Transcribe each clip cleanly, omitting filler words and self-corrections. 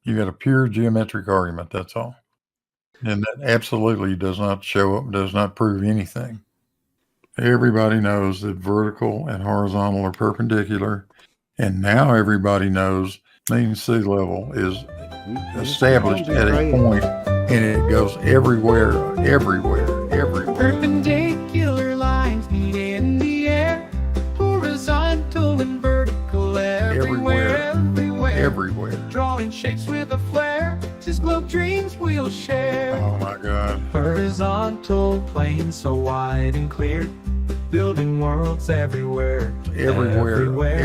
You got a pure geometric argument, that's all. And that absolutely does not show up, does not prove anything. Everybody knows that vertical and horizontal are perpendicular, and now everybody knows mean sea level is established at a point, and it goes everywhere, everywhere. Perpendicular lines meet in the air, horizontal and vertical everywhere. Drawing shapes with a flare, just globe dreams we'll share. Oh my God. Horizontal planes so wide and clear, building worlds everywhere. Everywhere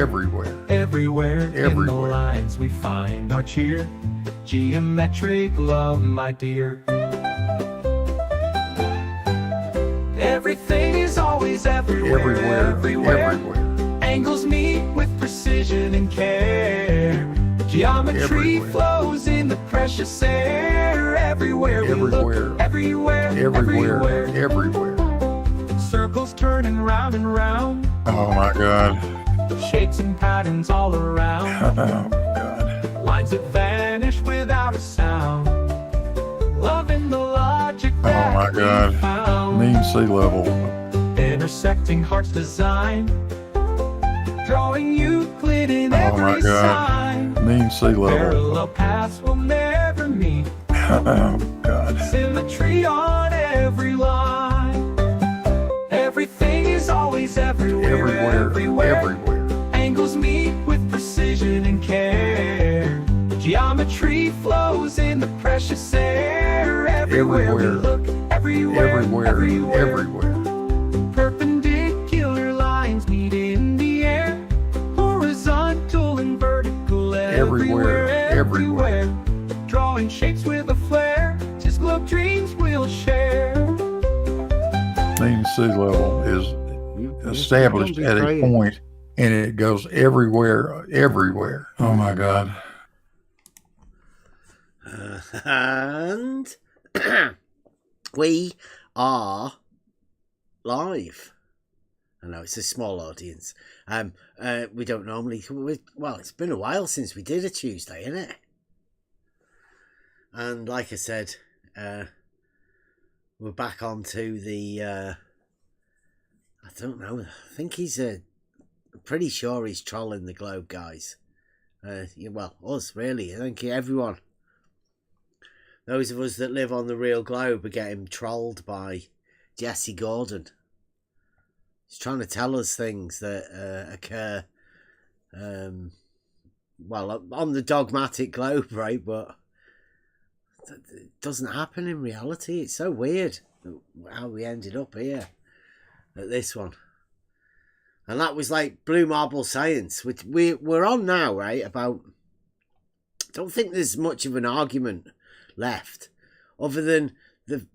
in the lines we find our cheer. Geometric love, my dear. Everything is always everywhere. Angles meet with precision and care. Geometry flows in the precious air. Everywhere we look, everywhere. Circles turning round and round. Oh my God. Shapes and patterns all around. Oh God. Lines that vanish without a sound. Loving the logic that oh my God. we found. Mean sea level. Intersecting heart's design. Drawing Euclid in every sign. Mean sea level. Parallel paths will never meet. Oh God. Symmetry on every line. Everything is always everywhere. Angles meet with precision and care. Geometry flows in the precious air. Everywhere we look, everywhere. Perpendicular lines meet in the air, horizontal and vertical everywhere. Drawing shapes with a flare, just globe dreams we'll share. Mean sea level is established at a point, and it goes everywhere. Oh my God. And we are live. I know it's a small audience. We don't normally. Well, it's been a while since we did a Tuesday, isn't it? And like I said, we're back onto the. I don't know. I think he's I'm pretty sure he's trolling the Globe guys. Well, us really. I think everyone. Those of us that live on the real globe are getting trolled by Jesse Gordon. He's trying to tell us things that occur, well, on the dogmatic globe, right? But it doesn't happen in reality. It's so weird how we ended up here at this one. And that was like Blue Marble Science, which we're on now, right? About, I don't think there's much of an argument left, other than the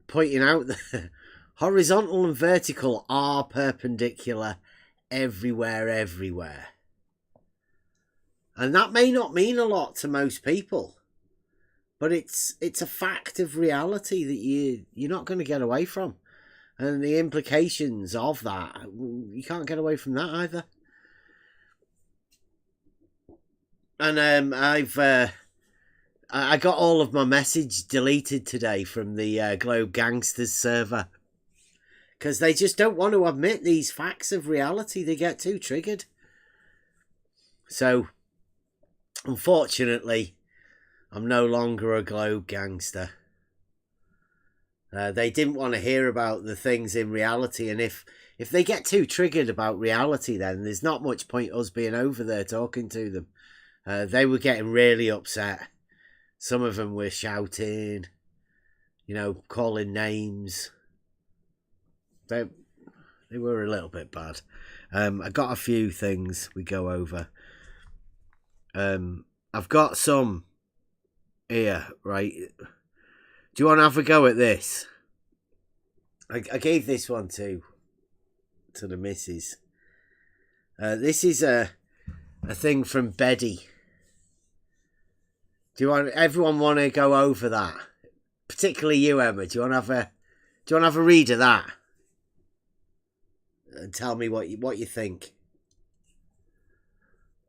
pointing out that horizontal and vertical are perpendicular everywhere. And that may not mean a lot to most people, but it's a fact of reality that you're not going to get away from. And the implications of that, you can't get away from that either. And I got all of my message deleted today from the Globe Gangsters server, because they just don't want to admit these facts of reality. They get too triggered. So, unfortunately, I'm no longer a Globe Gangster. They didn't want to hear about the things in reality, and if they get too triggered about reality, then there's not much point us being over there talking to them. They were getting really upset. Some of them were shouting, calling names. They were a little bit bad. I got a few things we go over. I've got some here, right? Do you want to have a go at this? I gave this one to the missus. This is a thing from Betty. Everyone want to go over that? Particularly you, Emma. Do you want to have a read of that? And tell me what you think.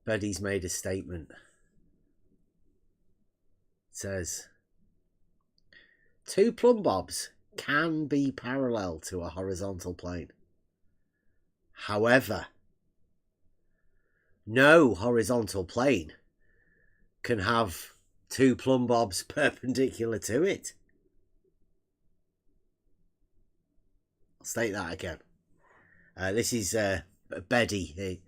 Betty's made a statement. says, 2 plumb bobs can be parallel to a horizontal plane. However, no horizontal plane can have 2 plumb bobs perpendicular to it. I'll state that again. This is Beddy.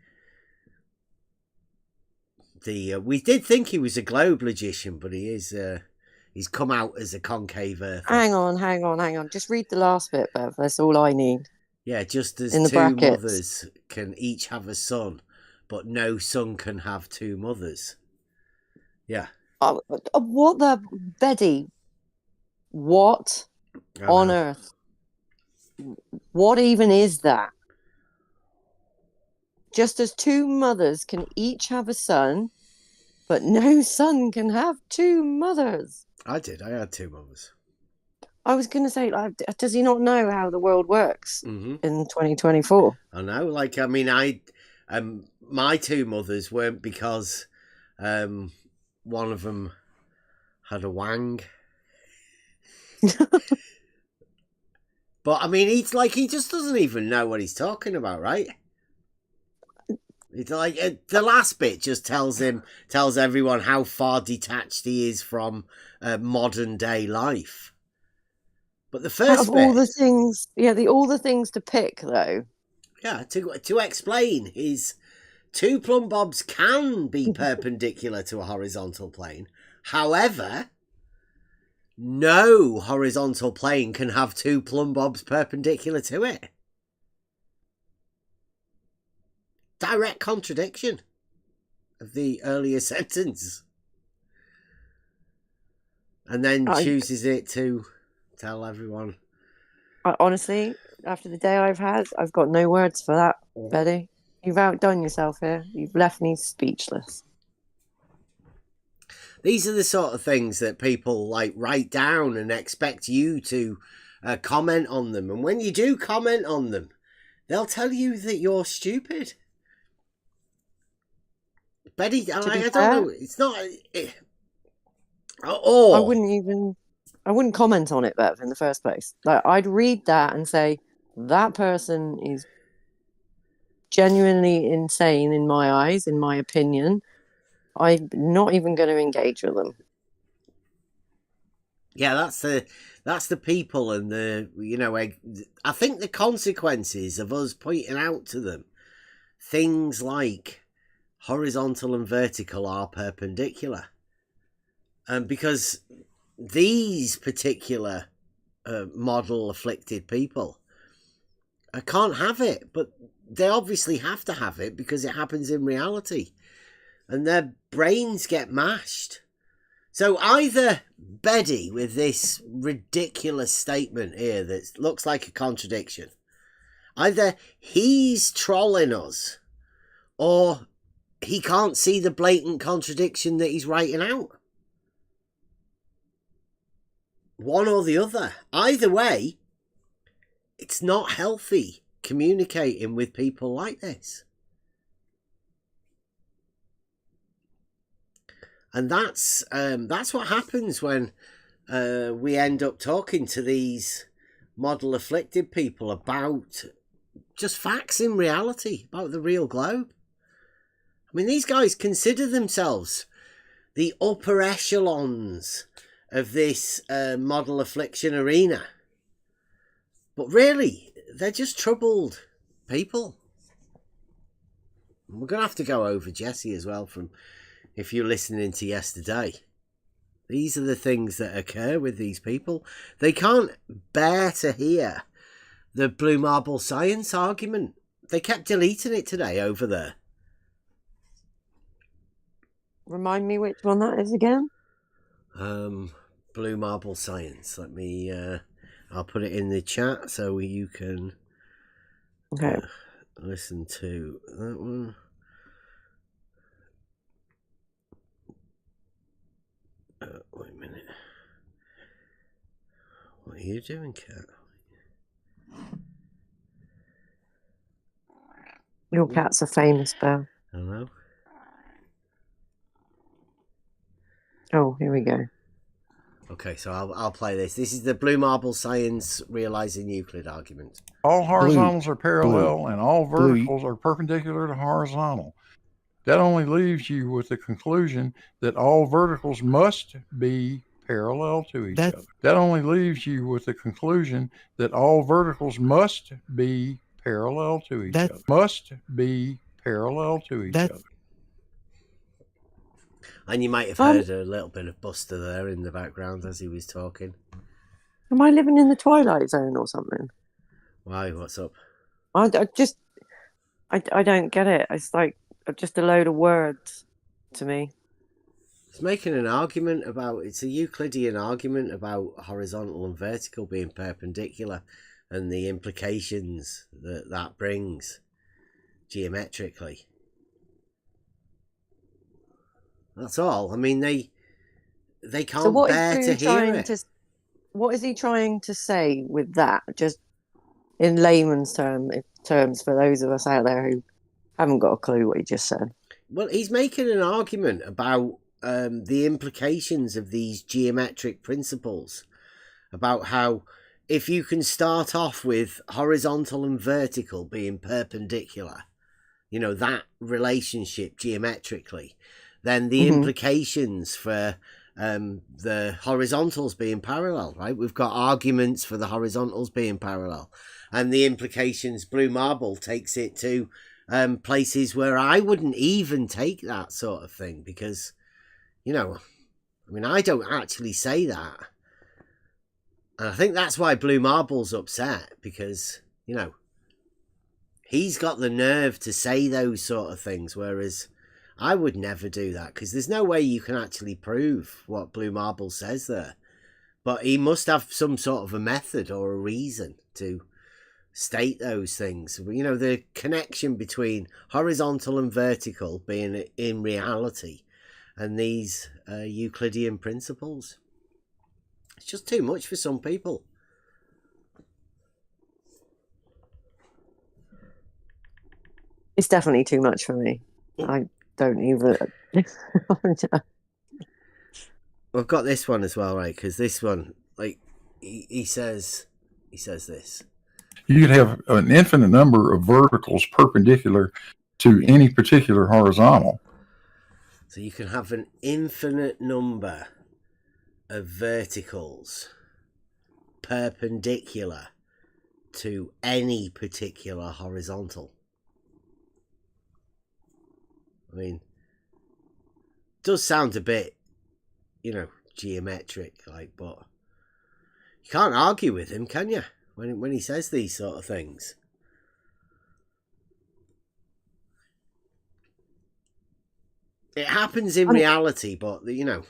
We did think he was a globe logician, but he is. He's come out as a concave earther. Hang on. Just read the last bit, Bev. That's all I need. Yeah, just as in the 2 brackets. mothers can each have a son, but no son can have 2 mothers. Yeah. What the Betty? What on earth? What even is that? Just as 2 mothers can each have a son, but no son can have 2 mothers. I did. I had 2 mothers. I was going to say, does he not know how the world works in 2024? I know. Like, I mean, my 2 mothers weren't because one of them had a wang. But I mean, he just doesn't even know what he's talking about, right? It's like the last bit just tells everyone how far detached he is from modern day life. But the first bit, all the things, all the things to pick though. Yeah, to explain is 2 plumb bobs can be perpendicular to a horizontal plane. However, no horizontal plane can have 2 plumb bobs perpendicular to it. Direct contradiction of the earlier sentence. And then chooses it to tell everyone. Honestly, after the day I've had, I've got no words for that, Betty. You've outdone yourself here. You've left me speechless. These are the sort of things that people write down and expect you to comment on them. And when you do comment on them, they'll tell you that you're stupid. Betty, I don't know. It's not. I wouldn't comment on it, Bev, in the first place. Like, I'd read that and say that person is genuinely insane in my eyes, in my opinion. I'm not even going to engage with them. Yeah, that's the people, and I think the consequences of us pointing out to them things like horizontal and vertical are perpendicular, and because these particular model afflicted people can't have it, but they obviously have to have it because it happens in reality, and their brains get mashed. So either Beddy, with this ridiculous statement here that looks like a contradiction, either he's trolling us or he can't see the blatant contradiction that he's writing out. One or the other. Either way, it's not healthy communicating with people like this. And that's what happens when we end up talking to these model afflicted people about just facts in reality, about the real globe. I mean, these guys consider themselves the upper echelons of this model affliction arena. But really, they're just troubled people. We're going to have to go over Jesse as well from... If you're listening to yesterday, these are the things that occur with these people. They can't bear to hear the blue marble science argument. They kept deleting it today over there. Remind me which one that is again? Blue marble science. Let me, I'll put it in the chat so you can listen to that one. Wait a minute. What are you doing, cat? Your cats are famous, Bev. Hello? Oh, here we go. Okay, so I'll play this. This is the Blue Marble Science Realising Euclid argument. All horizontals are parallel and all verticals are perpendicular to horizontal. That only leaves you with the conclusion that all verticals must be parallel to each other. That only leaves you with the conclusion that all verticals must be parallel to each other. Must be parallel to each other. And you might have heard a little bit of Buster there in the background as he was talking. Am I living in the Twilight Zone or something? Why? What's up? I don't get it. It's like just a load of words to me. It's making an argument about, it's a Euclidean argument about horizontal and vertical being perpendicular and the implications that brings geometrically. That's all. I mean, they can't bear to hear it. What is he trying to say with that? Just in layman's terms for those of us out there who haven't got a clue what he just said. Well, he's making an argument about the implications of these geometric principles, about how if you can start off with horizontal and vertical being perpendicular, that relationship geometrically, then the implications for the horizontals being parallel, right? We've got arguments for the horizontals being parallel, and the implications, Blue Marble takes it to places where I wouldn't even take that sort of thing, because, I don't actually say that. And I think that's why Blue Marble's upset, because, he's got the nerve to say those sort of things, whereas I would never do that, because there's no way you can actually prove what Blue Marble says there. But he must have some sort of a method or a reason to state those things. The connection between horizontal and vertical being in reality and these Euclidean principles. It's just too much for some people. It's definitely too much for me. I don't even... We've got this one as well, right? Because this one, he says this. You could have an infinite number of verticals perpendicular to any particular horizontal. So you can have an infinite number of verticals perpendicular to any particular horizontal. I mean, it does sound a bit, geometric, but you can't argue with him, can you? When he says these sort of things. It happens in reality, but, Well,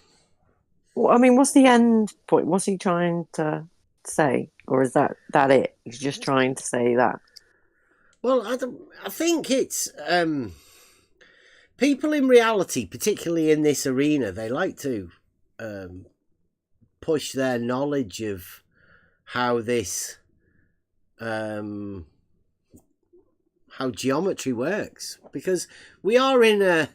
what's the end point? What's he trying to say? Or is that it? He's just trying to say that? Well, I think it's... people in reality, particularly in this arena, they like to push their knowledge of how this... how geometry works, because we are in a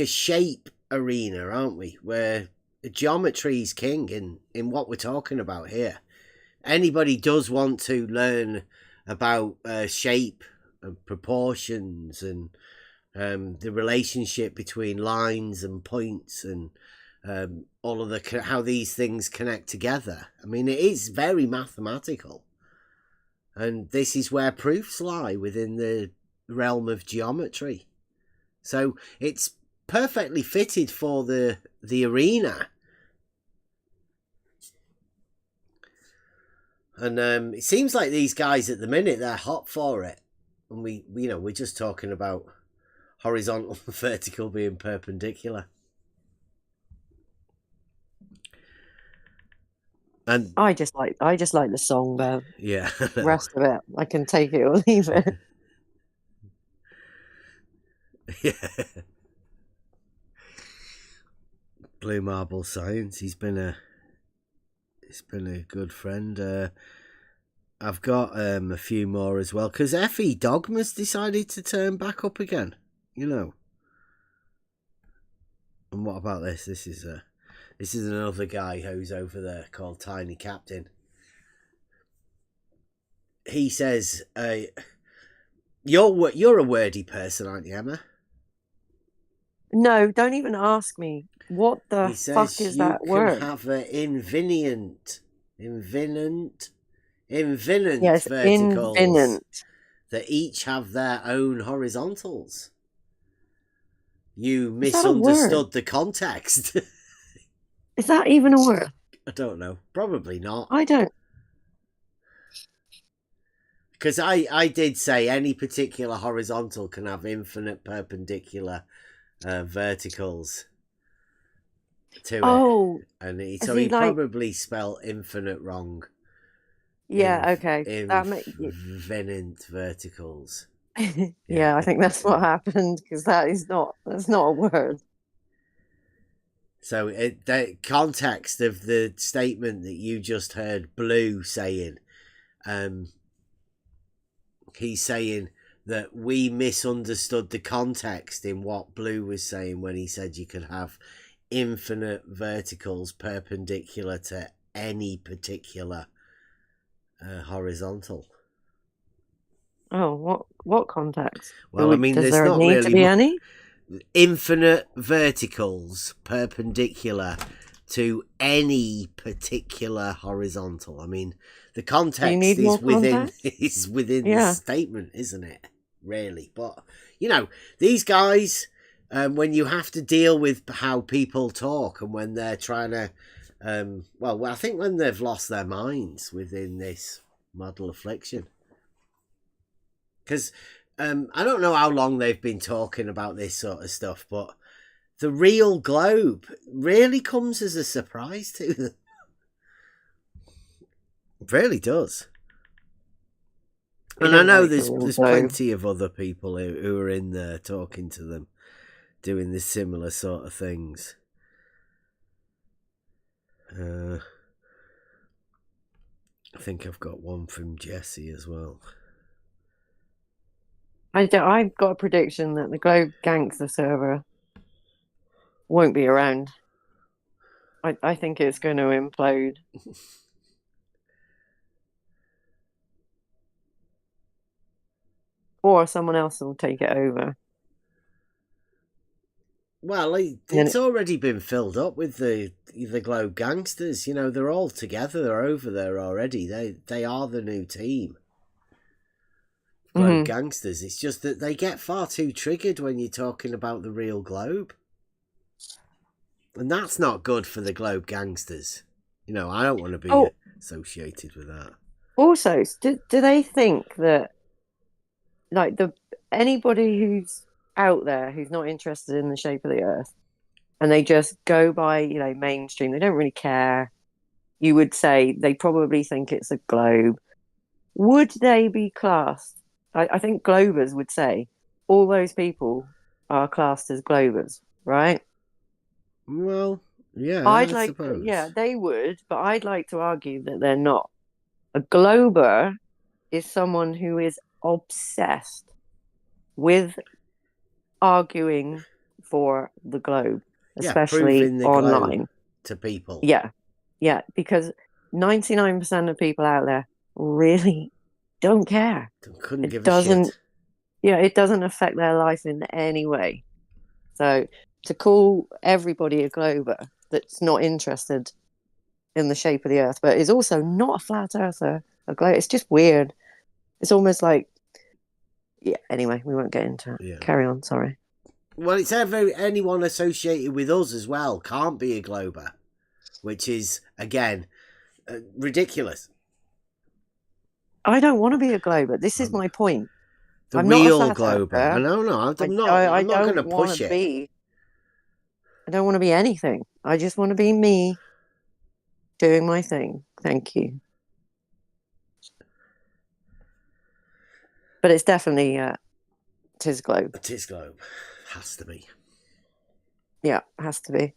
shape arena, aren't we, where geometry is king in what we're talking about here. Anybody does want to learn about shape and proportions and the relationship between lines and points and all of how these things connect together. It is very mathematical. And this is where proofs lie within the realm of geometry. So it's perfectly fitted for the arena. And it seems like these guys at the minute, they're hot for it. And we're just talking about horizontal and vertical being perpendicular. And I just like the song, though. Yeah. The rest of it, I can take it or leave it. Yeah. Blue Marble Science. He's been a good friend. I've got a few more as well, because FE Dogma's decided to turn back up again. And what about this? This This is another guy who's over there called Tiny Captain. He says, "You're a wordy person, aren't you, Emma?" No, don't even ask me. What the He fuck says is you that can word? have an infinite Yes, verticals infinite. that each have their own horizontals. You Is that a word? misunderstood the context. Is that even a word? I don't know. Probably not. I don't. Because I did say any particular horizontal can have infinite perpendicular verticals to Oh, it. And is so he he like? probably spelled infinite wrong. Yeah, okay. That Infinite verticals. yeah, I think that's what happened because that's not a word. So the context of the statement that you just heard Blue saying, he's saying that we misunderstood the context in what Blue was saying when he said you could have infinite verticals perpendicular to any particular horizontal. Oh, what context? Well, I mean, does there's there not need really to be any? Infinite verticals perpendicular to any particular horizontal. I mean, the context is within the statement, isn't it? Really, but these guys, when you have to deal with how people talk and when they're trying to, well, I think when they've lost their minds within this model affliction, because I don't know how long they've been talking about this sort of stuff, but the real globe really comes as a surprise to them. It really does. And I know there's plenty of other people who are in there talking to them, doing this similar sort of things. I think I've got one from Jesse as well. I've got a prediction that the Globe Gangster server won't be around. I think it's going to implode. Or someone else will take it over. Well, it's already been filled up with the Globe Gangsters. They're all together. They're over there already. They are the new team. Globe Gangsters. It's just that they get far too triggered when you're talking about the real globe. And that's not good for the Globe Gangsters. I don't want to be associated with that. Also, do they think that, like, anybody who's out there who's not interested in the shape of the Earth, and they just go by, mainstream, they don't really care, you would say they probably think it's a globe. Would they be classed? I think Globers would say all those people are classed as Globers, right? Well, yeah, I suppose. Yeah, they would, but I'd like to argue that they're not. A Glober is someone who is obsessed with arguing for the globe, especially proving the online globe to people. Yeah, because 99% of people out there really don't care. Couldn't give a shit. Yeah, it doesn't affect their life in any way. So to call everybody a glober that's not interested in the shape of the Earth, but is also not a flat earther, it's just weird. It's almost like, anyway, we won't get into it. Yeah. Carry on, sorry. Well, it's anyone associated with us as well can't be a glober, which is, again, ridiculous. I don't want to be a glober. This is my point. I'm real not a flat glober. I know, no, I'm not going to push it. I don't want to be anything. I just want to be me, doing my thing. Thank you. But it's definitely Tis Globe. Tis Globe. Has to be. Yeah, has to be.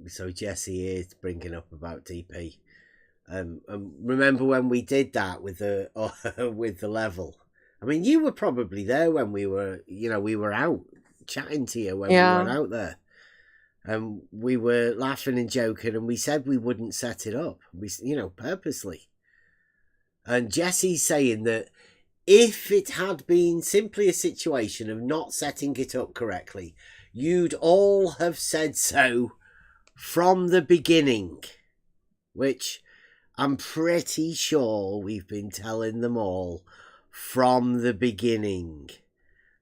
So Jesse is bringing up about DP. Remember when we did that with the with the level? I mean, you were probably there when we were out chatting to you when we were out there. and we were laughing and joking, and we said we wouldn't set it up. We, purposely. And Jesse's saying that if it had been simply a situation of not setting it up correctly, you'd all have said so from the beginning, which I'm pretty sure we've been telling them all from the beginning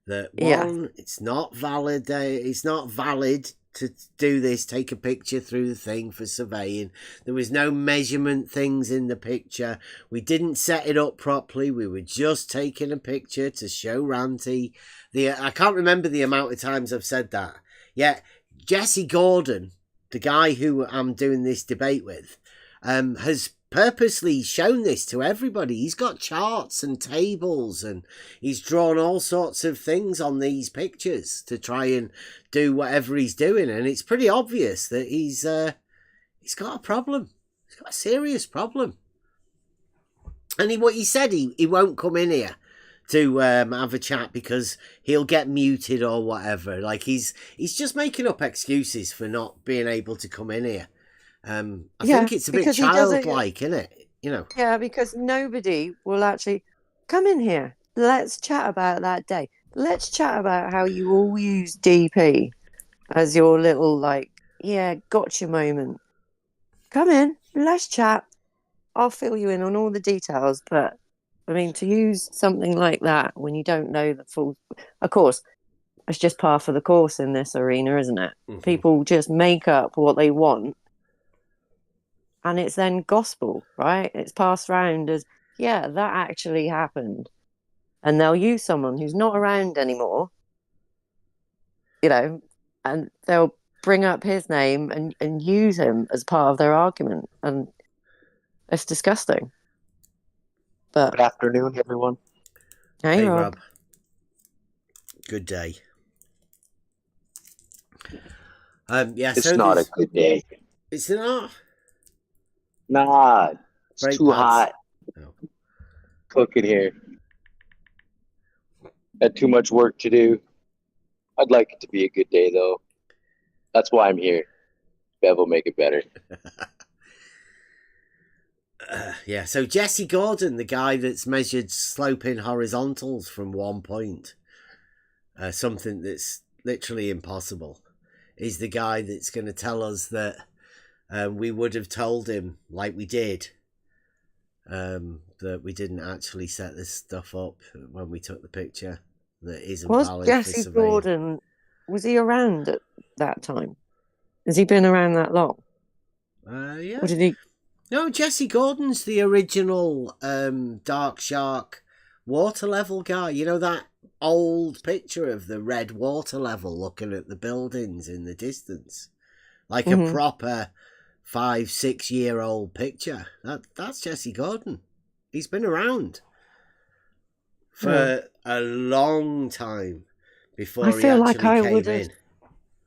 that one, it's not valid. It's not valid to do this, take a picture through the thing for surveying. There was no measurement things in the picture. We didn't set it up properly. We were just taking a picture to show Ranty. I can't remember the amount of times I've said that. Yeah, Jesse Gordon, the guy who I'm doing this debate with, has purposely shown this to everybody. He's got charts and tables, and he's drawn all sorts of things on these pictures to try and do whatever he's doing, and it's pretty obvious that he's got a problem. He's got a serious problem. And what he said, he won't come in here to have a chat because he'll get muted or whatever. Like he's just making up excuses for not being able to come in here. I think it's a bit childlike, isn't it? Yeah, because nobody will actually come in here. Let's chat about that day. Let's chat about how you all use DP as your little, gotcha moment. Come in, let's chat. I'll fill you in on all the details. But, I mean, to use something like that when you don't know the full... Of course, it's just par for the course in this arena, isn't it? Mm-hmm. People just make up what they want. And it's then gospel, right? It's passed around as, yeah, that actually happened. And they'll use someone who's not around anymore, and they'll bring up his name and use him as part of their argument. And it's disgusting. But good afternoon, everyone. Hey, Rob. Good day. It's not a good day. It's not? Nah, it's too hot. No. Cooking here. Had too much work to do. I'd like it to be a good day, though. That's why I'm here. Bev will make it better. So Jesse Gordon, the guy that's measured sloping horizontals from one point, something that's literally impossible, is the guy that's going to tell us that we would have told him, like we did, that we didn't actually set this stuff up when we took the picture. That isn't valid. Was Jesse Gordon, was he around at that time? Has he been around that long? Yeah. Or did he? No, Jesse Gordon's the original Dark Shark water level guy. You know that old picture of the red water level looking at the buildings in the distance? Like a proper 5-6 year old picture. That's Jesse Gordon. He's been around for a long time before he actually came in.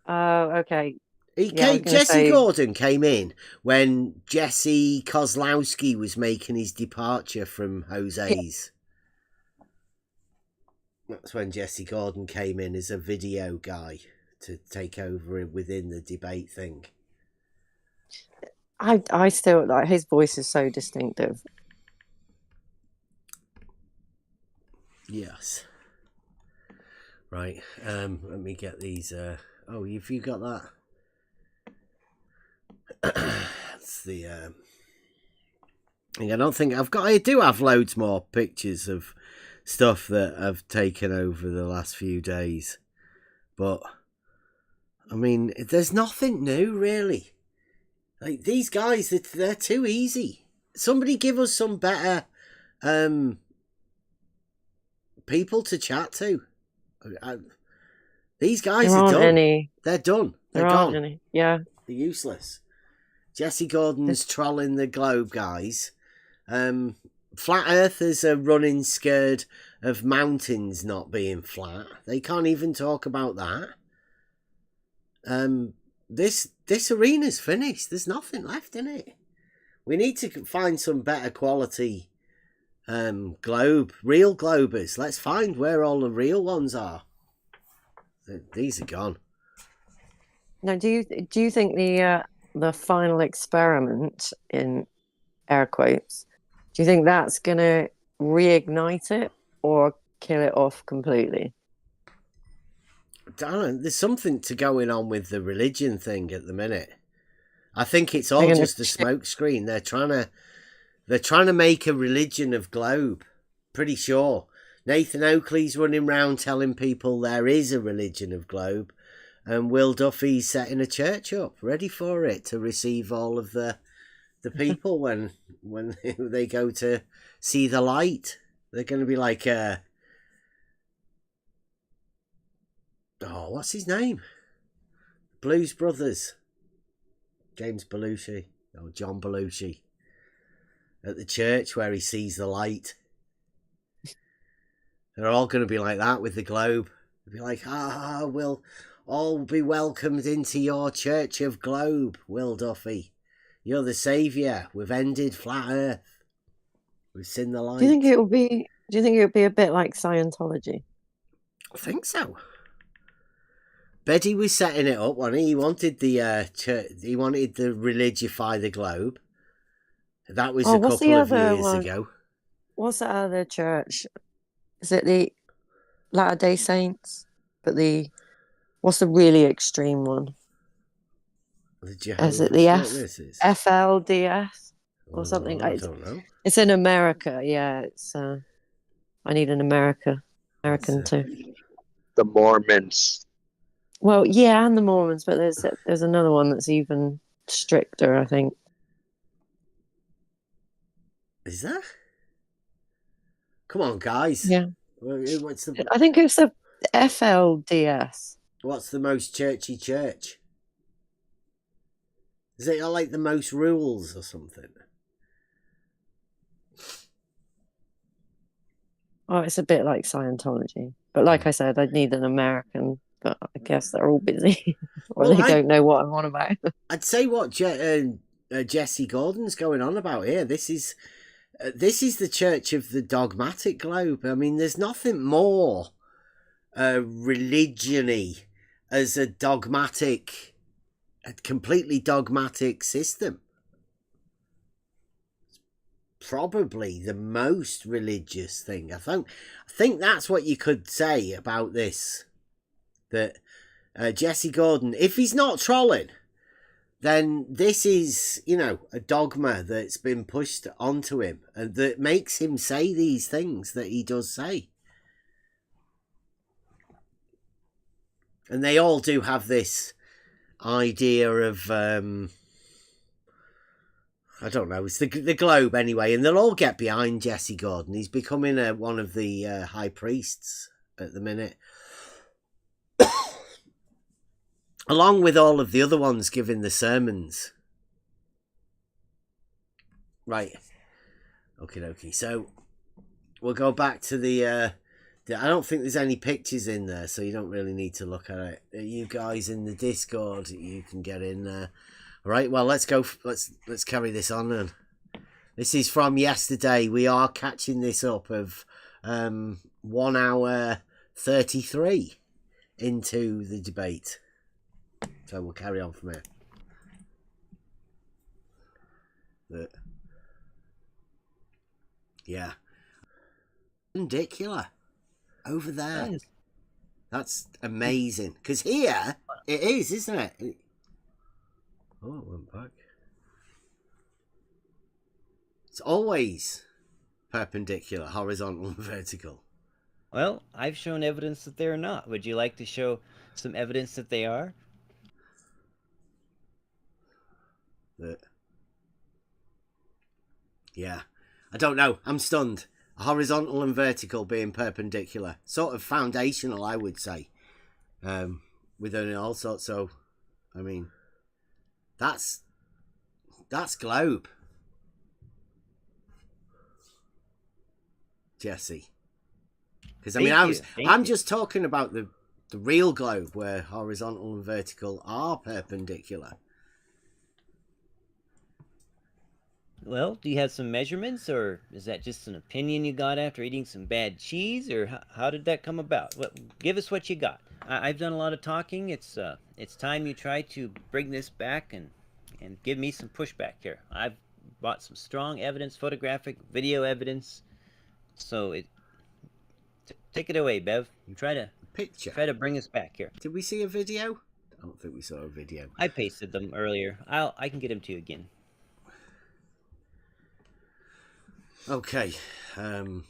Oh, okay. Jesse Gordon came in when Jesse Kozlowski was making his departure from Jose's. That's when Jesse Gordon came in as a video guy to take over within the debate thing. I still like his voice is so distinctive. Yes. Right. Let me get these. Have you got that? That's the. I do have loads more pictures of stuff that I've taken over the last few days, but I mean, there's nothing new really. Like these guys, they're too easy. Somebody give us some better people to chat to. These guys are done. They're done. They're gone. Yeah. They're useless. Jesse Gordon's trolling the Globe guys. Flat Earthers are running scared of mountains not being flat. They can't even talk about that. This arena's finished. There's nothing left in it. We need to find some better quality real Globers. Let's find where all the real ones are. These are gone. Now, do you think the final experiment in air quotes, do you think that's gonna reignite it or kill it off completely? I don't know, there's something to going on with the religion thing at the minute. I think it's all They're gonna just a smoke screen. They're trying to make a religion of Globe. Pretty sure. Nathan Oakley's running around telling people there is a religion of Globe, and Will Duffy's setting a church up, ready for it to receive all of the people when they go to see the light. They're going to be like, what's his name? Blues Brothers. James Belushi, or John Belushi, at the church where he sees the light. They're all going to be like that with the Globe. They'll be like, we'll all be welcomed into your church of Globe, Will Duffy. You're the saviour. We've ended flat Earth. We've seen the light. Do you think it'll be a bit like Scientology? I think so. Betty was setting it up, wasn't he? He wanted the church, he wanted to religify the Globe. That was a couple of years ago. What's that other church? Is it the Latter-day Saints? But what's the really extreme one? Is it the FLDS or something? I don't know. It's in America. Yeah, it's. I need an American too. The Mormons. Well, yeah, and the Mormons, but there's another one that's even stricter, I think. Is there? Come on, guys. Yeah. What's I think it's the FLDS. What's the most churchy church? Is it like the most rules or something? Oh, it's a bit like Scientology. But like I said, I'd need an American, but I guess they're all busy. Or they don't know what I'm on about. I'd say what Jesse Gordon's going on about here. This is the church of the dogmatic Globe. I mean, there's nothing more religion-y as a completely dogmatic system. It's probably the most religious thing. I think that's what you could say about this. That Jesse Gordon, if he's not trolling, then this is, a dogma that's been pushed onto him and that makes him say these things that he does say. And they all do have this idea of, I don't know, it's the Globe anyway, and they'll all get behind Jesse Gordon. He's becoming one of the high priests at the minute. Along with all of the other ones giving the sermons. Right. Okay. So we'll go back to the I don't think there's any pictures in there, so you don't really need to look at it. You guys in the Discord, you can get in there. All right. Well, let's go. Let's carry this on then. This is from yesterday. We are catching this up of 1 hour 33 into the debate. So we'll carry on from here. Yeah. Perpendicular. Over there. Yes. That's amazing. Because here, it is, isn't it? Oh, it went back. It's always perpendicular, horizontal and vertical. Well, I've shown evidence that they're not. Would you like to show some evidence that they are? Yeah. I don't know. I'm stunned. Horizontal and vertical being perpendicular. Sort of foundational, I would say. Within all sorts. So, I mean, that's Globe. Jesse. Because, I mean, I'm just talking about the real Globe where horizontal and vertical are perpendicular. Well, do you have some measurements, or is that just an opinion you got after eating some bad cheese, or how did that come about? Give us what you got. I've done a lot of talking. It's time you try to bring this back and give me some pushback here. I've brought some strong evidence, photographic, video evidence. So take it away, Bev. Picture. Try to bring us back here. Did we see a video? I don't think we saw a video. I pasted them earlier. I can get them to you again. Okay. And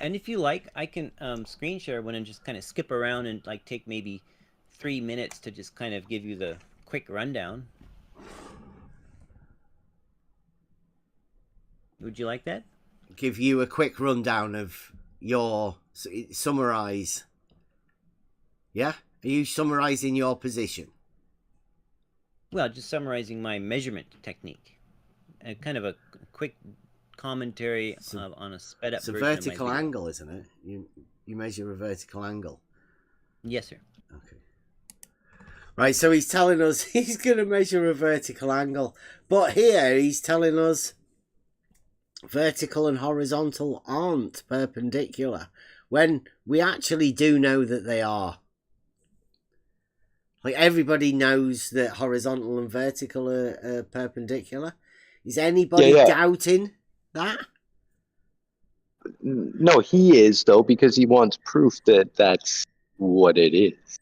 if you like, I can screen share one and just kind of skip around and like take maybe 3 minutes to just kind of give you the quick rundown. Would you like that? Give you a quick rundown of your summarize. Yeah? Are you summarizing your position? Well, just summarizing my measurement technique. Kind of a quick commentary on a sped up It's a version vertical of my video. angle, isn't it? You measure a vertical angle. Yes, sir. Okay. Right, so he's telling us he's going to measure a vertical angle. But here he's telling us vertical and horizontal aren't perpendicular, when we actually do know that they are. Like, everybody knows that horizontal and vertical are perpendicular. Is anybody doubting that? No, he is, though, because he wants proof that that's what it is.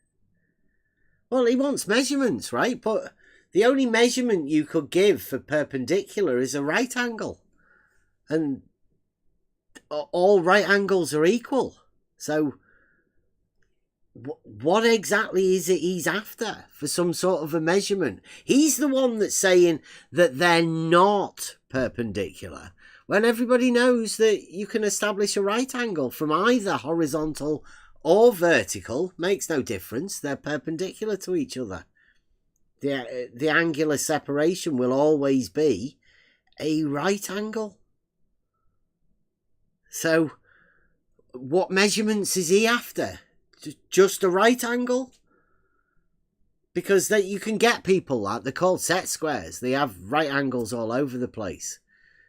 Well, he wants measurements, right? But the only measurement you could give for perpendicular is a right angle. And all right angles are equal. So what exactly is it he's after for some sort of a measurement? He's the one that's saying that they're not perpendicular, when everybody knows that you can establish a right angle from either horizontal or vertical. Makes no difference. They're perpendicular to each other. The angular separation will always be a right angle. So what measurements is he after? Just a right angle? Because you can get people like, they're called set squares. They have right angles all over the place.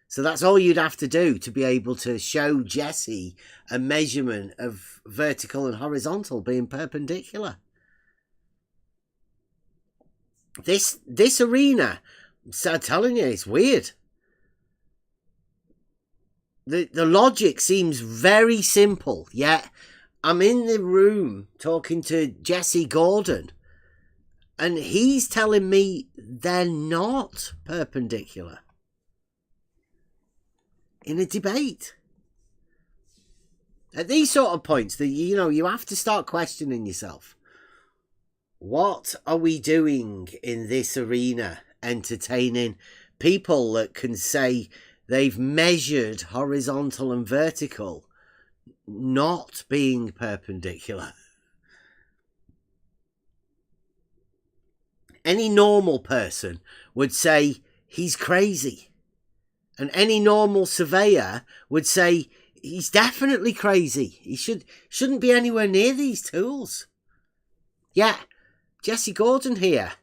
So that's all you'd have to do to be able to show Jesse a measurement of vertical and horizontal being perpendicular. This arena, I'm telling you, it's weird. The logic seems very simple, yet I'm in the room talking to Jesse Gordon, and he's telling me they're not perpendicular in a debate. At these sort of points, that you have to start questioning yourself. What are we doing in this arena, entertaining people that can say they've measured horizontal and vertical not being perpendicular? Any normal person would say he's crazy. And any normal surveyor would say he's definitely crazy. He shouldn't be anywhere near these tools. Yeah, Jesse Gordon here,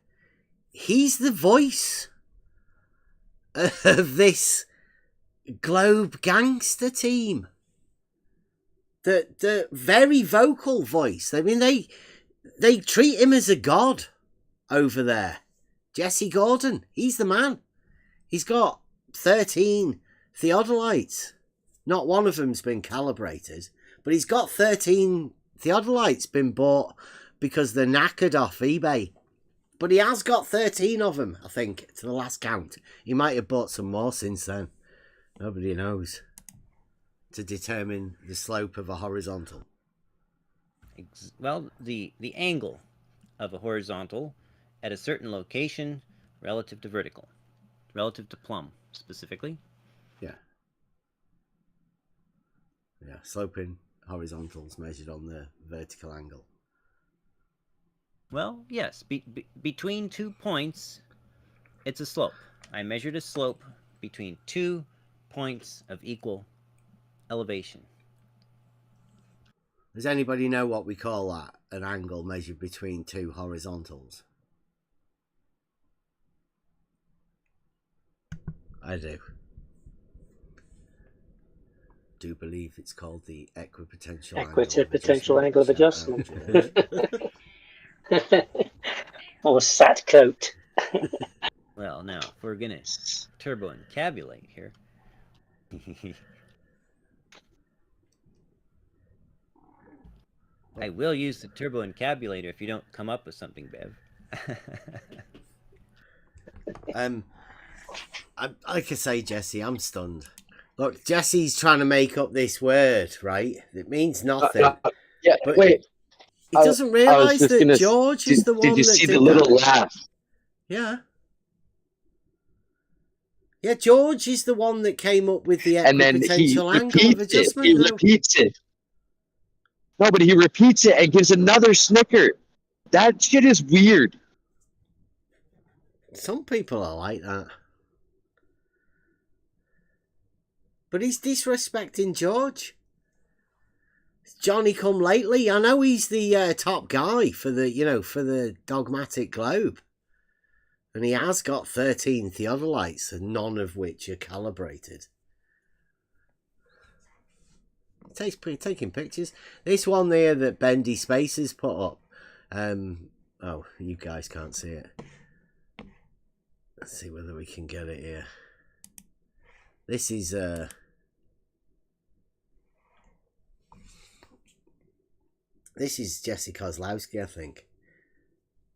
he's the voice of this Globe Gangster team. The very vocal voice. I mean, they treat him as a god over there. Jesse Gordon, he's the man. He's got 13 theodolites. Not one of them's been calibrated, but he's got 13 theodolites been bought because they're knackered off eBay. But he has got 13 of them, I think, to the last count. He might have bought some more since then. Nobody knows. To determine the slope of a horizontal. Well, the angle of a horizontal at a certain location relative to vertical, relative to plumb specifically. Yeah. Yeah, sloping horizontals measured on the vertical angle. Well, yes, between 2 points, it's a slope. I measured a slope between 2 points of equal elevation. Does anybody know what we call that? An angle measured between two horizontals? I do. Do believe it's called the equipotential angle of adjustment. Shout out, Or sat coat. Well, now, if we're going to turbo encabulate here. I will use the turbo encabulator if you don't come up with something, Bev. like I say, Jesse, I'm stunned. Look, Jesse's trying to make up this word, right? It means nothing. Yeah, but wait. He doesn't realise that George is the one that did that. Did you see the little laugh? Yeah. Yeah, George is the one that came up with the equipotential angle of adjustment. He repeats it. No, but he repeats it and gives another snicker. That shit is weird. Some people are like that. But he's disrespecting George. Johnny come lately. I know he's the top guy for the dogmatic globe. And he has got 13 theodolites, and none of which are calibrated. Taking pictures. This one there that Bendy Spaces put up. Oh, you guys can't see it. Let's see whether we can get it here. This is Jesse Kozlowski, I think.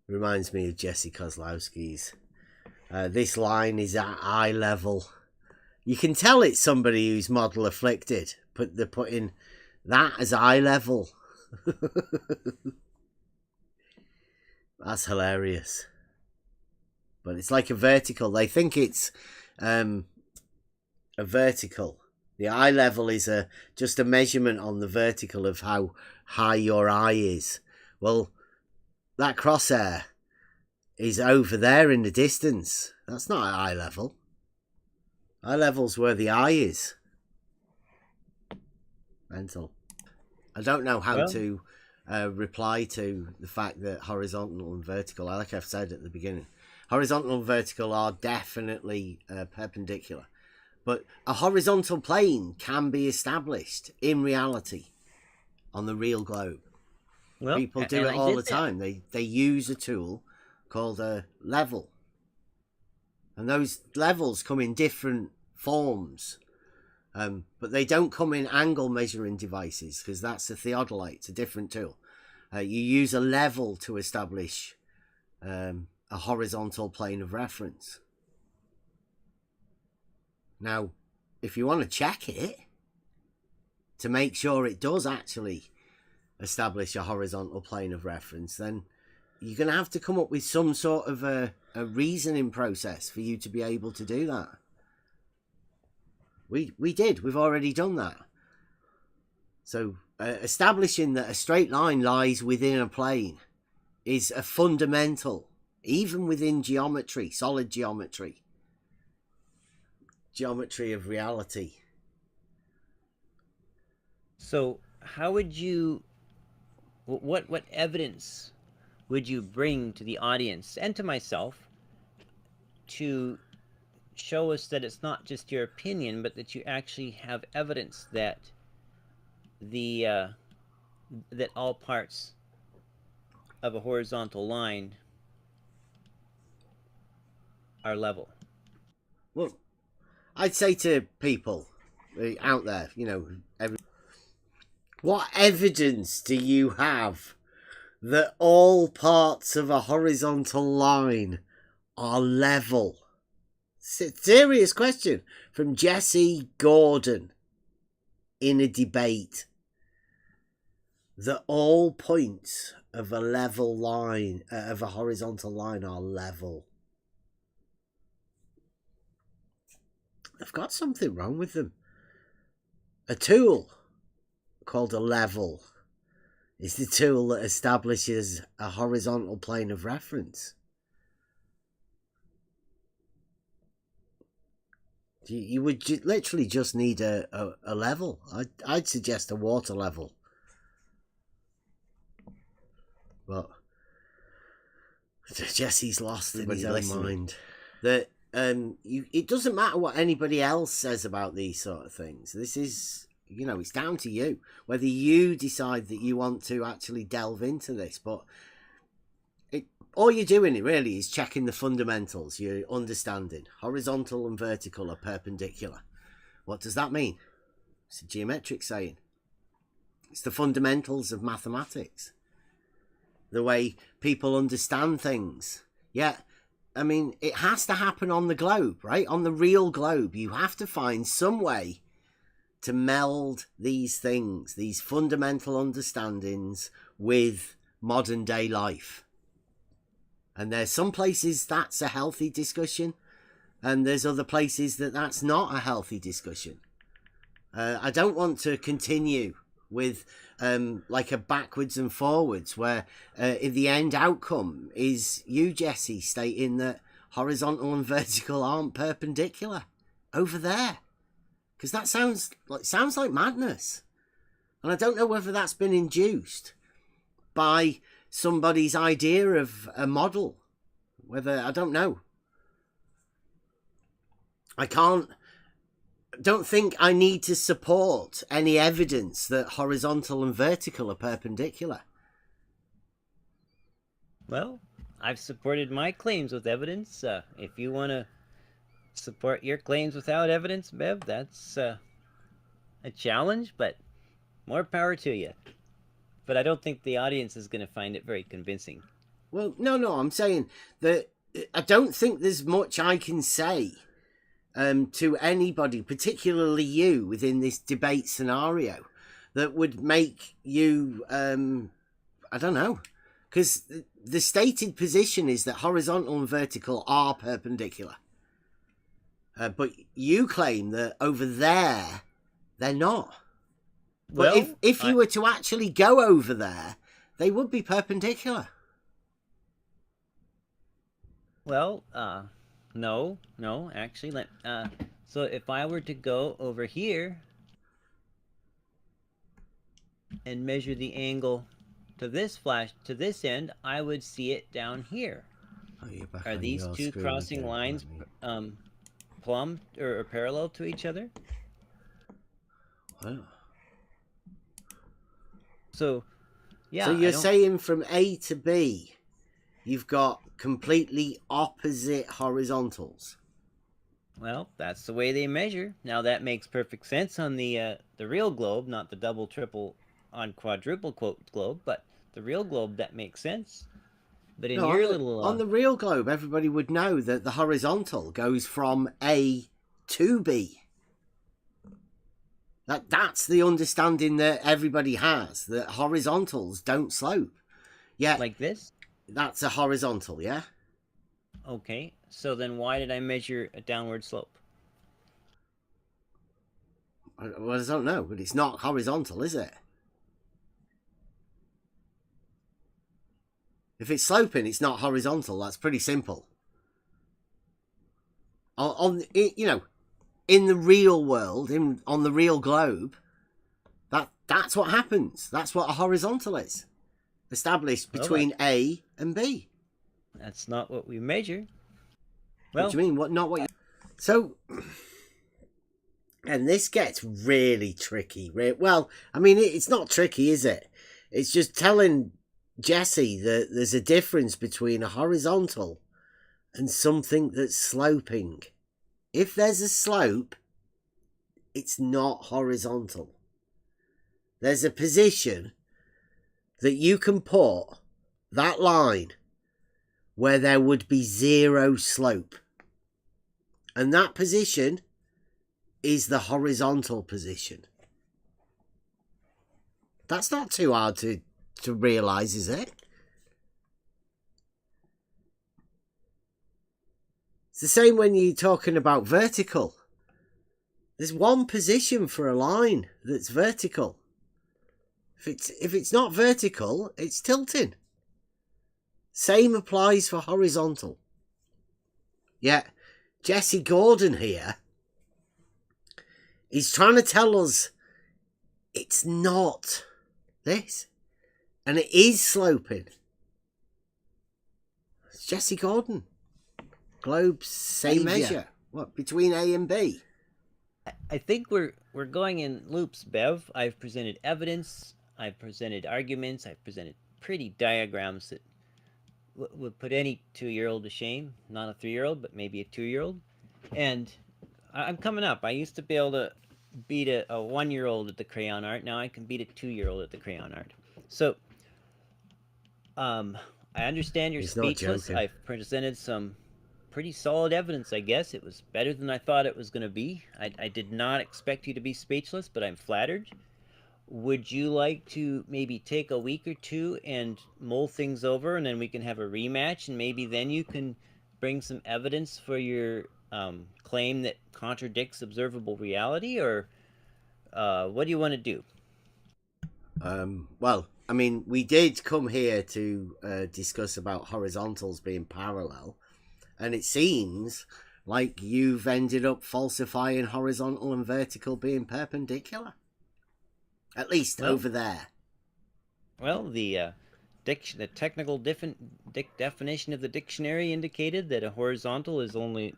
Reminds me of Jesse Kozlowski's. This line is at eye level. You can tell it's somebody who's model afflicted, but they're putting that as eye level. That's hilarious. But it's like a vertical. They think it's a vertical. The eye level is just a measurement on the vertical of how high your eye is. Well, that crosshair is over there in the distance. That's not eye level. Eye level's where the eye is. Mental. I don't know how to reply to the fact that horizontal and vertical, like I've said at the beginning, horizontal and vertical are definitely perpendicular. But a horizontal plane can be established in reality on the real globe. Well, people do it all the time. They use a tool called a level. And those levels come in different forms. But they don't come in angle measuring devices because that's a theodolite. It's a different tool. You use a level to establish a horizontal plane of reference. Now, if you want to check it to make sure it does actually establish a horizontal plane of reference, then you're going to have to come up with some sort of a reasoning process for you to be able to do that. We've already done that. So establishing that a straight line lies within a plane is a fundamental, even within geometry, solid geometry of reality. So how would you, what evidence would you bring to the audience and to myself to show us that it's not just your opinion, but that you actually have evidence that that all parts of a horizontal line are level? Well, I'd say to people out there, what evidence do you have that all parts of a horizontal line are level? Serious question from Jesse Gordon in a debate. That all points of a level line, of a horizontal line, are level. They've got something wrong with them. A tool called a level is the tool that establishes a horizontal plane of reference. You would literally just need a level. I'd suggest a water level. But Jesse's lost in his own mind. That it doesn't matter what anybody else says about these sort of things. This is, it's down to you whether you decide that you want to actually delve into this. But all you're doing it really is checking the fundamentals. You're understanding horizontal and vertical are perpendicular. What does that mean? It's a geometric saying. It's the fundamentals of mathematics, the way people understand things. Yeah, I mean, it has to happen on the globe, right? On the real globe, you have to find some way to meld these things, these fundamental understandings, with modern day life. And there's some places that's a healthy discussion, and there's other places that's not a healthy discussion. I don't want to continue with like a backwards and forwards where in the end outcome is you, Jesse, stating that horizontal and vertical aren't perpendicular over there, because that sounds like madness. And I don't know whether that's been induced by somebody's idea of a model, I don't know. Don't think I need to support any evidence that horizontal and vertical are perpendicular. Well, I've supported my claims with evidence. If you want to support your claims without evidence, Bev, that's a challenge, but more power to you. But I don't think the audience is going to find it very convincing. Well, no, I'm saying that I don't think there's much I can say to anybody, particularly you, within this debate scenario, that would make you, I don't know, because the stated position is that horizontal and vertical are perpendicular. But you claim that over there, they're not. But Well, if you were to actually go over there, they would be perpendicular. Well, no, actually, so if I were to go over here and measure the angle to this end, I would see it down here. Are these two crossing lines plumb or parallel to each other? Wow. So, yeah. So you're saying from A to B, you've got completely opposite horizontals. Well, that's the way they measure. Now that makes perfect sense on the real globe, not the double, triple, on quadruple quote globe, but the real globe, that makes sense. But in your little on the real globe, everybody would know that the horizontal goes from A to B. That's the understanding that everybody has, that horizontals don't slope. Yeah, like this? That's a horizontal, yeah? Okay, so then why did I measure a downward slope? Well, I don't know, but it's not horizontal, is it? If it's sloping, it's not horizontal. That's pretty simple. In the real world, on the real globe, that's what happens. That's what a horizontal is. Established between A and B. That's not what we measure. Well, what do you mean? So, and this gets really tricky. Well, I mean, it's not tricky, is it? It's just telling Jesse that there's a difference between a horizontal and something that's sloping. If there's a slope, it's not horizontal. There's a position that you can put that line where there would be zero slope. And that position is the horizontal position. That's not too hard to realise, is it? It's the same when you're talking about vertical. There's one position for a line that's vertical. If it's not vertical, it's tilting. Same applies for horizontal. Yeah, Jesse Gordon here is trying to tell us it's not this. And it is sloping. It's Jesse Gordon. globe, same measure. What, between A and B? I think we're going in loops, Bev. I've presented evidence, I've presented arguments, I've presented pretty diagrams that would put any 2-year-old to shame. Not a 3-year-old, but maybe a 2-year-old. And I'm coming up. I used to be able to beat a 1-year-old at the crayon art. Now I can beat a 2-year-old at the crayon art. So, I understand you're speechless. I've presented some pretty solid evidence, I guess. It was better than I thought it was going to be. I did not expect you to be speechless, but I'm flattered. Would you like to maybe take a week or two and mull things over, and then we can have a rematch, and maybe then you can bring some evidence for your claim that contradicts observable reality, or what do you want to do? Well, I mean, we did come here to discuss about horizontals being parallel, and it seems like you've ended up falsifying horizontal and vertical being perpendicular. At least over there. Well, the technical definition of the dictionary indicated that a horizontal is only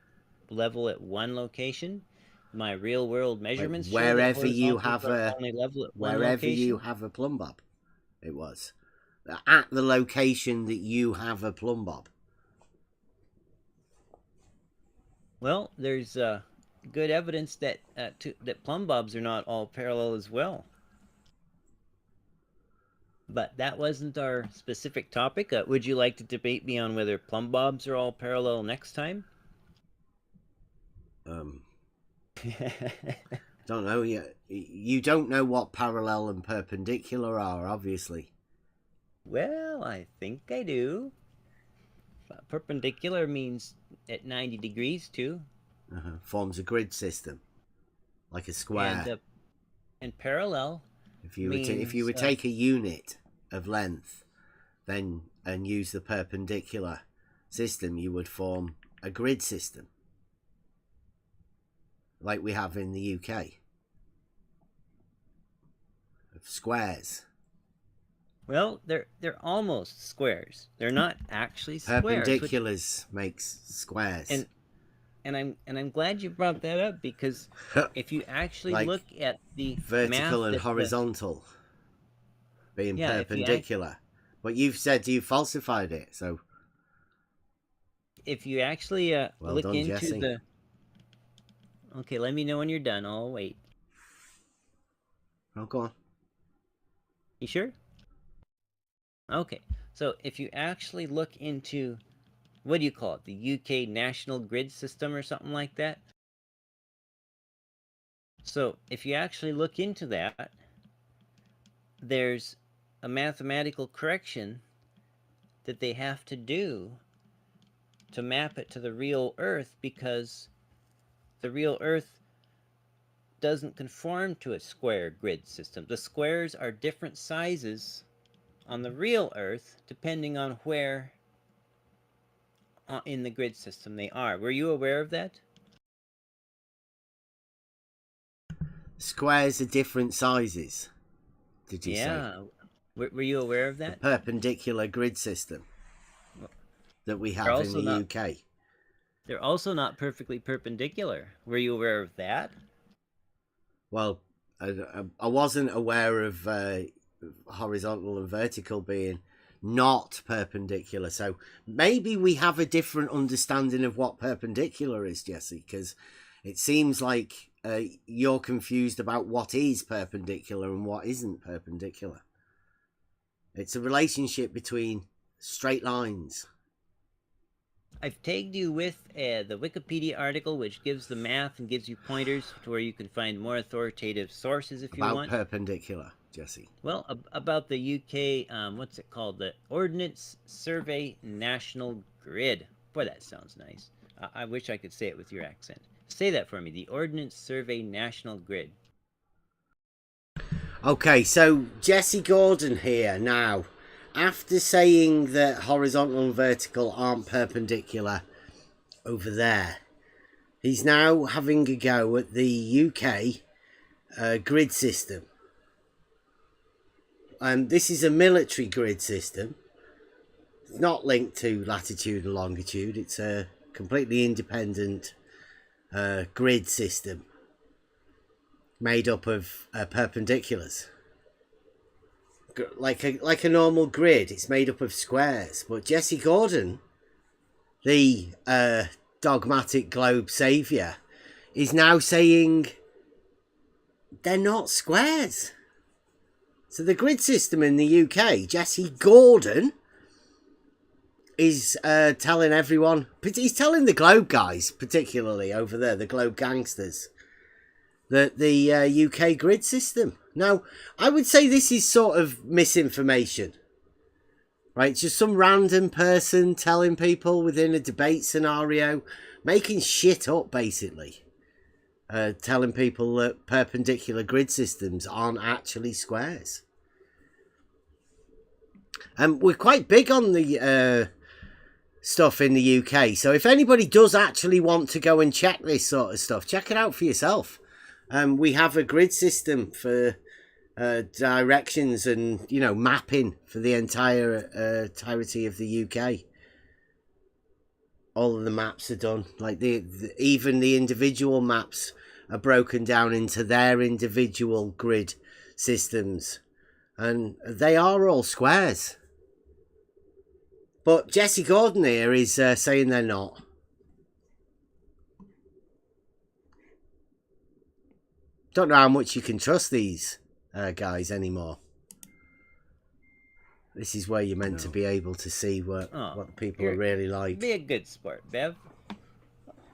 level at one location. My real world measurements show wherever you have only level at one wherever location. you have a plumb bob. It was at the location that you have a plumb bob. Well, there's good evidence that that plumb bobs are not all parallel as well. But that wasn't our specific topic. Would you like to debate me on whether plumb bobs are all parallel next time? Don't know. You don't know what parallel and perpendicular are, obviously. Well, I think I do. Perpendicular means at 90 degrees too. Forms a grid system, like a square. And parallel. If you would take a unit of length, then and use the perpendicular system, you would form a grid system, like we have in the UK, of squares. Well, they're almost squares. They're not actually squares. Perpendiculars makes squares. And I'm glad you brought that up, because if you actually like look at the vertical and horizontal being perpendicular, but you've said you falsified it. So if you actually look into Jesse. the okay, let me know when you're done. I'll wait. Oh, go on. You sure? Okay, so if you actually look into, what do you call it, the UK National Grid System or something like that? So if you actually look into that, there's a mathematical correction that they have to do to map it to the real Earth, because the real Earth doesn't conform to a square grid system. The squares are different sizes on the real Earth depending on where in the grid system they are. Were you aware of that? Squares are different sizes. Did you say? Yeah. Were you aware of that? The perpendicular grid system that we have in the UK. They're also not perfectly perpendicular. Were you aware of that? Well, I wasn't aware of horizontal and vertical being not perpendicular. So maybe we have a different understanding of what perpendicular is, Jesse, because it seems like you're confused about what is perpendicular and what isn't perpendicular. It's a relationship between straight lines. I've tagged you with the Wikipedia article, which gives the math and gives you pointers to where you can find more authoritative sources if you want. About perpendicular, Jesse. Well, about the UK, what's it called? The Ordnance Survey National Grid. Boy, that sounds nice. I wish I could say it with your accent. Say that for me. The Ordnance Survey National Grid. Okay, so Jesse Gordon here now. After saying that horizontal and vertical aren't perpendicular over there, he's now having a go at the UK grid system. This is a military grid system. It's not linked to latitude and longitude. It's a completely independent grid system made up of perpendiculars. Like a normal grid, it's made up of squares. But Jesse Gordon, the dogmatic globe saviour, is now saying they're not squares. So the grid system in the UK, Jesse Gordon is telling everyone, he's telling the Globe guys, particularly over there, the Globe Gangsters, that the UK grid system. Now, I would say this is sort of misinformation, right? Just some random person telling people within a debate scenario, making shit up, basically. Telling people that perpendicular grid systems aren't actually squares. And we're quite big on the stuff in the UK. So if anybody does actually want to go and check this sort of stuff, check it out for yourself. We have a grid system for directions and, you know, mapping for the entirety of the UK. All of the maps are done. Like even the individual maps are broken down into their individual grid systems. And they are all squares. But Jesse Gordon here is saying they're not. Don't know how much you can trust these guys anymore. This is where you're meant to be able to see what people are really like. Be a good sport, Bev.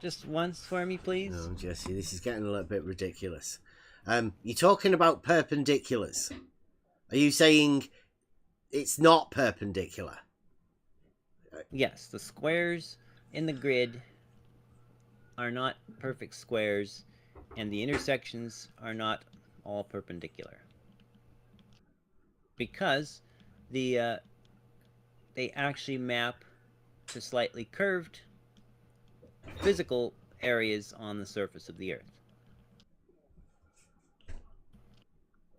Just once for me, please. No, Jesse, this is getting a little bit ridiculous. You're talking about perpendiculars. Are you saying it's not perpendicular? Yes, the squares in the grid are not perfect squares, and the intersections are not all perpendicular. Because they actually map to slightly curved physical areas on the surface of the Earth.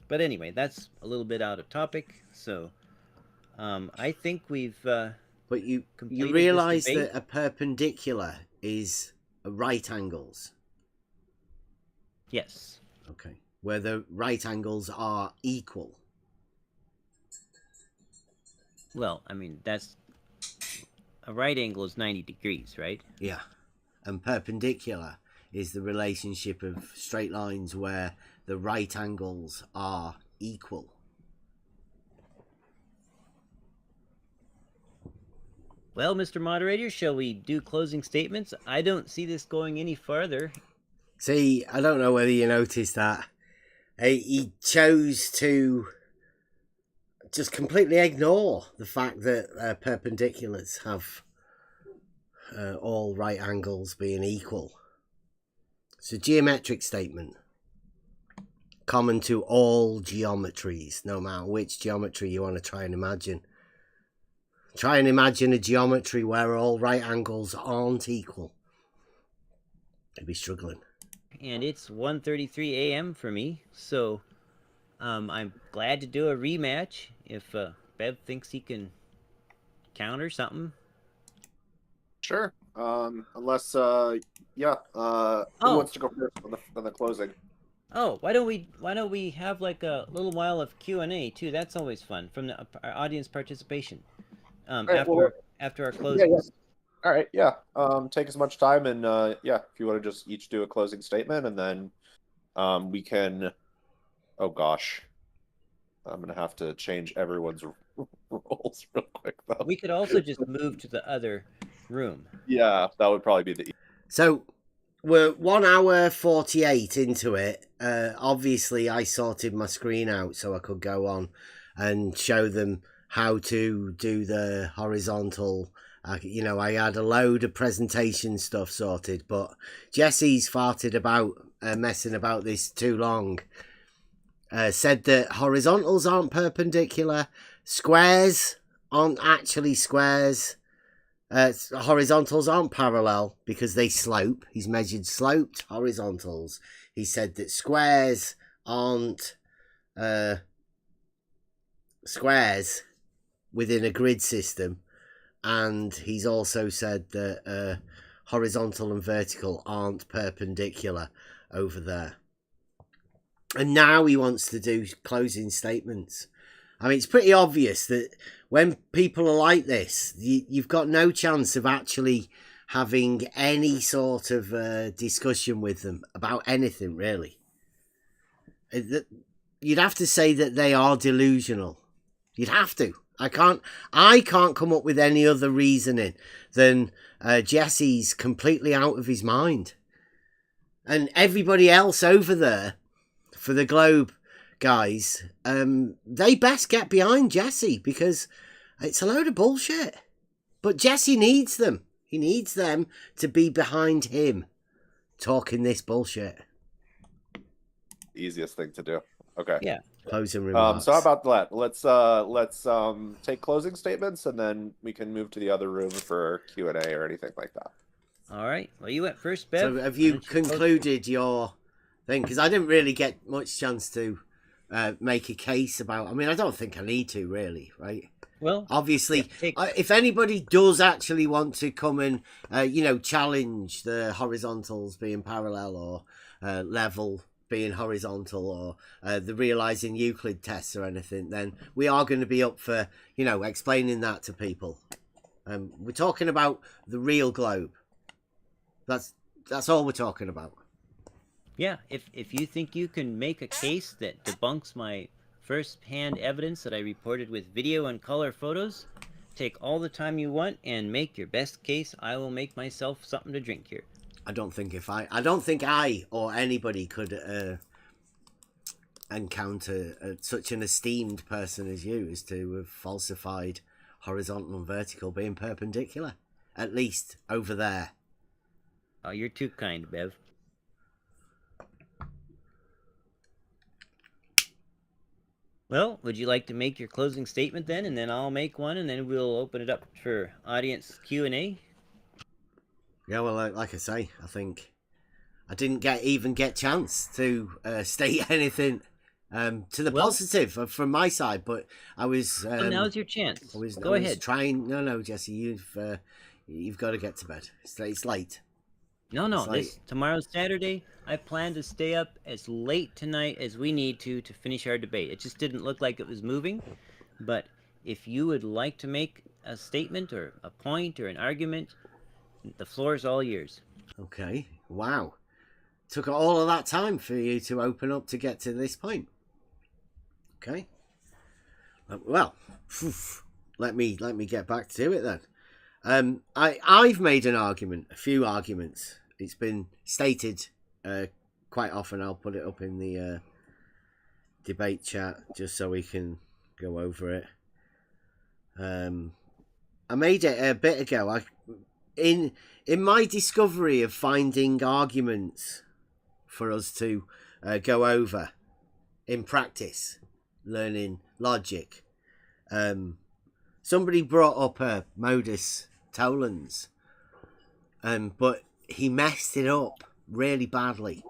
But anyway, that's a little bit out of topic, so I think we've but you realise that a perpendicular is right angles. Yes. Okay. Where the right angles are equal. Well, I mean, that's a right angle is 90 degrees, right? Yeah. And perpendicular is the relationship of straight lines where the right angles are equal. Well, Mr. Moderator, shall we do closing statements? I don't see this going any farther. See, I don't know whether you noticed that. He chose to just completely ignore the fact that perpendiculars have all right angles being equal. It's a geometric statement. Common to all geometries, no matter which geometry you want to try and imagine. Try and imagine a geometry where all right angles aren't equal. You'd be struggling. And it's 1:33 a.m. for me, so I'm glad to do a rematch if Bev thinks he can counter something. Sure. Unless, who wants to go first on the closing? Oh, why don't we have like a little while of Q&A too? That's always fun from our audience participation. After our closings. Yeah. All right, yeah. Take as much time, and if you want to just each do a closing statement, and then we can. Oh gosh, I'm gonna have to change everyone's roles real quick though. We could also just move to the other room. Yeah, that would probably be the. So we're 1 hour 48 into it. Obviously, I sorted my screen out so I could go on and show them how to do the horizontal. I had a load of presentation stuff sorted, but Jesse's farted about messing about this too long. Said that horizontals aren't perpendicular, squares aren't actually squares, horizontals aren't parallel because they slope. He's measured sloped horizontals. He said that squares aren't squares within a grid system. And he's also said that horizontal and vertical aren't perpendicular over there. And now he wants to do closing statements. I mean, it's pretty obvious that when people are like this, you've got no chance of actually having any sort of discussion with them about anything, really. You'd have to say that they are delusional. You'd have to. I can't come up with any other reasoning than Jesse's completely out of his mind. And everybody else over there, for the Globe guys, they best get behind Jesse, because it's a load of bullshit. But Jesse needs them. He needs them to be behind him talking this bullshit. Easiest thing to do. Okay. Yeah. Closing remarks. So how about that? Let's take closing statements, and then we can move to the other room for Q&A or anything like that. All right. Well, you went first, Bev. So have you concluded your thing? Because I didn't really get much chance to make a case about... I mean, I don't think I need to, really, right? Well, obviously, if anybody does actually want to come and, challenge the horizontals being parallel or level being horizontal, or the Realising Euclid Tests or anything, then we are going to be up for, explaining that to people. We're talking about the real globe. That's all we're talking about. Yeah, if you think you can make a case that debunks my first-hand evidence that I reported with video and color photos, take all the time you want and make your best case. I will make myself something to drink here. I don't think I or anybody could encounter such an esteemed person as you as to have falsified horizontal and vertical being perpendicular, at least over there. Oh, you're too kind, Bev. Well, would you like to make your closing statement then, and then I'll make one, and then we'll open it up for audience Q&A? Yeah, well, like I say, I think I didn't even get chance to state anything to the positive from my side, but I was... well, now's your chance. Go ahead. No, Jesse, you've got to get to bed. It's late. No, tomorrow's Saturday. I plan to stay up as late tonight as we need to finish our debate. It just didn't look like it was moving, but if you would like to make a statement or a point or an argument, the floor is all yours. Okay. Wow. Took all of that time for you to open up to get to this point. Okay. Well, let me get back to it then. I've made an argument, a few arguments. It's been stated quite often. I'll put it up in the debate chat just so we can go over it. I made it a bit ago. In my discovery of finding arguments for us to go over in practice, learning logic, somebody brought up modus tollens, but he messed it up really badly.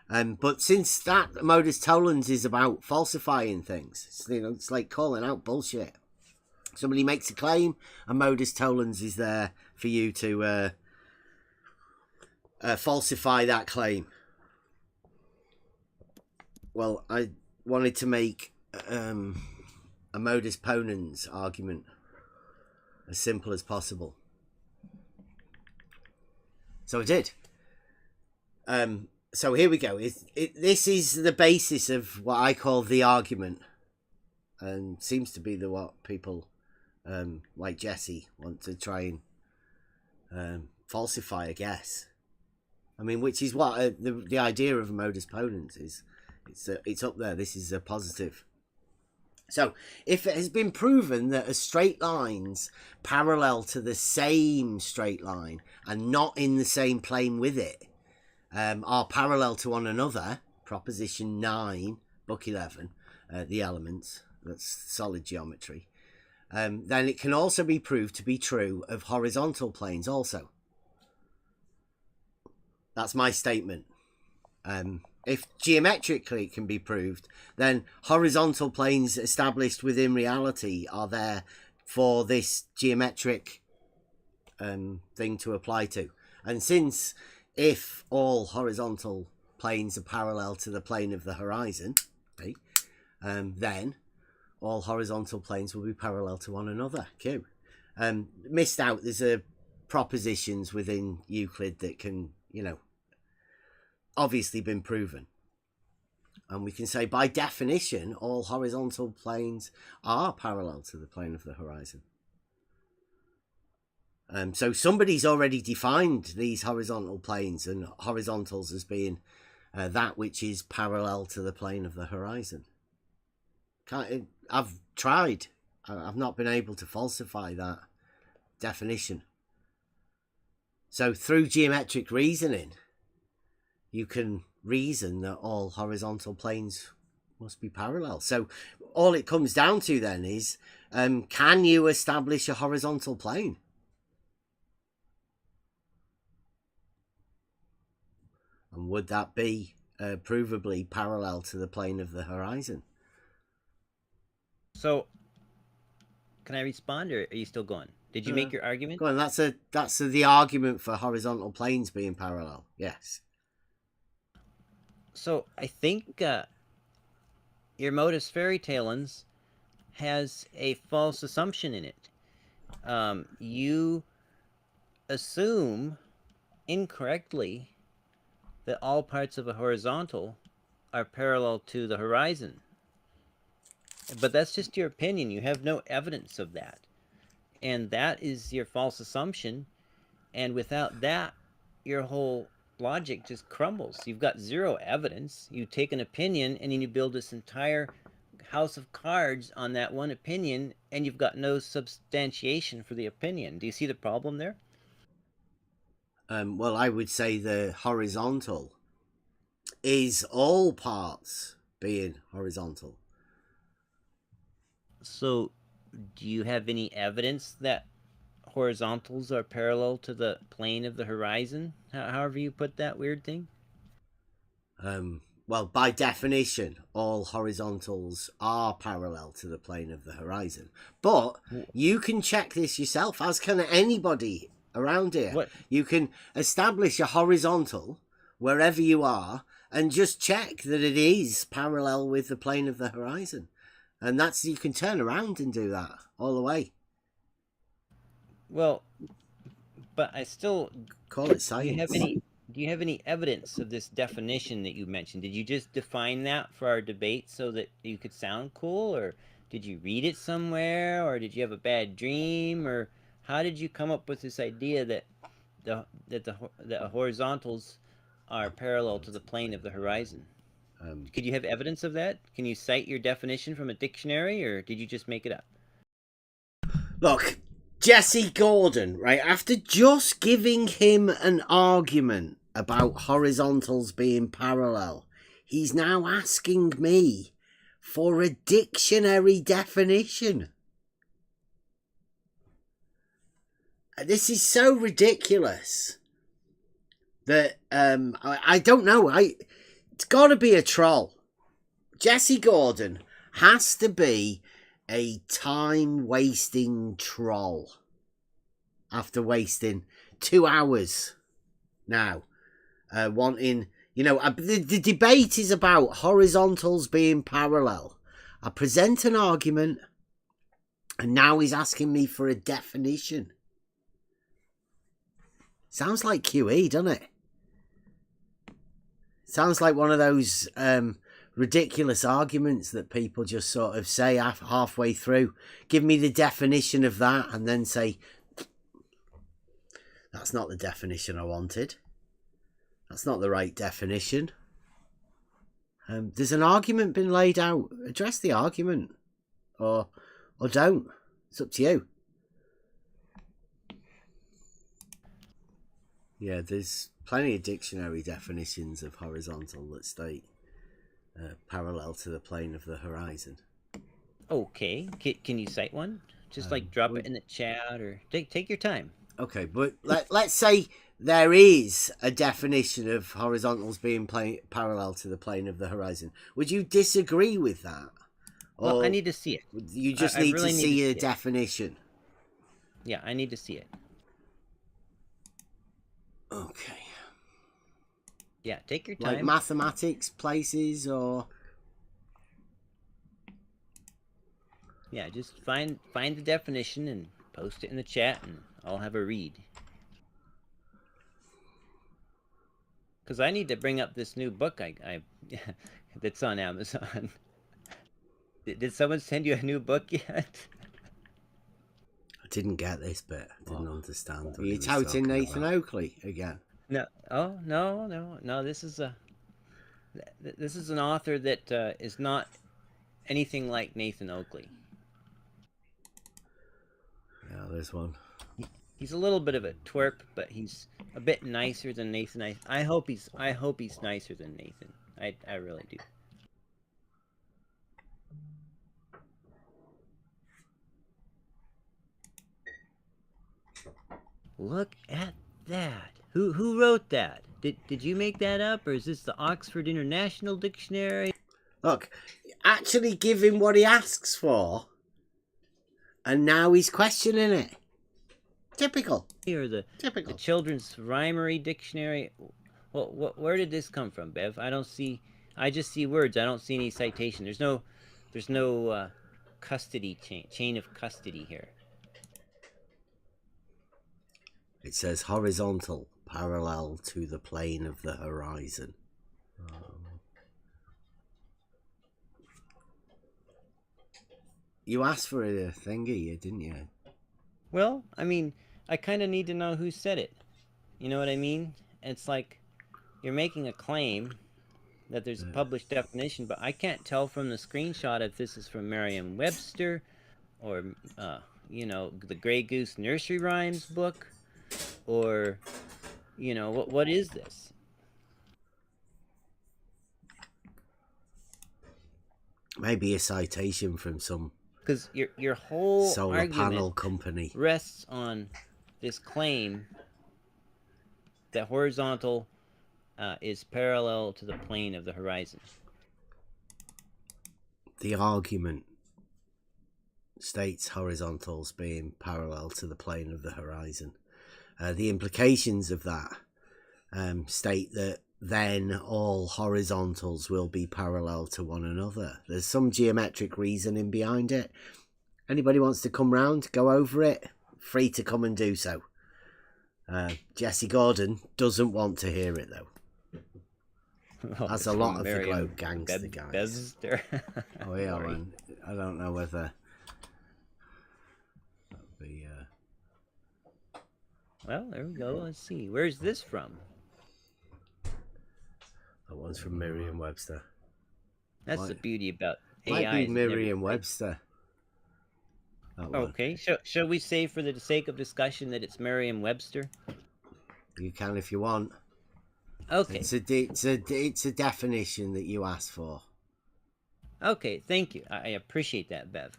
But since that modus tollens is about falsifying things, it's like calling out bullshit. Somebody makes a claim, and modus tollens is there for you to falsify that claim. Well, I wanted to make a modus ponens argument as simple as possible. So I did. So here we go. This is the basis of what I call the argument, and seems to be what people like Jesse want to try and falsify, I guess. I mean, which is what the idea of a modus ponens is. It's up there. This is a positive. So, if it has been proven that a straight line's parallel to the same straight line and not in the same plane with it, are parallel to one another, proposition 9, book 11, the elements, that's solid geometry, then it can also be proved to be true of horizontal planes also. That's my statement. If geometrically it can be proved, then horizontal planes established within reality are there for this geometric thing to apply to. And since if all horizontal planes are parallel to the plane of the horizon, okay, then all horizontal planes will be parallel to one another. Q. Missed out, there's a propositions within Euclid that can, you know, obviously been proven. And we can say by definition, all horizontal planes are parallel to the plane of the horizon. So somebody's already defined these horizontal planes and horizontals as being that which is parallel to the plane of the horizon. I've tried. I've not been able to falsify that definition. So through geometric reasoning, you can reason that all horizontal planes must be parallel. So all it comes down to then is, can you establish a horizontal plane? And would that be provably parallel to the plane of the horizon? So, can I respond, or are you still going? Did you make your argument? Go on, that's the argument for horizontal planes being parallel. Yes. So I think your modus fairy talens has a false assumption in it. You assume incorrectly that all parts of a horizontal are parallel to the horizon. But that's just your opinion. You have no evidence of that. And that is your false assumption. And without that, your whole logic just crumbles. You've got zero evidence. You take an opinion and then you build this entire house of cards on that one opinion, and you've got no substantiation for the opinion. Do you see the problem there? Well, I would say the horizontal is all parts being horizontal. So, do you have any evidence that horizontals are parallel to the plane of the horizon? However you put that weird thing? Well, by definition, all horizontals are parallel to the plane of the horizon. But you can check this yourself, as can anybody around here. What? You can establish a horizontal wherever you are and just check that it is parallel with the plane of the horizon. And that's, you can turn around and do that all the way. Well, but I still call it science. Do you have any evidence of this definition that you mentioned? Did you just define that for our debate so that you could sound cool, or did you read it somewhere, or did you have a bad dream, or how did you come up with this idea that the horizontals are parallel to the plane of the horizon? Could you have evidence of that? Can you cite your definition from a dictionary, or did you just make it up? Look, Jesse Gordon, right, after just giving him an argument about horizontals being parallel, he's now asking me for a dictionary definition. This is so ridiculous that I don't know. It's got to be a troll. Jesse Gordon has to be a time-wasting troll after wasting 2 hours now wanting, you know, the debate is about horizontals being parallel. I present an argument and now he's asking me for a definition. Sounds like QE, doesn't it? Sounds like one of those ridiculous arguments that people just sort of say halfway through. Give me the definition of that, and then say, that's not the definition I wanted. That's not the right definition. There's an argument been laid out. Address the argument, or don't. It's up to you. Yeah, there's plenty of dictionary definitions of horizontal that state parallel to the plane of the horizon. Okay, can you cite one? Just like drop it in the chat, or take your time. Okay, but let's say there is a definition of horizontals being parallel to the plane of the horizon. Would you disagree with that? Well, I need to see it. You just need to see a definition. Yeah, I need to see it. Okay. Yeah, take your Like time. mathematics, places, or Yeah, just find the definition and post it in the chat, and I'll have a read. Because I need to bring up this new book I that's on Amazon. Did someone send you a new book yet? I didn't get this bit. I didn't understand. What Are he you was touting talking Nathan about. Oakley again? No. Oh no. This is an author that is not anything like Nathan Oakley. Yeah, there's one. He's a little bit of a twerp, but he's a bit nicer than Nathan. I hope he's nicer than Nathan. I really do. Look at that. Who wrote that? Did you make that up, or is this the Oxford International Dictionary? Look, actually give him what he asks for, and now he's questioning it. Typical. Or the Children's Rhymery Dictionary? Well, where did this come from, Bev? I just see words. I don't see any citation. There's no custody chain of custody here. It says horizontal, parallel to the plane of the horizon. You asked for a thingy, didn't you? Well, I mean, I kind of need to know who said it. You know what I mean? It's like you're making a claim that there's a published definition, but I can't tell from the screenshot if this is from Merriam-Webster or, the Grey Goose Nursery Rhymes book, or, what is this? Maybe a citation from some. Because your whole solar argument panel company rests on this claim that horizontal is parallel to the plane of the horizon. The argument states horizontals being parallel to the plane of the horizon. The implications of that state that then all horizontals will be parallel to one another. There's some geometric reasoning behind it. Anybody wants to come round, go over it, free to come and do so. Jesse Gordon doesn't want to hear it though. That's a lot of the Globe Gangster guys. Oh yeah, man. I don't know whether that'd be. Well, there we go. Let's see. Where's this from? That one's from Merriam-Webster. That's the beauty about AI. AI. Might be Merriam-Webster. Okay. Shall we say, for the sake of discussion, that it's Merriam-Webster? You can if you want. Okay. It's a definition that you asked for. Okay, thank you. I appreciate that, Bev.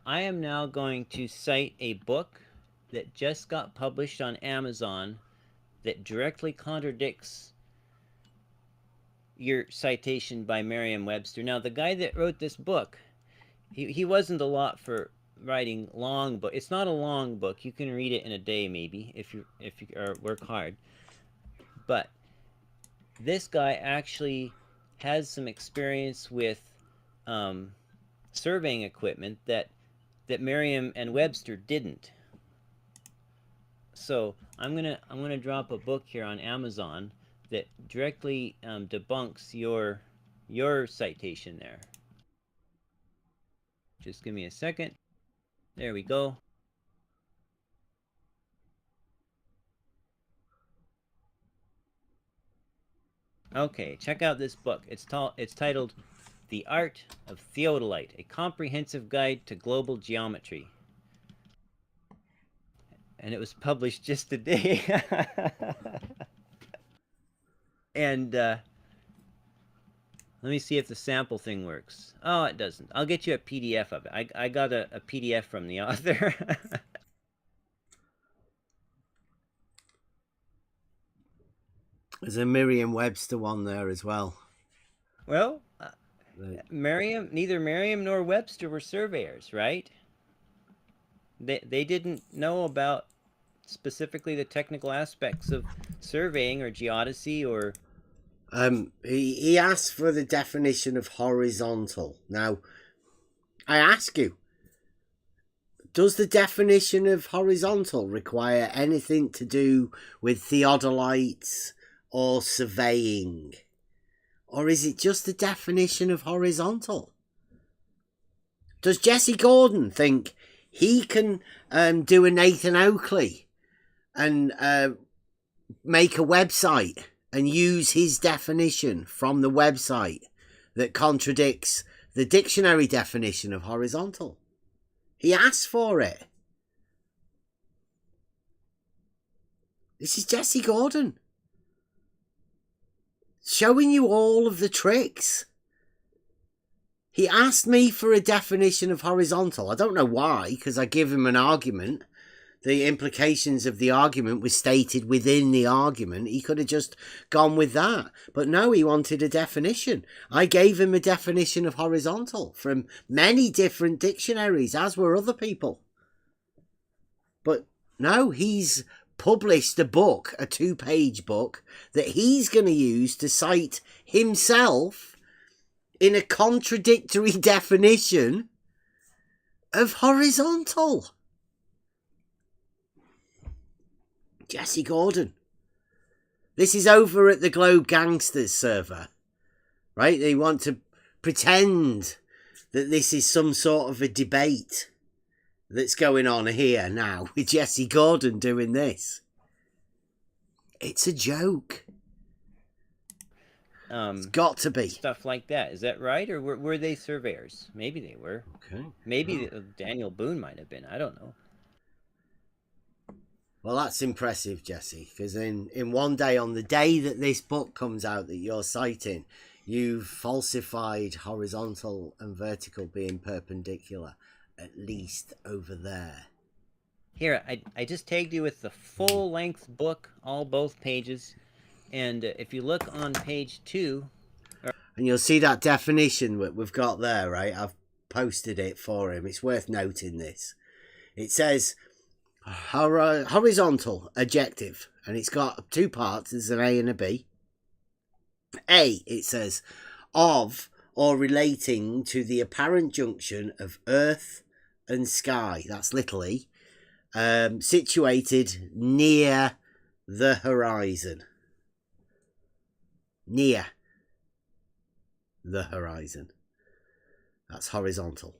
I am now going to cite a book that just got published on Amazon that directly contradicts your citation by Merriam-Webster. Now, the guy that wrote this book, he wasn't a lot for writing long book. It's not a long book. You can read it in a day, maybe, if you work hard. But this guy actually has some experience with surveying equipment that Merriam and Webster didn't. So I'm gonna drop a book here on Amazon that directly debunks your citation there. Just give me a second. There we go. Okay, check out this book. It's titled The Art of Theodolite, a comprehensive guide to global geometry. And it was published just today. And let me see if the sample thing works. Oh, it doesn't. I'll get you a PDF of it. I got a PDF from the author. There's a Merriam-Webster one there as well. Well, neither Merriam nor Webster were surveyors, right? They didn't know about specifically the technical aspects of surveying or geodesy or... He asked for the definition of horizontal. Now, I ask you, does the definition of horizontal require anything to do with theodolites or surveying? Or is it just the definition of horizontal? Does Jesse Gordon think he can do a Nathan Oakley and make a website and use his definition from the website that contradicts the dictionary definition of horizontal? He asked for it. This is Jesse Gordon showing you all of the tricks. He asked me for a definition of horizontal. I don't know why, because I give him an argument. The implications of the argument were stated within the argument. He could have just gone with that. But no, he wanted a definition. I gave him a definition of horizontal from many different dictionaries, as were other people. But no, he's published a book, a 2-page book, that he's going to use to cite himself in a contradictory definition of horizontal. Jesse Gordon. This is over at the Globe Gangsters server, right? They want to pretend that this is some sort of a debate that's going on here now with Jesse Gordon doing this. It's a joke. It's got to be. Stuff like that. Is that right? Or were they surveyors? Maybe they were. Okay. Maybe Daniel Boone might have been. I don't know. Well, that's impressive, Jesse, because in one day, on the day that this book comes out that you're citing, you've falsified horizontal and vertical being perpendicular, at least over there. Here, I just tagged you with the full-length book, both pages. And if you look on page 2... And you'll see that definition that we've got there, right? I've posted it for him. It's worth noting this. It says horizontal adjective, and it's got 2 parts. There's an A and a B. A, it says, of or relating to the apparent junction of earth and sky. That's little e. Situated near the horizon. Near the horizon. That's horizontal.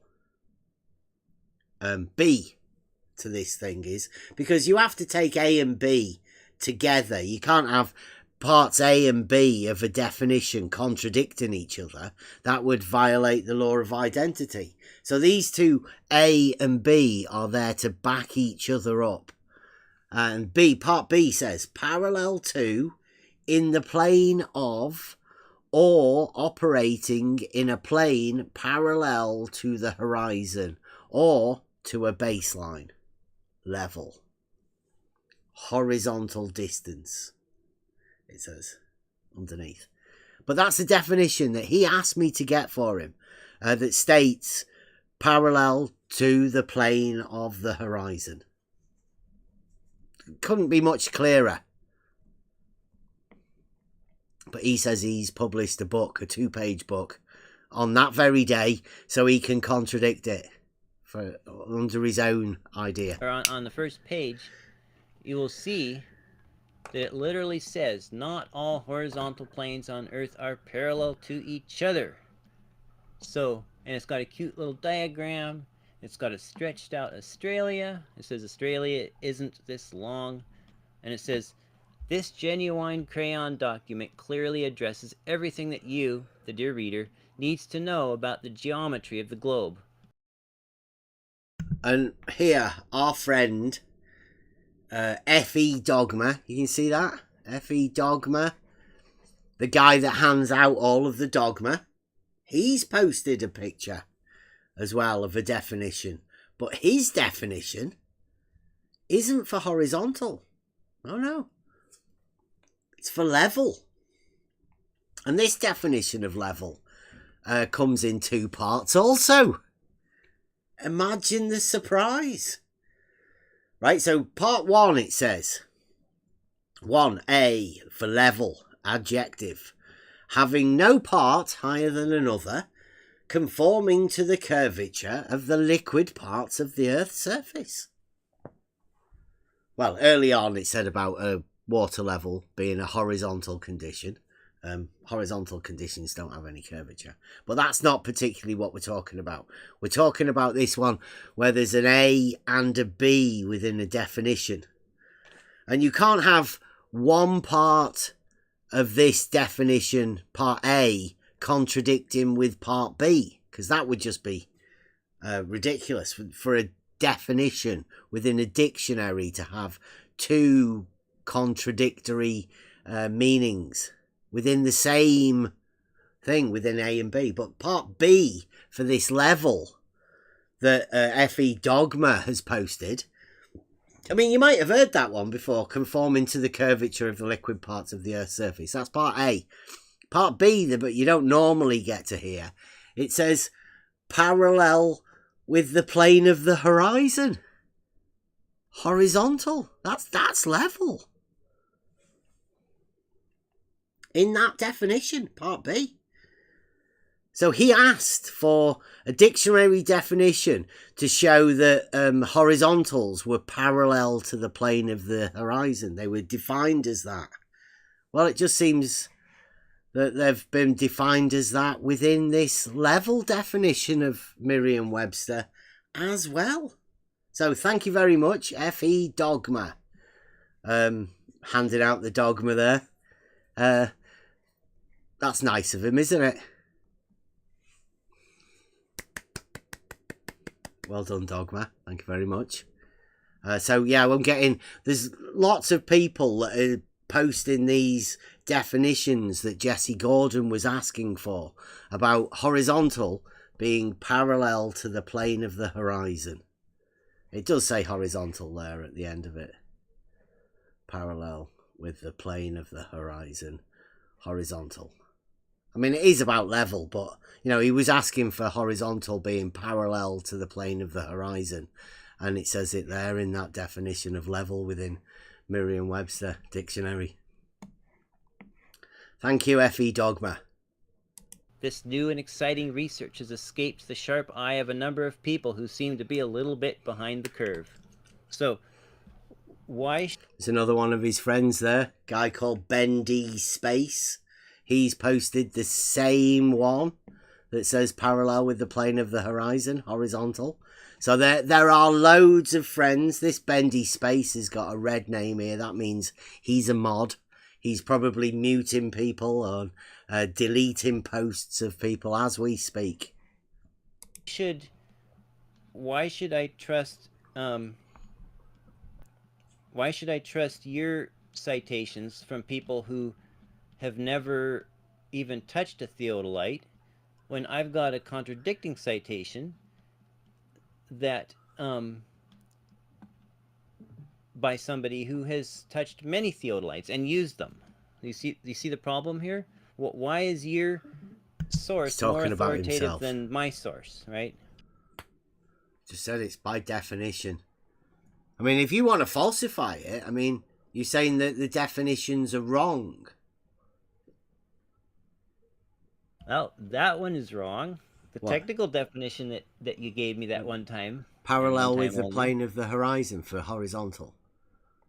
B to this thing is, because you have to take A and B together. You can't have parts A and B of a definition contradicting each other. That would violate the law of identity. So these two, A and B, are there to back each other up. And B, part B says, parallel to, in the plane of, or operating in a plane parallel to the horizon, or to a baseline level. Horizontal distance, it says underneath. But that's the definition that he asked me to get for him, that states parallel to the plane of the horizon. Couldn't be much clearer. But he says he's published a book, a 2-page book, on that very day, so he can contradict it under his own idea. On the first page, you will see that it literally says, not all horizontal planes on Earth are parallel to each other. So, and it's got a cute little diagram. It's got a stretched out Australia. It says Australia isn't this long. And it says, this genuine crayon document clearly addresses everything that you, the dear reader, needs to know about the geometry of the globe. And here, our friend, F.E. Dogma, you can see that? F.E. Dogma, the guy that hands out all of the dogma, he's posted a picture as well of a definition. But his definition isn't for horizontal. Oh no. It's for level. And this definition of level comes in 2 parts also. Imagine the surprise. Right, so part 1, it says 1A for level, adjective, having no part higher than another, conforming to the curvature of the liquid parts of the Earth's surface. Well, early on it said about a water level being a horizontal condition. Horizontal conditions don't have any curvature. But that's not particularly what we're talking about. We're talking about this one where there's an A and a B within a definition. And you can't have one part of this definition, part A, contradicting with part B, because that would just be ridiculous for a definition within a dictionary to have two contradictory meanings within the same thing within A and B. But part B for this level that FE Dogma has posted, I mean, you might have heard that one before, conforming to the curvature of the liquid parts of the Earth's surface. That's part A. Part B, but you don't normally get to hear. It says parallel with the plane of the horizon. Horizontal. That's level. In that definition, part B. So he asked for a dictionary definition to show that horizontals were parallel to the plane of the horizon. They were defined as that. Well, it just seems that they've been defined as that within this level definition of Merriam-Webster as well. So thank you very much, FE Dogma. Handing out the dogma there. That's nice of him, isn't it? Well done, Dogma. Thank you very much. So, yeah, I'm getting... There's lots of people that are posting these definitions that Jesse Gordon was asking for about horizontal being parallel to the plane of the horizon. It does say horizontal there at the end of it. Parallel with the plane of the horizon. Horizontal. I mean, it is about level, but, you know, he was asking for horizontal being parallel to the plane of the horizon. And it says it there in that definition of level within Merriam-Webster Dictionary. Thank you, FE Dogma. This new and exciting research has escaped the sharp eye of a number of people who seem to be a little bit behind the curve. So, why... There's another one of his friends there, guy called Ben D. Space. He's posted the same one that says parallel with the plane of the horizon, horizontal. So there are loads of friends. This Bendy Space has got a red name here. That means he's a mod. He's probably muting people or deleting posts of people as we speak. Why should I trust your citations from people who have never even touched a theodolite when I've got a contradicting citation that by somebody who has touched many theodolites and used them? Do you see the problem here? Why is your source more authoritative than my source, right? Just said it's by definition. I mean, if you want to falsify it, I mean, you're saying that the definitions are wrong. Well, that one is wrong. The technical definition that you gave me that one time. Parallel with the plane of the horizon for horizontal.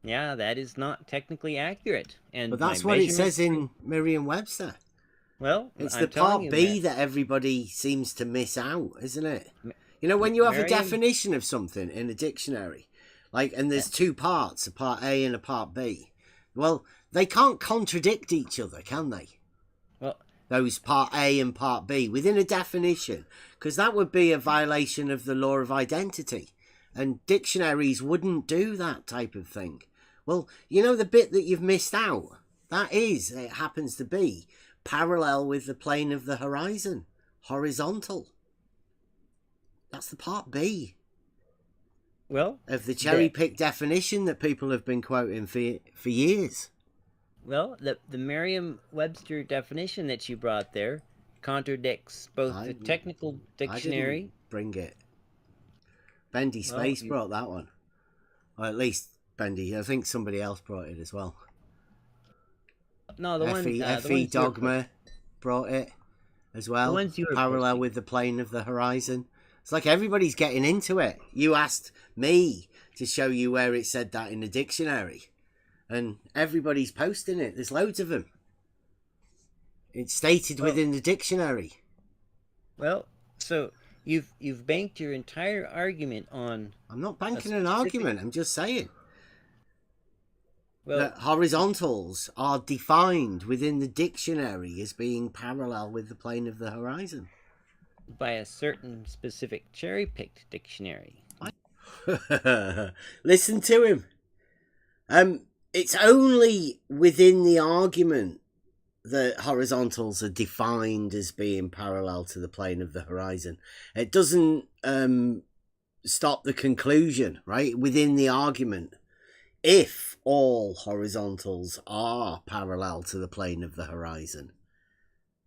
Yeah, that is not technically accurate. But that's what it says in Merriam-Webster. Well, it's the part B that everybody seems to miss out, isn't it? You know, when you have a definition of something in a dictionary, like, and there's two parts, a part A and a part B, well, they can't contradict each other, can they? Well, those part A and part B within a definition, because that would be a violation of the law of identity, and dictionaries wouldn't do that type of thing. Well, you know the bit that you've missed out? It happens to be parallel with the plane of the horizon, horizontal. That's the part B. Well, of the cherry-picked definition that people have been quoting for years. Well, the Merriam-Webster definition that you brought there contradicts both the technical dictionary. I didn't bring it. Bendy Space brought that one. Or at least Bendy. I think somebody else brought it as well. No, the FE Dogma brought it as well. The ones you were parallel posting. with the plane of the horizon. It's like everybody's getting into it. You asked me to show you where it said that in the dictionary, and everybody's posting it. There's loads of them. It's stated within the dictionary. Well, so you've banked your entire argument on. I'm not banking an argument. I'm just saying. Well, that horizontals are defined within the dictionary as being parallel with the plane of the horizon. By a certain specific cherry-picked dictionary. Listen to him. It's only within the argument that horizontals are defined as being parallel to the plane of the horizon. It doesn't stop the conclusion, right? Within the argument. If all horizontals are parallel to the plane of the horizon,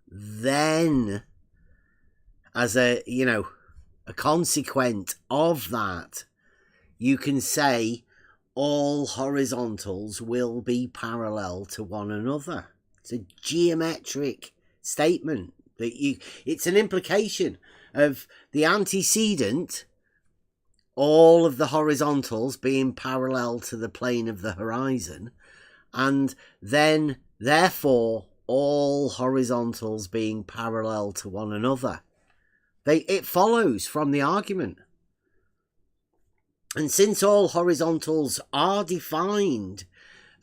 then as a consequent of that, you can say all horizontals will be parallel to one another. It's a geometric statement that it's an implication of the antecedent, all of the horizontals being parallel to the plane of the horizon, and then therefore all horizontals being parallel to one another. It follows from the argument. And since all horizontals are defined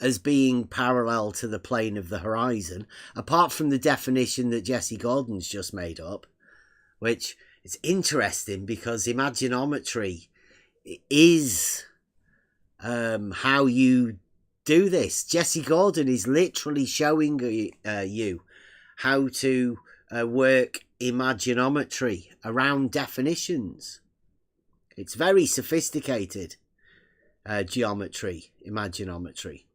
as being parallel to the plane of the horizon, apart from the definition that Jesse Gordon's just made up, which is interesting because imaginometry is how you do this. Jesse Gordon is literally showing you how to work imaginometry around definitions. It's very sophisticated geometry, imaginometry.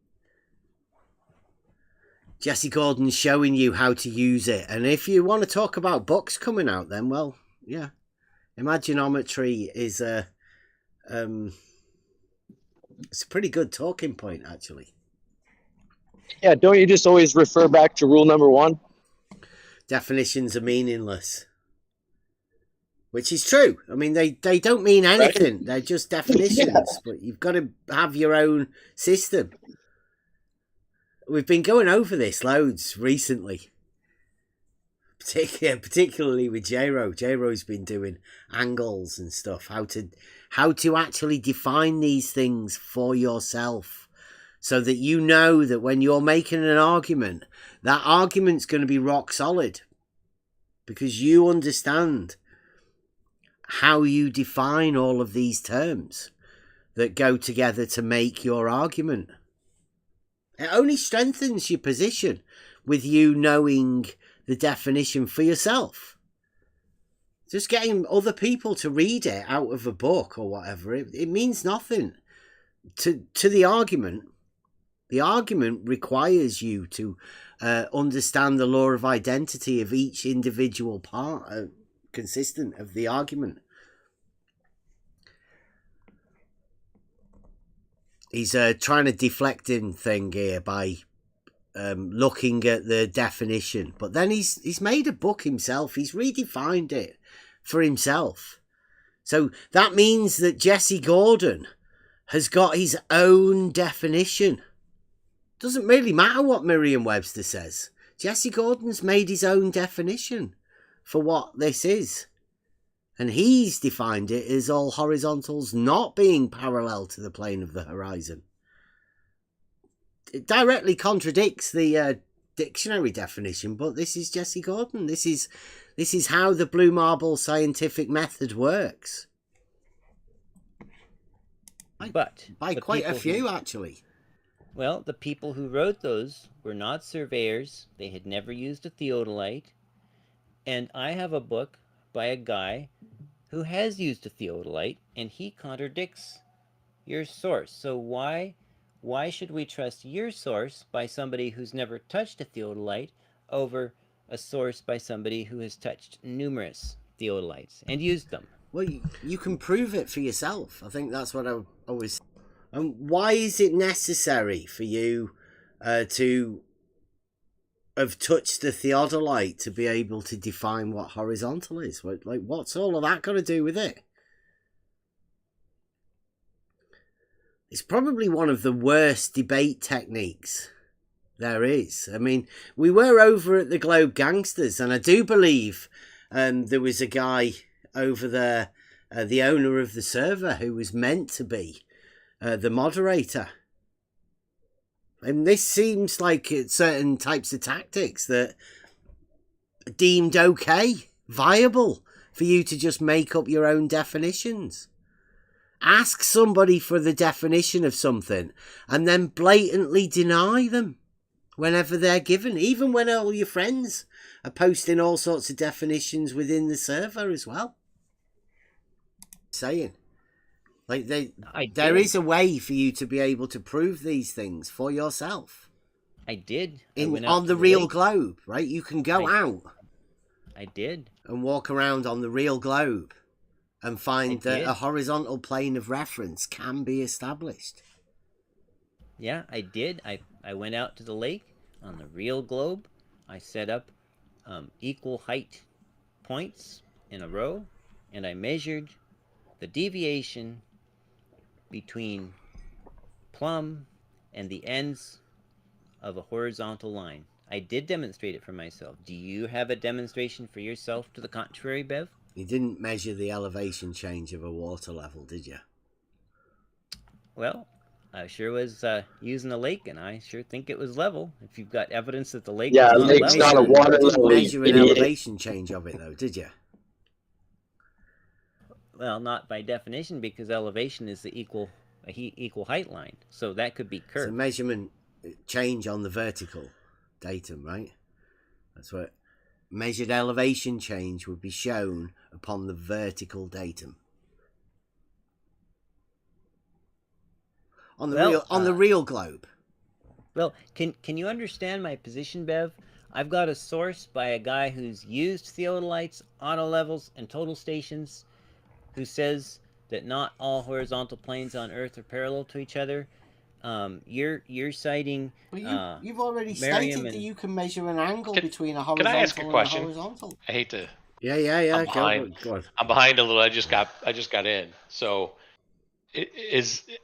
Jesse Gordon's showing you how to use it. And if you want to talk about books coming out, then, well, yeah, imaginometry is it's a pretty good talking point, actually. Yeah, don't you just always refer back to rule number 1? Definitions are meaningless. Which is true. I mean, they don't mean anything. Right. They're just definitions. Yeah. But you've got to have your own system. We've been going over this loads recently. Particularly with J-Ro. J-Ro's been doing angles and stuff. How to actually define these things for yourself. So that you know that when you're making an argument, that argument's going to be rock solid. Because you understand how you define all of these terms that go together to make your argument. It only strengthens your position with you knowing the definition for yourself. Just getting other people to read it out of a book or whatever, it means nothing to the argument. The argument requires you to understand the law of identity of each individual part consistent of the argument. He's trying to deflecting thing here by looking at the definition, but then he's made a book himself. He's redefined it for himself. So that means that Jesse Gordon has got his own definition. Doesn't really matter what Merriam-Webster says. Jesse Gordon's made his own definition for what this is. And he's defined it as all horizontals not being parallel to the plane of the horizon. It directly contradicts the dictionary definition, but this is Jesse Gordon. This is how the Blue Marble scientific method works. By quite a few, actually. Well, the people who wrote those were not surveyors. They had never used a theodolite. And I have a book by a guy who has used a theodolite, and he contradicts your source. So why should we trust your source by somebody who's never touched a theodolite over a source by somebody who has touched numerous theodolites and used them? Well, you can prove it for yourself. I think that's what I always... And why is it necessary for you to have touched the theodolite to be able to define what horizontal is? Like, what's all of that got to do with it? It's probably one of the worst debate techniques there is. I mean, we were over at the Globe Gangsters, and I do believe there was a guy over there, the owner of the server, who was meant to be the moderator. And this seems like certain types of tactics that are deemed okay, viable, for you to just make up your own definitions. Ask somebody for the definition of something and then blatantly deny them whenever they're given, even when all your friends are posting all sorts of definitions within the server as well. Saying, like, there is a way for you to be able to prove these things for yourself. I did. On the real globe, right? You can go out. I did. And walk around on the real globe and find that a horizontal plane of reference can be established. Yeah, I did. I went out to the lake on the real globe. I set up equal height points in a row, and I measured the deviation between plumb and the ends of a horizontal line. I did demonstrate it for myself. Do you have a demonstration for yourself to the contrary, Bev? You didn't measure the elevation change of a water level, did you? Well, I sure was using a lake, and I sure think it was level. If you've got evidence that the lake Yeah, was lake's level. not a water You level. didn't measure an idiot. elevation change of it, though, did you? Well, not by definition, because elevation is the equal height line. So that could be It's a curved. measurement change on the vertical datum, right? That's what measured elevation change would be shown upon the vertical datum. On the real globe. Well, can you understand my position, Bev? I've got a source by a guy who's used theodolites, auto levels, and total stations, who says that not all horizontal planes on Earth are parallel to each other. You're citing. Well, you've already Merriam stated that you can measure an angle between a Can horizontal I ask a question? and a horizontal. I hate to. Yeah. I'm behind. Go on. I'm behind a little. I just got in. So,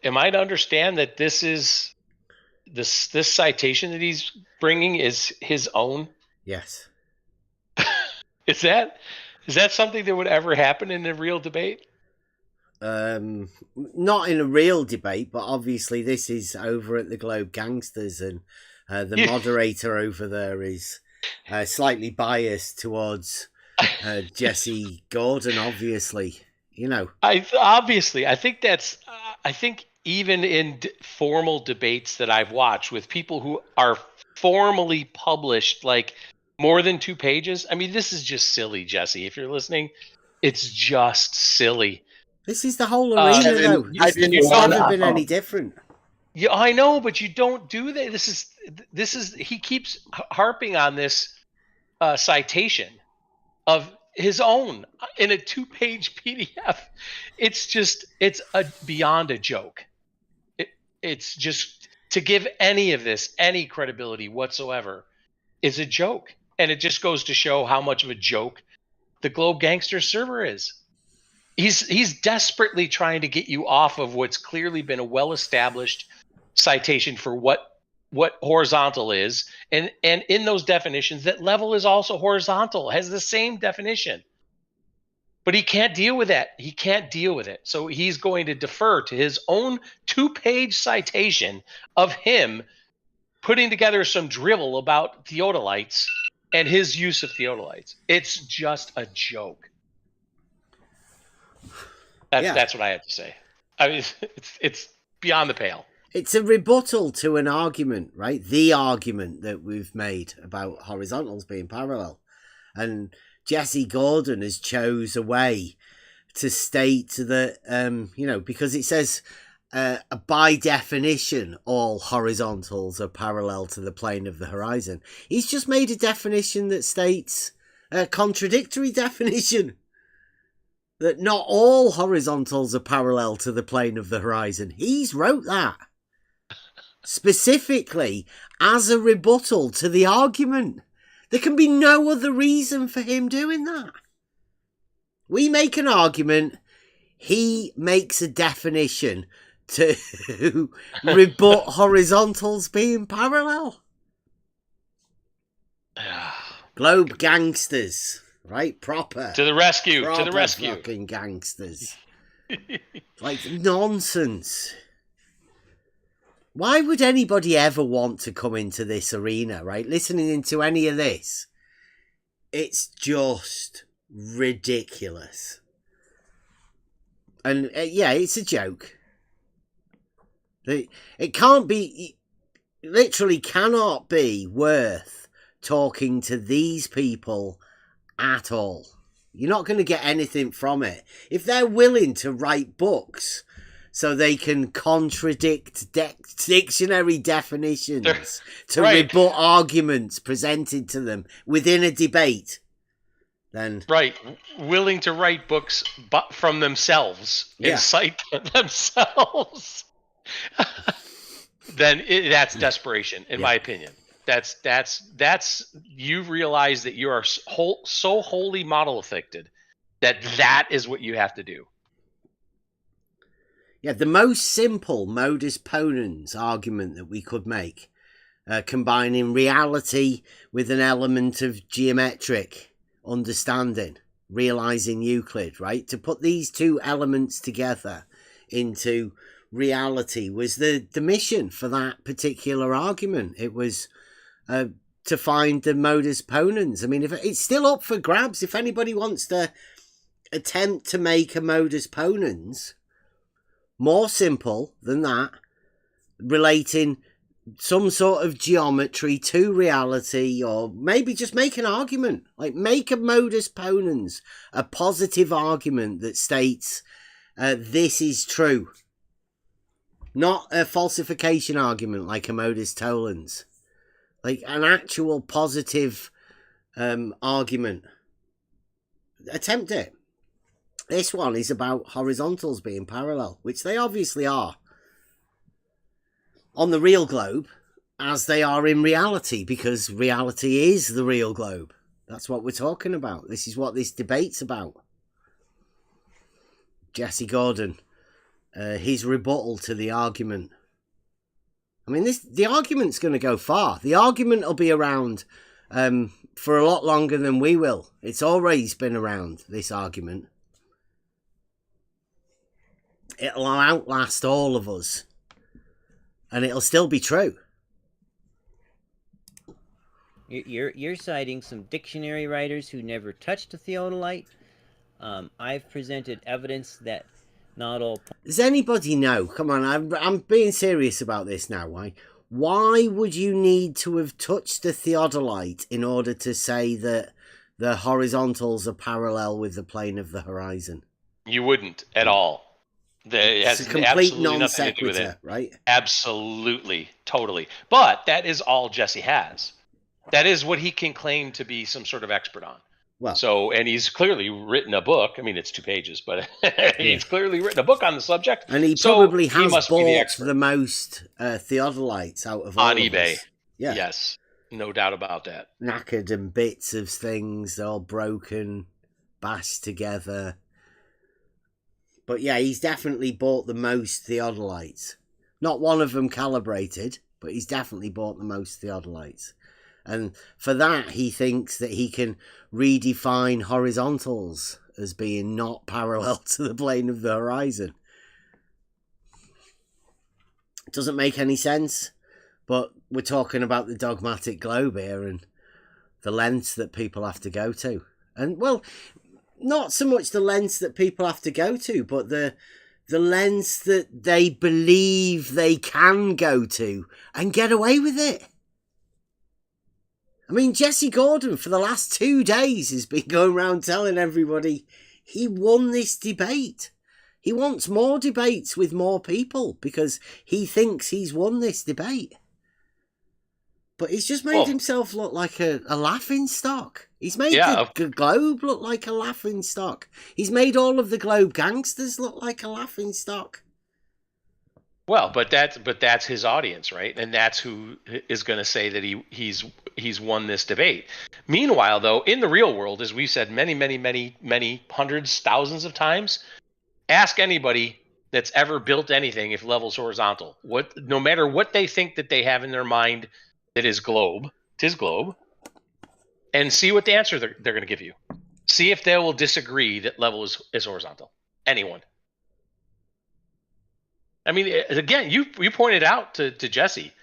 am I to understand that this is this citation that he's bringing is his own? Yes. Is that something that would ever happen in a real debate? Not in a real debate, but obviously this is over at the Globe Gangsters, and the moderator over there is slightly biased towards Jesse Gordon. Obviously, you know. I think even in formal debates that I've watched with people who are formally published, like more than 2 pages. I mean, this is just silly, Jesse. If you're listening, it's just silly. This is the whole arena, though. It's never been any different. Yeah, I know, but you don't do that. This is. He keeps harping on this citation of his own in a 2-page PDF. It's beyond a joke. It's just, to give any of this any credibility whatsoever is a joke, and it just goes to show how much of a joke the Globe Gangsters server is. He's desperately trying to get you off of what's clearly been a well-established citation for what horizontal is, and in those definitions that level is also horizontal, has the same definition. But he can't deal with that. He can't deal with it. So he's going to defer to his own 2-page citation of him putting together some drivel about theodolites and his use of theodolites. It's just a joke. That's what I have to say. I mean, it's beyond the pale. It's a rebuttal to an argument, right? The argument that we've made about horizontals being parallel. And Jesse Gordon has chose a way to state that, because it says by definition, all horizontals are parallel to the plane of the horizon. He's just made a definition that states a contradictory definition. that not all horizontals are parallel to the plane of the horizon. He's wrote that specifically as a rebuttal to the argument. There can be no other reason for him doing that. We make an argument, he makes a definition to rebut horizontals being parallel. Globe Gangsters, right? Proper. To the rescue. Proper To the rescue. Fucking gangsters. Like, nonsense. Why would anybody ever want to come into this arena, right? Listening into any of this, it's just ridiculous. And yeah, it's a joke. It can't be, literally cannot be worth talking to these people at all. You're not going to get anything from it. If they're willing to write books so they can contradict dictionary definitions to rebut arguments presented to them within a debate, then... Right. Willing to write books but from themselves and cite themselves. Then that's desperation, in my opinion. That's you realize that you are so wholly model afflicted that is what you have to do. Yeah, the most simple modus ponens argument that we could make, combining reality with an element of geometric understanding, realizing Euclid, right? To put these two elements together into reality was the mission for that particular argument. It was to find the modus ponens. I mean, if it's still up for grabs, if anybody wants to attempt to make a modus ponens more simple than that, relating some sort of geometry to reality, or maybe just make an argument, like make a modus ponens, a positive argument that states this is true, not a falsification argument like a modus tollens, like an actual positive argument. Attempt it. This one is about horizontals being parallel, which they obviously are on the real globe, as they are in reality, because reality is the real globe. That's what we're talking about. This is what this debate's about. Jesse Gordon, his rebuttal to the argument. I mean, the argument's going to go far. The argument will be around for a lot longer than we will. It's always been around, this argument. It'll outlast all of us. And it'll still be true. You're citing some dictionary writers who never touched a theodolite. I've presented evidence that not all... Does anybody know? Come on, I'm being serious about this now. Why would you need to have touched a theodolite in order to say that the horizontals are parallel with the plane of the horizon? You wouldn't at all. It has It's a complete absolutely non nothing to do with sequitur, it. right? Absolutely, totally. But that is all Jesse has. That is what he can claim to be some sort of expert on. Well, so, and he's clearly written a book. I mean, it's 2 pages, but he's clearly written a book on the subject. And he probably has bought the most theodolites out of all on of eBay. us. Yeah. Yes, no doubt about that. Knackered and bits of things, all broken, bashed together. But yeah, he's definitely bought the most theodolites. Not one of them calibrated, but he's definitely bought the most theodolites. And for that, he thinks that he can redefine horizontals as being not parallel to the plane of the horizon. It doesn't make any sense, but we're talking about the dogmatic globe here and the lengths that people have to go to. And, well, not so much the lengths that people have to go to, but the lengths that they believe they can go to and get away with it. I mean, Jesse Gordon, for the last 2 days, has been going around telling everybody he won this debate. He wants more debates with more people because he thinks he's won this debate. But he's just made himself look like a laughing stock. He's made the Globe look like a laughing stock. He's made all of the Globe Gangsters look like a laughing stock. Well, but that's his audience, right? And that's who is going to say that he's won this debate. Meanwhile, though, in the real world, as we've said many hundreds, thousands of times, ask anybody that's ever built anything if level's horizontal. No matter what they think that they have in their mind that is globe, and see what the answer they're going to give you. See if they will disagree that level is horizontal. Anyone. I mean, again, you pointed out to Jesse,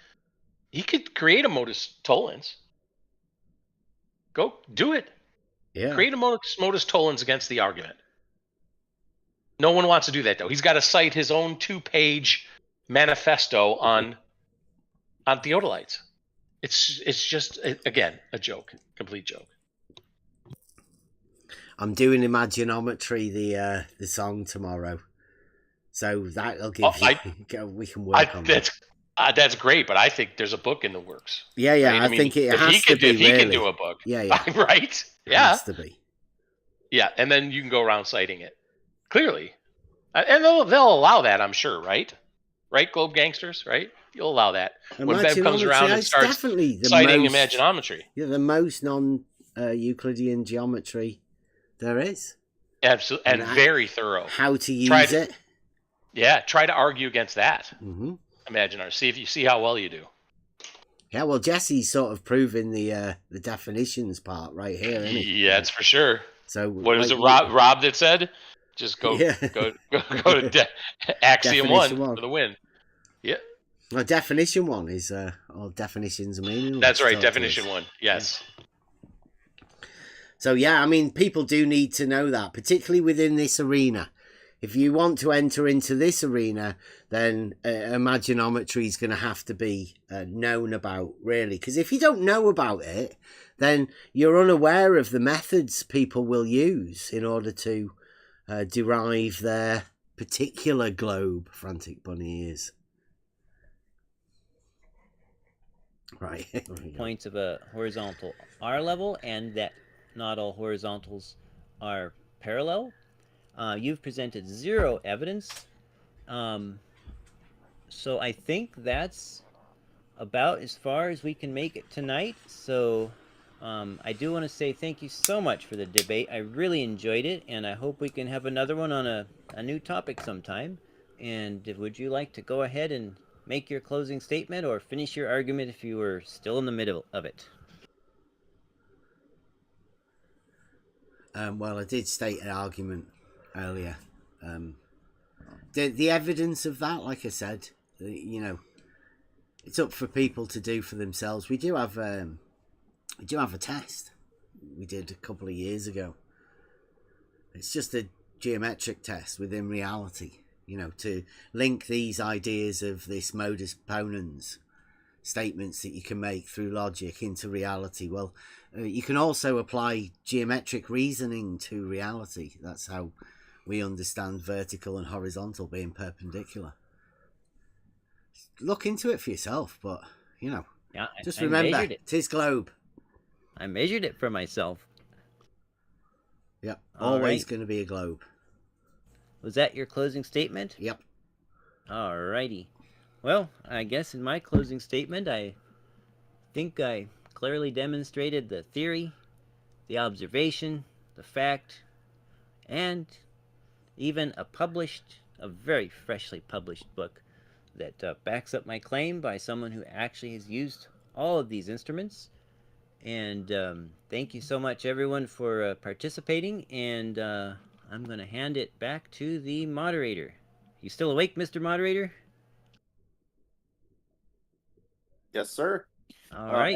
he could create a modus tollens. Go do it. Yeah. Create a modus tollens against the argument. No one wants to do that, though. He's got to cite his own 2-page manifesto on theodolites. It's just, again, a joke. Complete joke. I'm doing Imaginometry, the song, tomorrow. So that'll give you... we can work on that. That's great, but I think there's a book in the works. Yeah, right? I think it has to be, If he can do a book. Yeah. Right? Yeah. It has to be. Yeah, and then you can go around citing it. Clearly. And they'll allow that, I'm sure, right? Right, Globe Gangsters, right? You'll allow that. When Bev comes around and starts citing Imaginometry. Yeah, the most non-Euclidean geometry there is. Absolutely, and very thorough. How to use it. Yeah, try to argue against that. Mm-hmm. Imaginary. See how well you do. Yeah, well, Jesse's sort of proving the definitions part right here, isn't he? Yeah, that's for sure. So what is it, Rob that said? Just go to Axiom 1 for the win. Yeah. Well, definition 1 is all definitions are meaningless. That's right, definition 1. Yes. Yeah. So yeah, I mean, people do need to know that, particularly within this arena. If you want to enter into this arena, then Imaginometry is going to have to be known about, really. Because if you don't know about it, then you're unaware of the methods people will use in order to derive their particular globe. Frantic bunny ears. Right. Points of a horizontal R level, and that not all horizontals are parallel. You've presented 0 evidence. So I think that's about as far as we can make it tonight. So I do want to say thank you so much for the debate. I really enjoyed it, and I hope we can have another one on a new topic sometime. And would you like to go ahead and make your closing statement or finish your argument if you were still in the middle of it? Well, I did state an argument earlier. The evidence of that, like I said, it's up for people to do for themselves. We do have a test we did a couple of years ago. It's just a geometric test within reality, to link these ideas of this modus ponens statements that you can make through logic into reality. Well, you can also apply geometric reasoning to reality. That's how we understand vertical and horizontal being perpendicular. Look into it for yourself, but just remember, tis globe. I measured it for myself. Yep, always going to be a globe. Was that your closing statement? Yep. Alrighty. Well, I guess in my closing statement, I think I clearly demonstrated the theory, the observation, the fact, and even a very freshly published book that backs up my claim by someone who actually has used all of these instruments. And thank you so much, everyone, for participating. And I'm going to hand it back to the moderator. You still awake, Mr. Moderator? Yes, sir. All right.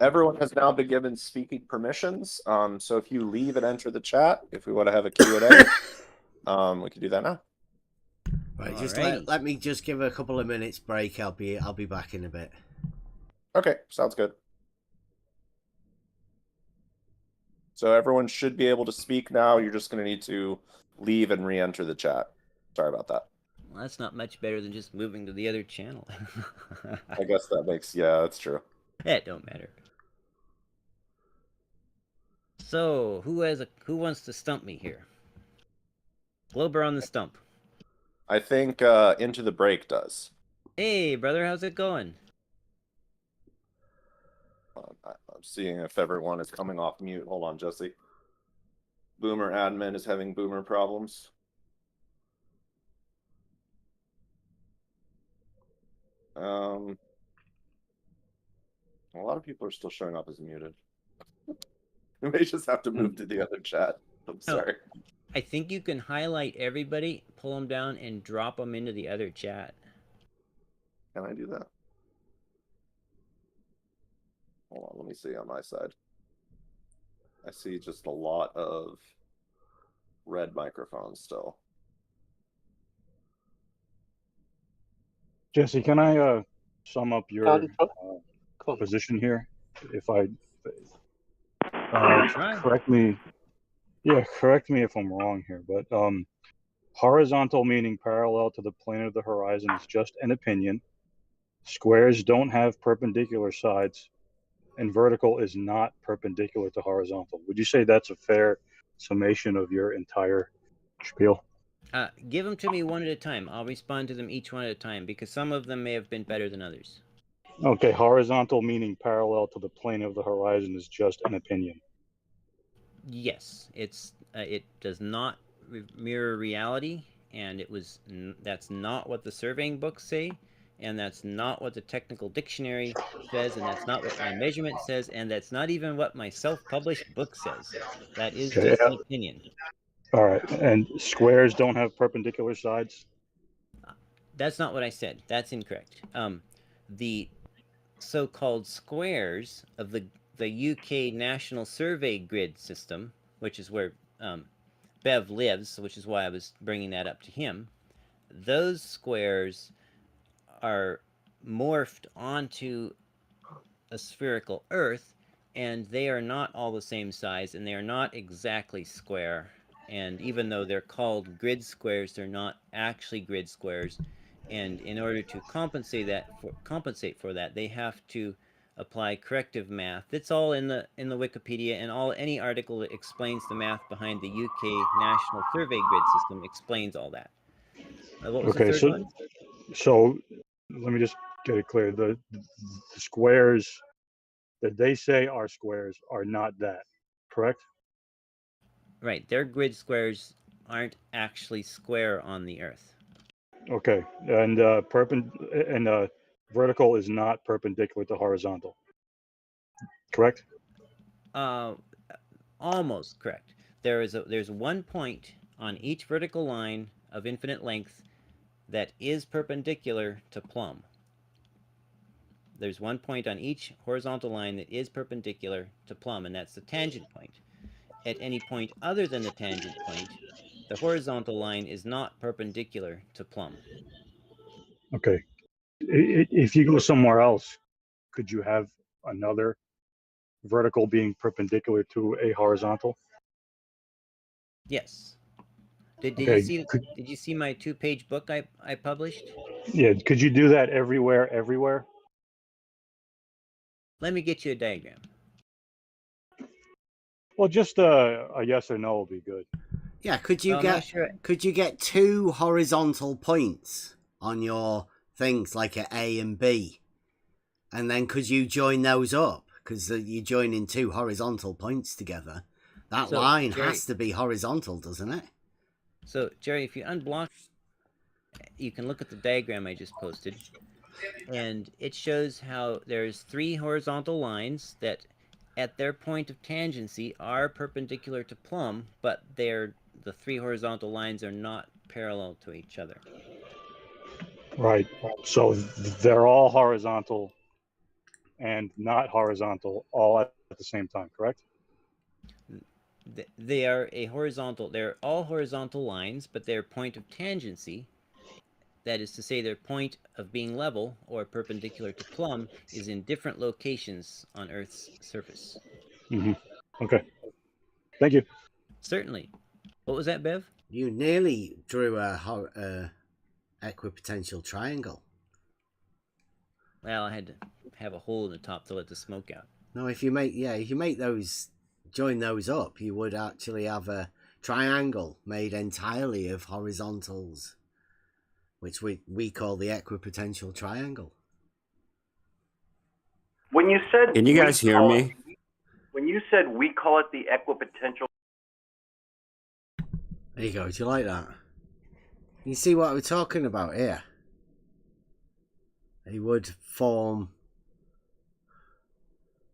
Everyone has now been given speaking permissions. So if you leave and enter the chat, if we want to have a Q&A, we can do that now. Right, just let me just give a couple of minutes break. I'll be back in a bit. Okay, sounds good. So everyone should be able to speak now. You're just going to need to leave and re-enter the chat. Sorry about that. Well, that's not much better than just moving to the other channel. I guess that makes, yeah, that's true. That don't matter. So, who wants to stump me here? Glober on the stump. I think Into the Break does. Hey, brother, how's it going? I'm seeing if everyone is coming off mute. Hold on, Jesse. Boomer admin is having boomer problems. A lot of people are still showing up as muted. We may just have to move to the other chat. I'm sorry. I think you can highlight everybody, pull them down, and drop them into the other chat. Can I do that? Hold on, let me see on my side. I see just a lot of red microphones still. Jesse, can I sum up your Cool. position here? If I Try. correct me if I'm wrong here, but horizontal meaning parallel to the plane of the horizon is just an opinion. Squares don't have perpendicular sides, and vertical is not perpendicular to horizontal. Would you say that's a fair summation of your entire spiel? Give them to me one at a time. I'll respond to them each one at a time because some of them may have been better than others. Okay, horizontal meaning parallel to the plane of the horizon is just an opinion. Yes, it does not mirror reality, and that's not what the surveying books say, and that's not what the technical dictionary says, and that's not what my measurement says, and that's not even what my self-published book says. That is just an opinion. All right, and squares don't have perpendicular sides? That's not what I said. That's incorrect. The so-called squares of the UK National Survey Grid System, which is where Bev lives, which is why I was bringing that up to him, those squares are morphed onto a spherical Earth, and they are not all the same size, and they are not exactly square. And even though they're called grid squares, they're not actually grid squares. And in order to compensate for that, they have to apply corrective math. It's all in the Wikipedia, and any article that explains the math behind the UK National Survey Grid System explains all that. What was the third one? So let me just get it clear. The squares that they say are squares are not that, correct? Right, their grid squares aren't actually square on the Earth. Okay, and vertical is not perpendicular to horizontal, correct? Almost correct. There's one point on each vertical line of infinite length that is perpendicular to plumb. There's one point on each horizontal line that is perpendicular to plumb, and that's the tangent point. At any point other than the tangent point, the horizontal line is not perpendicular to plumb. Okay. If you go somewhere else, could you have another vertical being perpendicular to a horizontal? Yes. Did Okay, you see my 2-page book I published? Yeah, could you do that everywhere? Let me get you a diagram. Well, just a yes or no will be good. Yeah, could you get two horizontal points on your things like an A and B, and then could you join those up? Because you're joining two horizontal points together. That line has to be horizontal, doesn't it? So, Jerry, if you unblock, you can look at the diagram I just posted, and it shows how there's 3 horizontal lines that at their point of tangency are perpendicular to plumb, but the 3 horizontal lines are not parallel to each other. Right. So they're all horizontal and not horizontal all at the same time, correct? They're all horizontal lines, but their point of tangency, that is to say their point of being level or perpendicular to plumb, is in different locations on Earth's surface. Mm-hmm. Okay. Thank you. Certainly. What was that, Bev? You nearly drew a equipotential triangle. Well, I had to have a hole in the top to let the smoke out. No, if you make those, join those up, you would actually have a triangle made entirely of horizontals, which we call the equipotential triangle. When you said, can you guys hear me? When you said we call it the equipotential. There you go. Do you like that? You see what we're talking about here? He would form.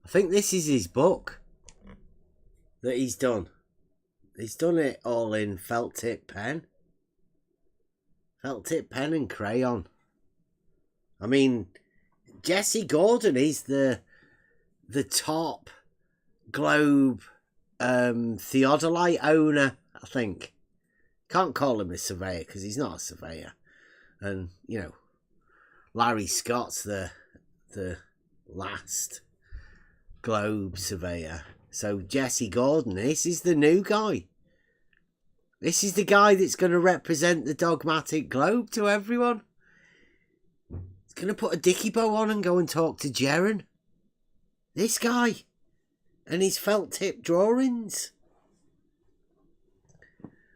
I think this is his book that he's done. He's done it all in felt tip pen. Felt tip pen and crayon. I mean, Jesse Gordon is the top Globe theodolite owner, I think. Can't call him a surveyor because he's not a surveyor. And, you know, Larry Scott's the last Globe surveyor. So Jesse Gordon, this is the new guy. This is the guy that's going to represent the dogmatic globe to everyone. He's going to put a dicky bow on and go and talk to Jaren. This guy. And his felt tip drawings.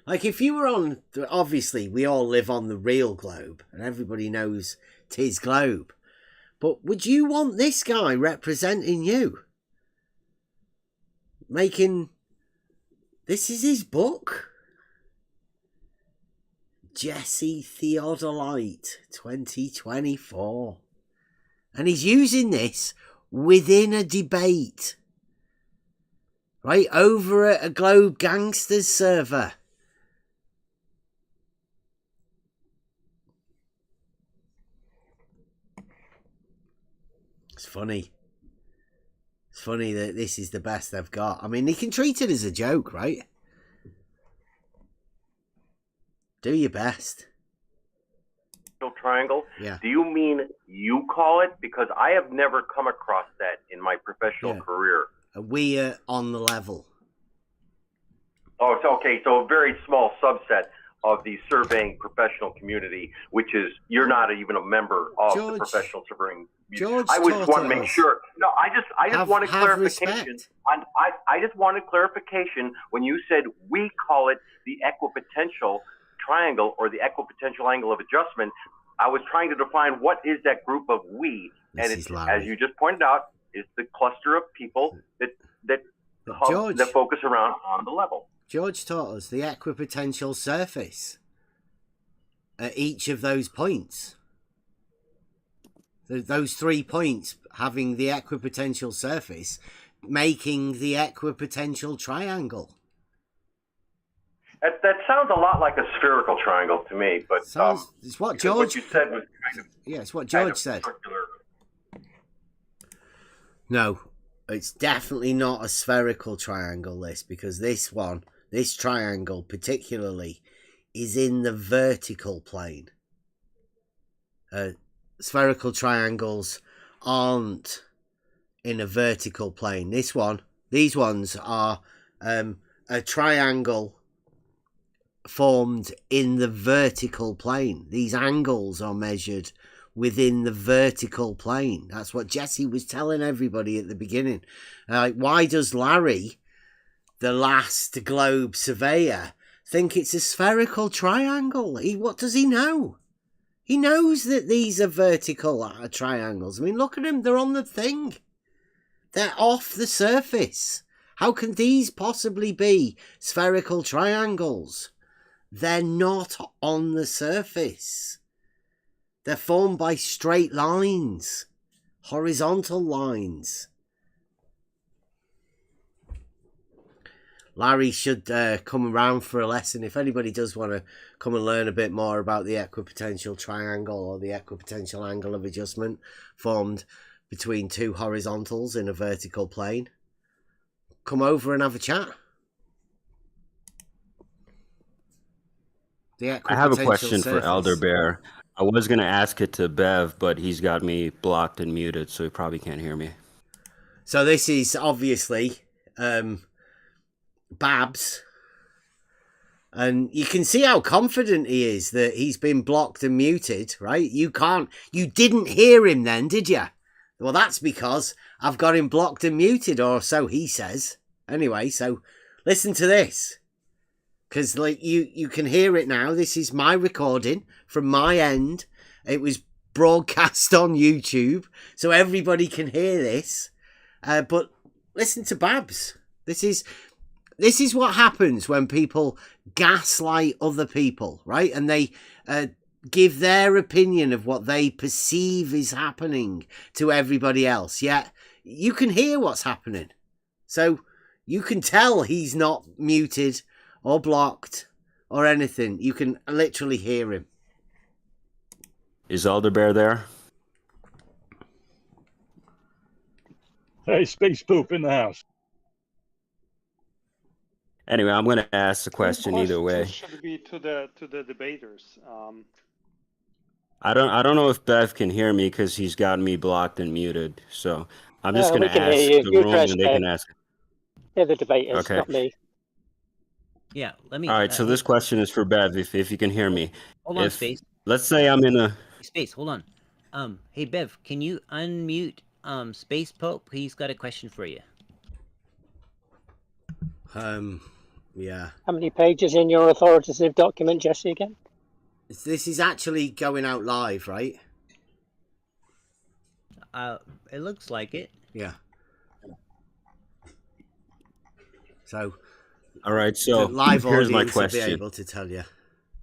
Like if you were on, obviously we all live on the real globe and everybody knows 'tis globe. But would you want this guy representing you? Making, this is his book. Jesse Theodolite 2024. And he's using this within a debate. Right, over at a Globe Gangsters server. It's funny. It's funny that this is the best they've got. I mean, they can treat it as a joke, right? Do your best. Triangle? Yeah. Do you mean you call it? Because I have never come across that in my professional career. We are on the level. Oh, it's okay. So a very small subset of the surveying professional community, which is, you're not even a member of the professional surveying. George, I just want to make sure. No, I just wanted clarification. I just wanted clarification when you said we call it the equipotential triangle or the equipotential angle of adjustment. I was trying to define what is that group of we, and it's, as you just pointed out, is the cluster of people that focus around on the level. George taught us the equipotential surface at each of those points. Those 3 points having the equipotential surface, making the equipotential triangle. That sounds a lot like a spherical triangle to me, but it's what George. What you said was kind of, yeah, it's what George said. Circular. No, it's definitely not a spherical triangle. Because this triangle particularly, is in the vertical plane. Spherical triangles aren't in a vertical plane. These ones are a triangle formed in the vertical plane. These angles are measured within the vertical plane. That's what Jesse was telling everybody at the beginning. Why does Larry, the last Globe surveyor, think it's a spherical triangle? What does he know? He knows that these are vertical triangles. I mean, look at them. They're on the thing. They're off the surface. How can these possibly be spherical triangles? They're not on the surface. They're formed by straight lines, horizontal lines. Larry should come around for a lesson. If anybody does want to come and learn a bit more about the equipotential triangle or the equipotential angle of adjustment formed between 2 horizontals in a vertical plane, come over and have a chat. I have a question for Elder Bear. I was going to ask it to Bev, but he's got me blocked and muted, so he probably can't hear me. So this is obviously Babs And you can see how confident he is that he's been blocked and muted, right? You didn't hear him then, did you? Well, that's because I've got him blocked and muted, or so he says. Anyway, so listen to this. Because like you can hear it now. This is my recording from my end. It was broadcast on YouTube, so everybody can hear this. But listen to Babs. This is what happens when people gaslight other people, right? And they give their opinion of what they perceive is happening to everybody else. Yet you can hear what's happening. So you can tell he's not muted or blocked or anything. You can literally hear him. Is Elderbear there? Hey, space poop in the house. Anyway, I'm going to ask the question either way. Should be to the debaters. I don't know if Bev can hear me because he's got me blocked and muted. So I'm just going to ask the room and they can ask. They're the debaters, Okay. not me. Yeah, let me. All right, so this question is for Bev, if you can hear me. Hold on, Space. Let's say I'm in a... Space, hold on. Hey, Bev, can you unmute Space Pope? He's got a question for you. Yeah. How many pages in your authoritative document, Jesse, again? This is actually going out live, right? It looks like it. Yeah. So... All right, so live here's my audience will question. be able to tell you.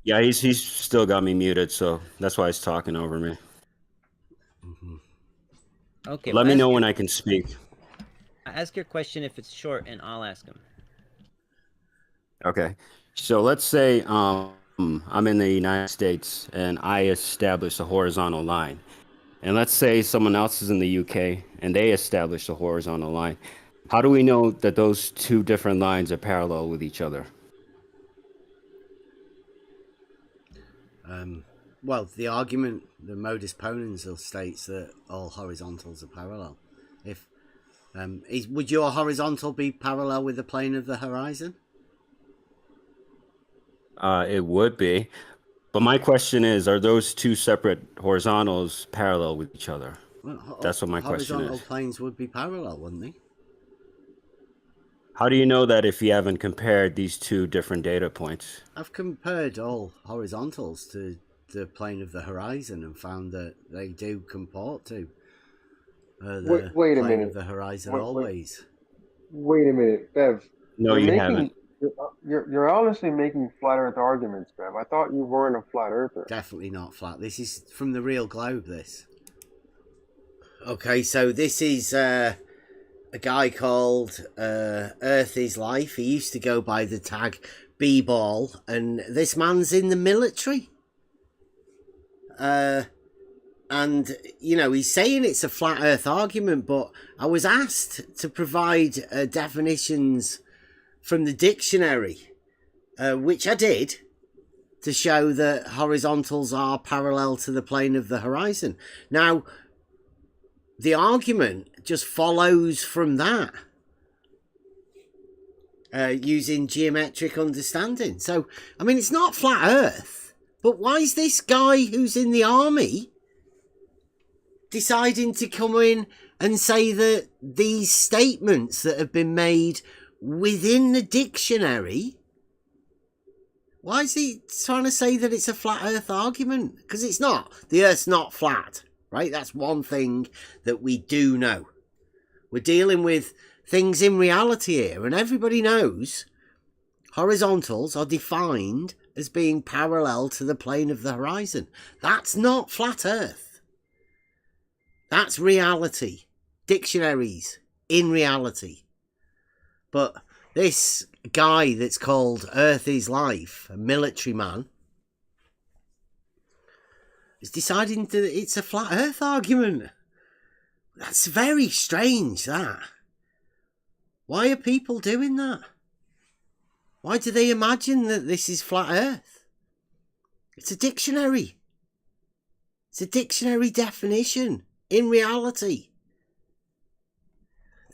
Yeah, he's still got me muted, so that's why he's talking over me. Mm-hmm. Okay. Let me know when I can speak. Ask your question if it's short, and I'll ask him. Okay, so let's say I'm in the United States and I establish a horizontal line, and let's say someone else is in the UK and they establish a horizontal line. How do we know that those two different lines are parallel with each other? Well, the argument, the modus ponens states that all horizontals are parallel. If would your horizontal be parallel with the plane of the horizon? It would be, but my question is: are those two separate horizontals parallel with each other? Well, that's what my question is. Horizontal planes would be parallel, wouldn't they? How do you know that if you haven't compared these two different data points? I've compared all horizontals to the plane of the horizon and found that they do comport to the wait a plane minute. of the horizon always. Wait a minute, Bev. No, you haven't. You're honestly making flat Earth arguments, Bev. I thought you weren't a flat Earther. Definitely not flat. This is from the real globe, this. Okay, so this is a guy called Earth is Life. He used to go by the tag B-Ball, and this man's in the military. And, you know, he's saying it's a flat Earth argument, but I was asked to provide definitions from the dictionary, which I did, to show that horizontals are parallel to the plane of the horizon. Now, the argument just follows from that, using geometric understanding. So, I mean, it's not flat Earth, but why is this guy who's in the army deciding to come in and say that these statements that have been made within the dictionary, why is he trying to say that it's a flat Earth argument? Because it's not. The Earth's not flat, right? That's one thing that we do know. We're dealing with things in reality here, and everybody knows horizontals are defined as being parallel to the plane of the horizon. That's not flat Earth. That's reality. Dictionaries in reality. But this guy that's called Earth is Life, a military man, is deciding that it's a flat Earth argument. That's very strange, that. Why are people doing that? Why do they imagine that this is flat Earth? It's a dictionary. It's a dictionary definition in reality.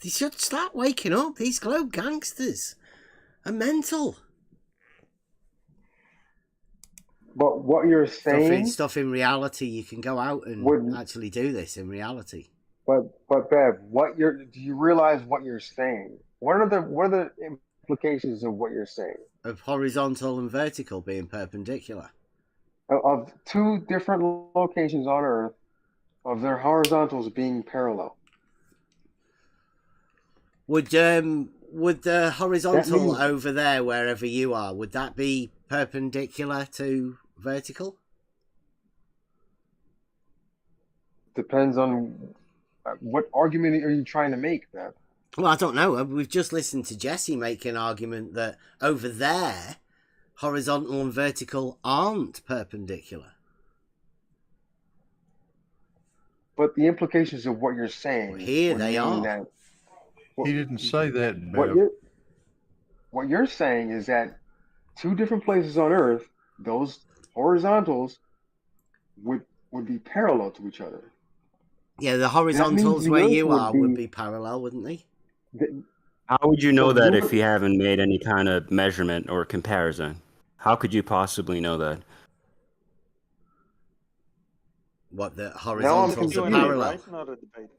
They should start waking up. These Globe Gangsters are mental. But what you're saying, stuff in reality, you can go out and actually do this in reality. But Bev, do you realize what you're saying? What are the implications of what you're saying? Of horizontal and vertical being perpendicular. Of two different locations on Earth, of their horizontals being parallel. Would the horizontal over there, wherever you are, would that be perpendicular to vertical? Depends on what argument are you trying to make, Bev? Well, I don't know. We've just listened to Jesse make an argument that over there, horizontal and vertical aren't perpendicular. But the implications of what you're saying... Well, here they are. He didn't say that, Bev. What you're saying is that two different places on Earth, those horizontals would be parallel to each other. Yeah, the horizontals where you are would be parallel, wouldn't they? How would you know that if you haven't made any kind of measurement or comparison? How could you possibly know that? What, the horizontals are parallel? Right? Not a debate.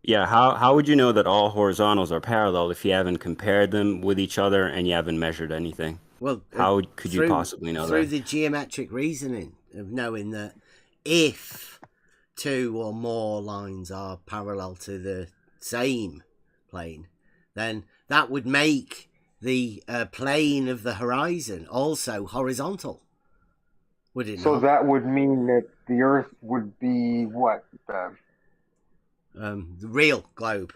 Yeah, how would you know that all horizontals are parallel if you haven't compared them with each other and you haven't measured anything? Well, how could you possibly know that? Through the geometric reasoning of knowing that if two or more lines are parallel to the same plane, then that would make the plane of the horizon also horizontal. Would it not? So that would mean that the Earth would be what? The real globe.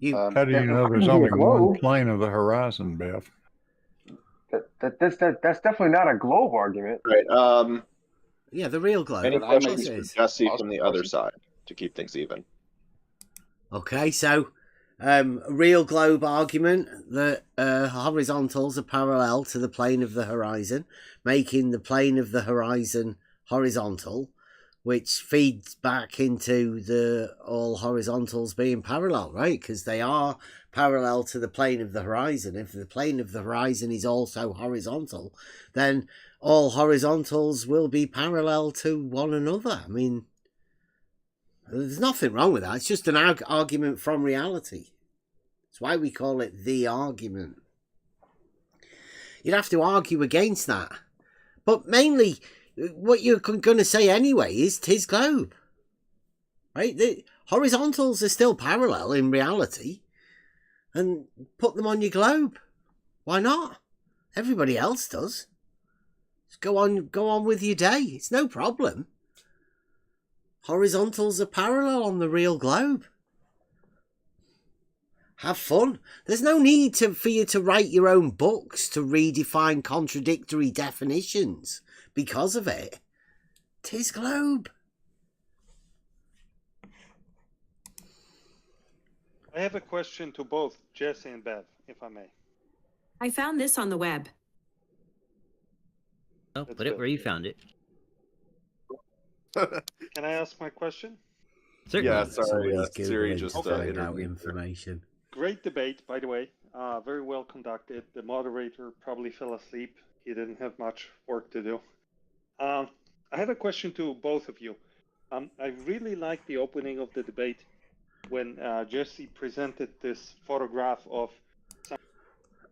How do you know there's only one plane of the horizon, Bev? That's definitely not a globe argument. Right. Yeah, the real globe. Any questions for Jesse from the other side to keep things even? Okay, so a real globe argument that horizontals are parallel to the plane of the horizon, making the plane of the horizon horizontal, which feeds back into the all horizontals being parallel, right? Because they are parallel to the plane of the horizon. If the plane of the horizon is also horizontal, then all horizontals will be parallel to one another. I mean, there's nothing wrong with that. It's just an argument from reality. That's why we call it the argument. You'd have to argue against that. But mainly, what you're going to say anyway is 'tis globe. Right? The horizontals are still parallel in reality. And put them on your globe. Why not? Everybody else does. Just go on with your day. It's no problem. Horizontals are parallel on the real globe. Have fun. There's no need for you to write your own books to redefine contradictory definitions because of it. 'Tis globe. I have a question to both Jesse and Bev, if I may. I found this on the web. Oh, put it where you found it. Can I ask my question? Certainly. Yeah, sorry. Siri just out information. Great debate, by the way. Very well conducted. The moderator probably fell asleep. He didn't have much work to do. I have a question to both of you. I really liked the opening of the debate when Jesse presented this photograph of...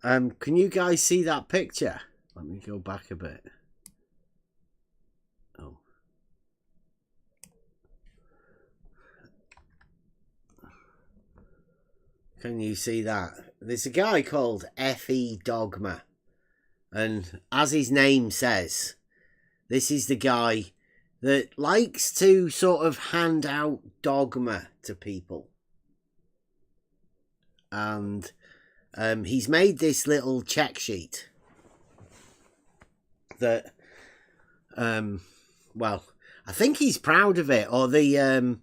Can you guys see that picture? Let me go back a bit. Oh. Can you see that? There's a guy called F.E. Dogma. And as his name says, this is the guy that likes to sort of hand out dogma to people. And he's made this little check sheet that, well, I think he's proud of it, or the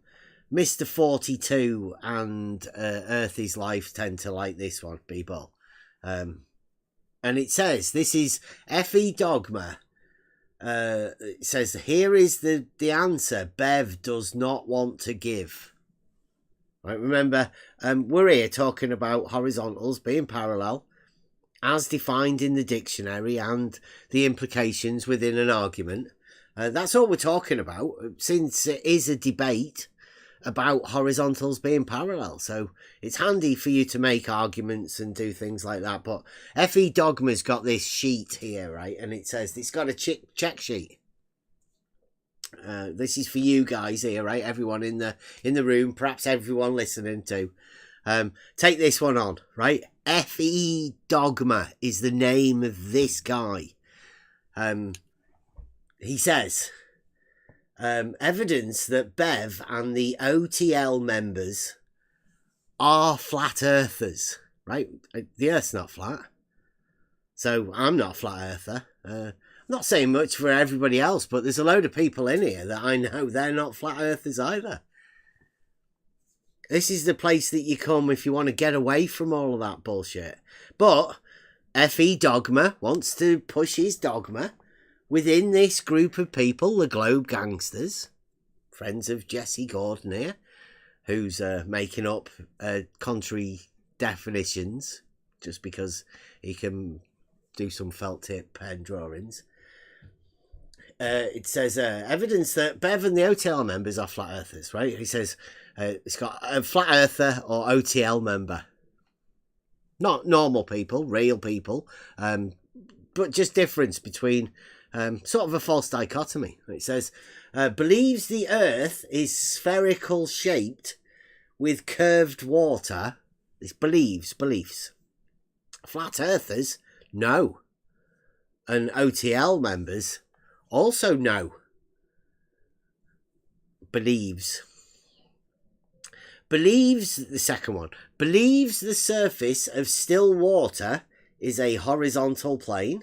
Mr. 42 and Earth is Life tend to like this one, people. And it says, this is F.E. Dogma. It says, here is the answer Bev does not want to give. Right, remember, we're here talking about horizontals being parallel as defined in the dictionary and the implications within an argument. That's all we're talking about, since it is a debate about horizontals being parallel. So it's handy for you to make arguments and do things like that. But FE Dogma's got this sheet here, right? And it says it's got a check sheet. This is for you guys here, right? Everyone in the room, perhaps everyone listening too. Take this one on, right? FE Dogma is the name of this guy. He says, evidence that Bev and the OTL members are flat earthers, right? The Earth's not flat. So I'm not a flat earther. I'm not saying much for everybody else, but there's a load of people in here that I know they're not flat earthers either. This is the place that you come if you want to get away from all of that bullshit. But FE Dogma wants to push his dogma within this group of people, the Globe Gangsters, friends of Jesse Gordon here, who's making up contrary definitions just because he can do some felt tip pen drawings. It says evidence that Bev and the OTL members are flat earthers, right? He says it's got a flat earther or OTL member. Not normal people, real people, but just difference between sort of a false dichotomy. It says, believes the Earth is spherical shaped with curved water. This beliefs. Flat Earthers, no. And OTL members, also no. Believes, the second one, believes the surface of still water is a horizontal plane.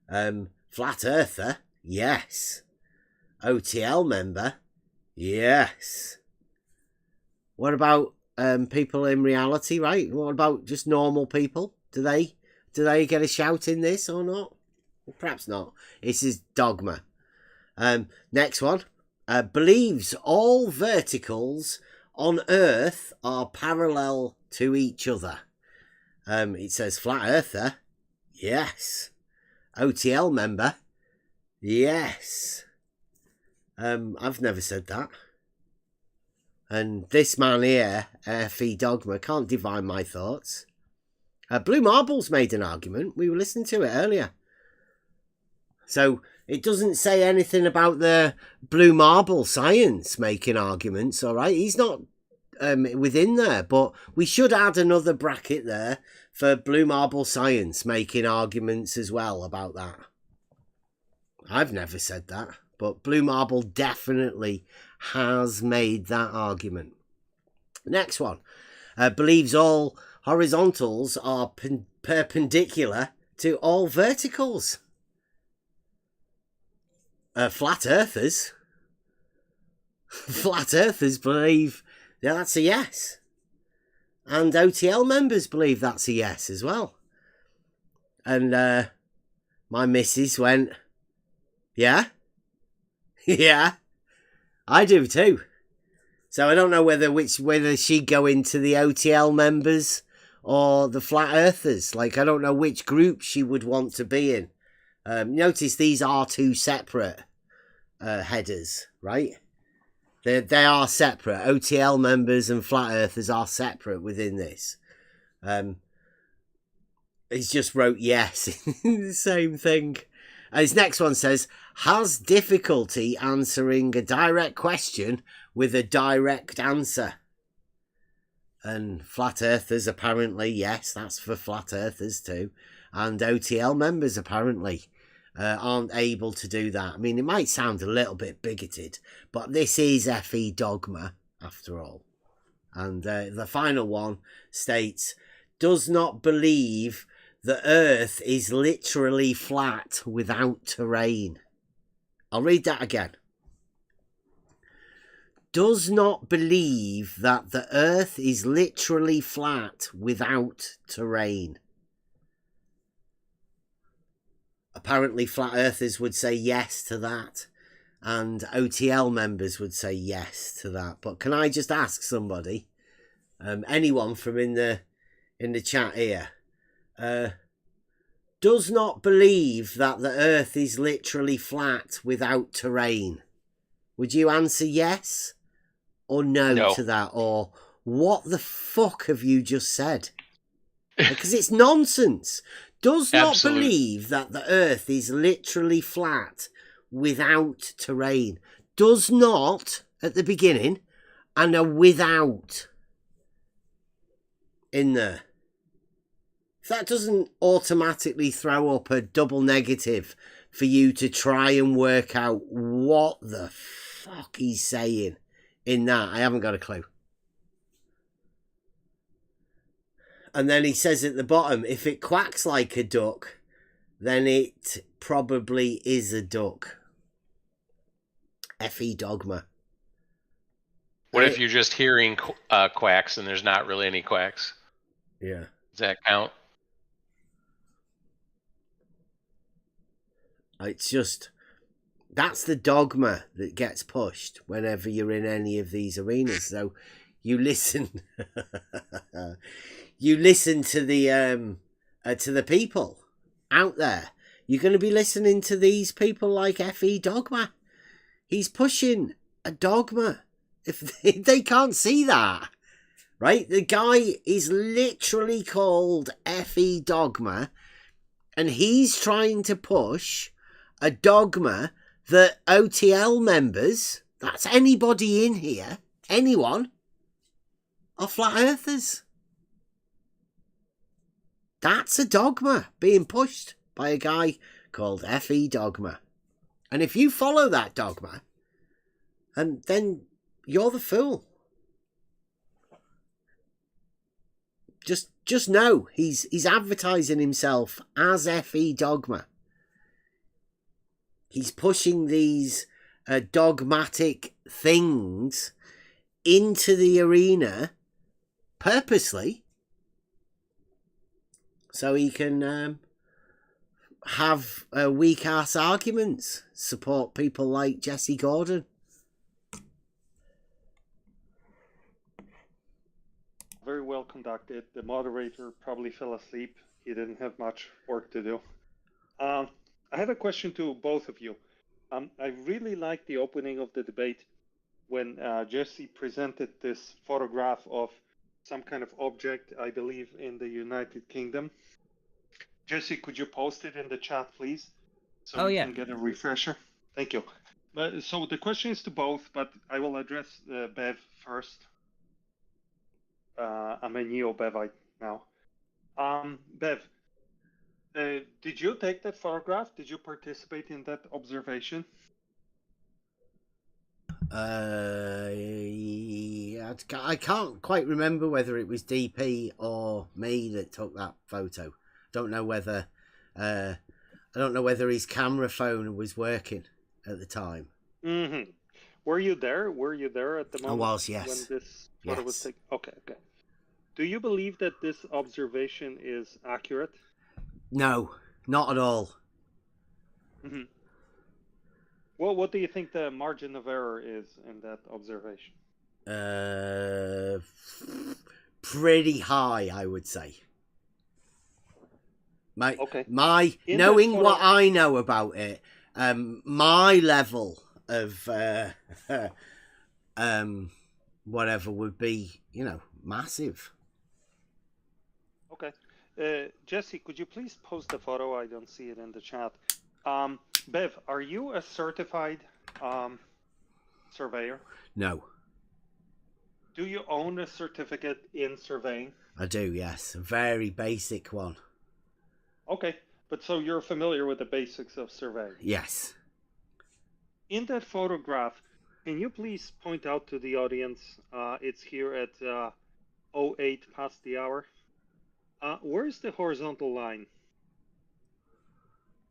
Flat Earther, yes. OTL member, yes. What about people in reality, right? What about just normal people? Do they get a shout in this or not? Well, perhaps not. This is Dogma. Next one. Believes all verticals on Earth are parallel to each other. It says Flat Earther, yes. OTL member, yes. I've never said that. And this man here, FE Dogma, can't divine my thoughts. Blue Marble's made an argument. We were listening to it earlier. So it doesn't say anything about the Blue Marble science making arguments, all right? He's not within there, but we should add another bracket there for Blue Marble science making arguments as well about that. I've never said that, but Blue Marble definitely has made that argument. Next one. Believes all horizontals are perpendicular to all verticals. Flat Earthers. Flat Earthers believe that's a yes. And OTL members believe that's a yes as well. And my missus went, yeah? Yeah, I do too. So I don't know whether she'd go into the OTL members or the Flat Earthers. Like, I don't know which group she would want to be in. Notice these are two separate headers, right? They are separate. OTL members and Flat Earthers are separate within this. He's just wrote yes. The same thing. His next one says, has difficulty answering a direct question with a direct answer. And Flat Earthers apparently, yes, that's for Flat Earthers too. And OTL members apparently aren't able to do that. I mean, it might sound a little bit bigoted, but this is FE Dogma after all. And the final one states, does not believe the Earth is literally flat without terrain. I'll read that again. Does not believe that the Earth is literally flat without terrain. Apparently Flat Earthers would say yes to that, and OTL members would say yes to that. But can I just ask somebody, anyone from in the chat here, does not believe that the Earth is literally flat without terrain. Would you answer yes or no to that? Or what the fuck have you just said? Because it's nonsense. Does not believe that the Earth is literally flat without terrain. Does not at the beginning, and a without in there. If that doesn't automatically throw up a double negative for you to try and work out what the fuck he's saying in that, I haven't got a clue. And then he says at the bottom, if it quacks like a duck, then it probably is a duck. F.E. dogma. What if you're just hearing quacks and there's not really any quacks? Yeah. Does that count? It's just, that's the dogma that gets pushed whenever you're in any of these arenas. So you listen, you listen to the people out there. You're going to be listening to these people like F.E. Dogma. He's pushing a dogma. If they can't see that, right? The guy is literally called F.E. Dogma, and he's trying to push a dogma that OTL members, that's anybody in here, anyone, are flat earthers. That's a dogma being pushed by a guy called F.E. Dogma. And if you follow that dogma, and then you're the fool. Just know he's advertising himself as F.E. Dogma. He's pushing these dogmatic things into the arena purposely so he can have weak ass arguments, support people like Jesse Gordon. Very well conducted. The moderator probably fell asleep. He didn't have much work to do. I have a question to both of you. I really liked the opening of the debate when Jesse presented this photograph of some kind of object, I believe, in the United Kingdom. Jesse, could you post it in the chat, please? So we can get a refresher. Thank you. So the question is to both, but I will address Bev first. I'm a neo-Bevite now. Bev, did you take that photograph? Did you participate in that observation? I can't quite remember whether it was DP or me that took that photo. I don't know whether his camera phone was working at the time. Mm-hmm. Were you there? Were you there at the moment? I was, yes. When this photo was taken? Okay. Do you believe that this observation is accurate? No, not at all. Mm-hmm. Well, what do you think the margin of error is in that observation? Pretty high, I would say. Okay. Knowing what I know about it, my level of whatever would be, massive. Okay. Jesse, could you please post the photo? I don't see it in the chat. Bev, are you a certified surveyor? No. Do you own a certificate in surveying? I do, yes. A very basic one. Okay, but so you're familiar with the basics of surveying? Yes. In that photograph, can you please point out to the audience, it's here at 08 past the hour. Where's the horizontal line?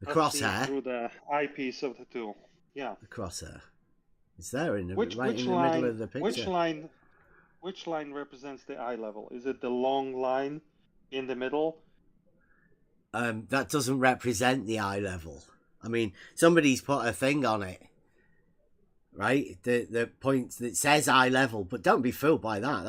The crosshair? Through the eyepiece of the tool. Yeah. The crosshair. It's there in the middle of the picture. Which line represents the eye level? Is it the long line in the middle? That doesn't represent the eye level. I mean, somebody's put a thing on it, right? The point that says eye level, but don't be fooled by that.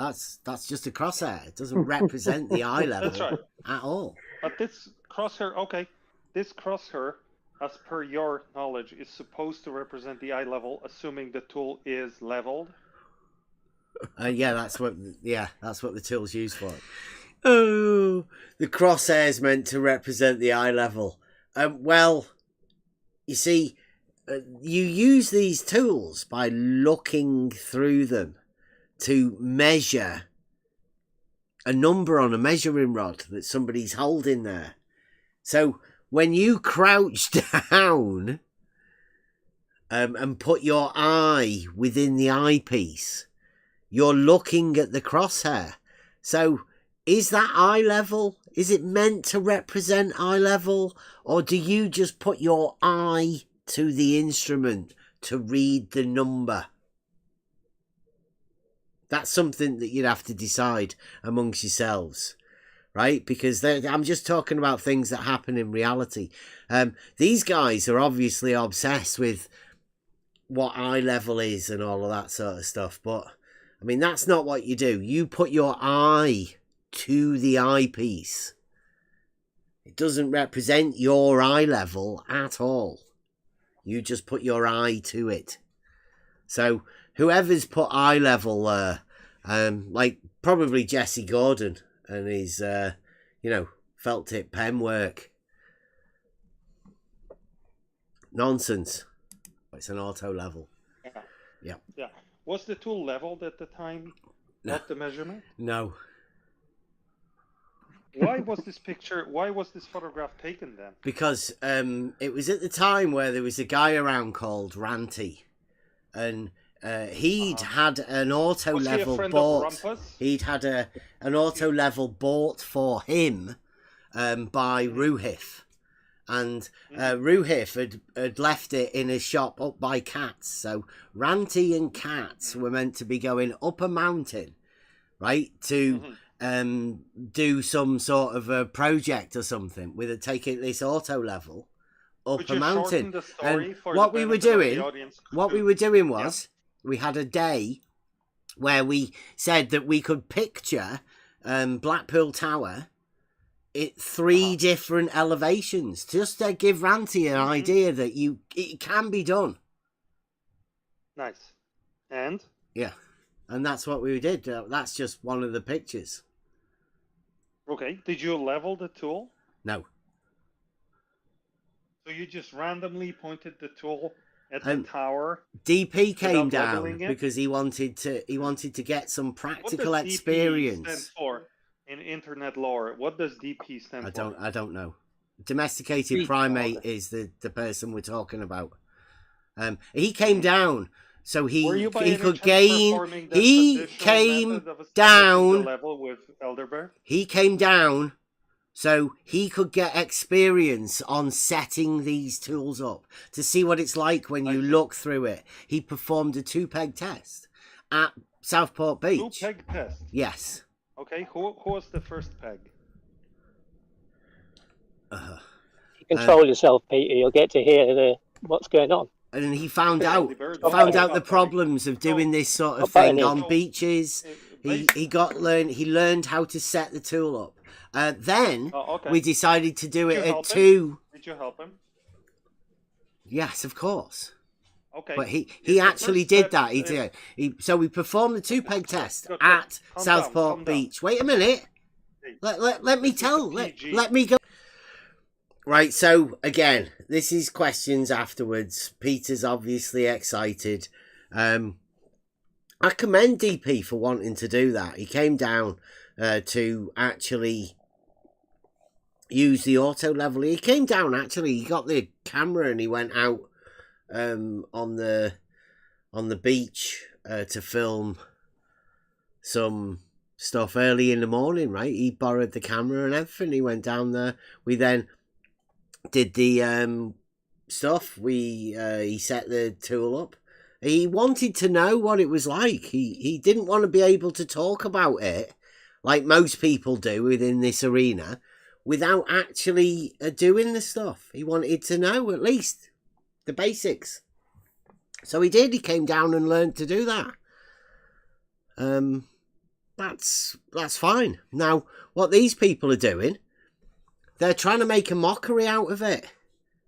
That's just a crosshair. It doesn't represent the eye level. That's right. At all. But this crosshair, okay. this crosshair, as per your knowledge, is supposed to represent the eye level, assuming the tool is leveled. Yeah, that's what the tool's used for. Oh, the crosshair's meant to represent the eye level. Well, you see, you use these tools by looking through them to measure a number on a measuring rod that somebody's holding there. So when you crouch down and put your eye within the eyepiece, you're looking at the crosshair. So is that eye level? Is it meant to represent eye level? Or do you just put your eye to the instrument to read the number? That's something that you'd have to decide amongst yourselves, right? Because I'm just talking about things that happen in reality. These guys are obviously obsessed with what eye level is and all of that sort of stuff. But, I mean, that's not what you do. You put your eye to the eyepiece. It doesn't represent your eye level at all. You just put your eye to it. So whoever's put eye level there, like probably Jesse Gordon and his, felt tip pen work. Nonsense. It's an auto level. Yeah. Was the tool leveled at the time of the measurement? No. Why was this photograph taken then? Because it was at the time where there was a guy around called Ranty, and he'd had an auto level bought. He'd had an auto level bought for him by Ruhif, and Ruhif had left it in a shop up by Katz. So Ranty and Katz were meant to be going up a mountain, right, to do some sort of a project or something with it, taking this auto level up a mountain. And what we were doing was we had a day where we said that we could picture Blackpool Tower at 3 different elevations, just to give Ranty an idea that it can be done. Nice. And? Yeah. And that's what we did. That's just one of the pictures. Okay. Did you level the tool? No. So you just randomly pointed the tool at the tower? DP came down because he wanted to get some practical experience. What does DP stand for in internet lore? What does DP stand for? I don't know. Domesticated primate is the person we're talking about. He came down. So he could gain. He came down. Level with Elderberg? He came down, so he could get experience on setting these tools up to see what it's like when you look through it. He performed a 2-peg test at Southport Beach. 2-peg test. Yes. Okay. Who was the first peg? Control yourself, Peter. You'll get to hear what's going on. And he found out the problems of doing this sort of thing on beaches. He learned how to set the tool up. Then we decided to do it at 2. Did you help him? Yes, of course. Okay. But he actually did that. He did. So we performed the 2-peg test at Southport Beach. Wait a minute. Let me tell. Let me go. Right, so again, this is questions afterwards. Peter's obviously excited. I commend DP for wanting to do that. He came down to actually use the auto level. He came down, actually, he got the camera and he went out on the beach to film some stuff early in the morning, right? He borrowed the camera and everything. He went down there. We then did the stuff. He set the tool up. He wanted to know what it was like. He didn't want to be able to talk about it like most people do within this arena without actually doing the stuff. He wanted to know at least the basics. So he did. He came down and learned to do that. That's fine. Now, what these people are doing, they're trying to make a mockery out of it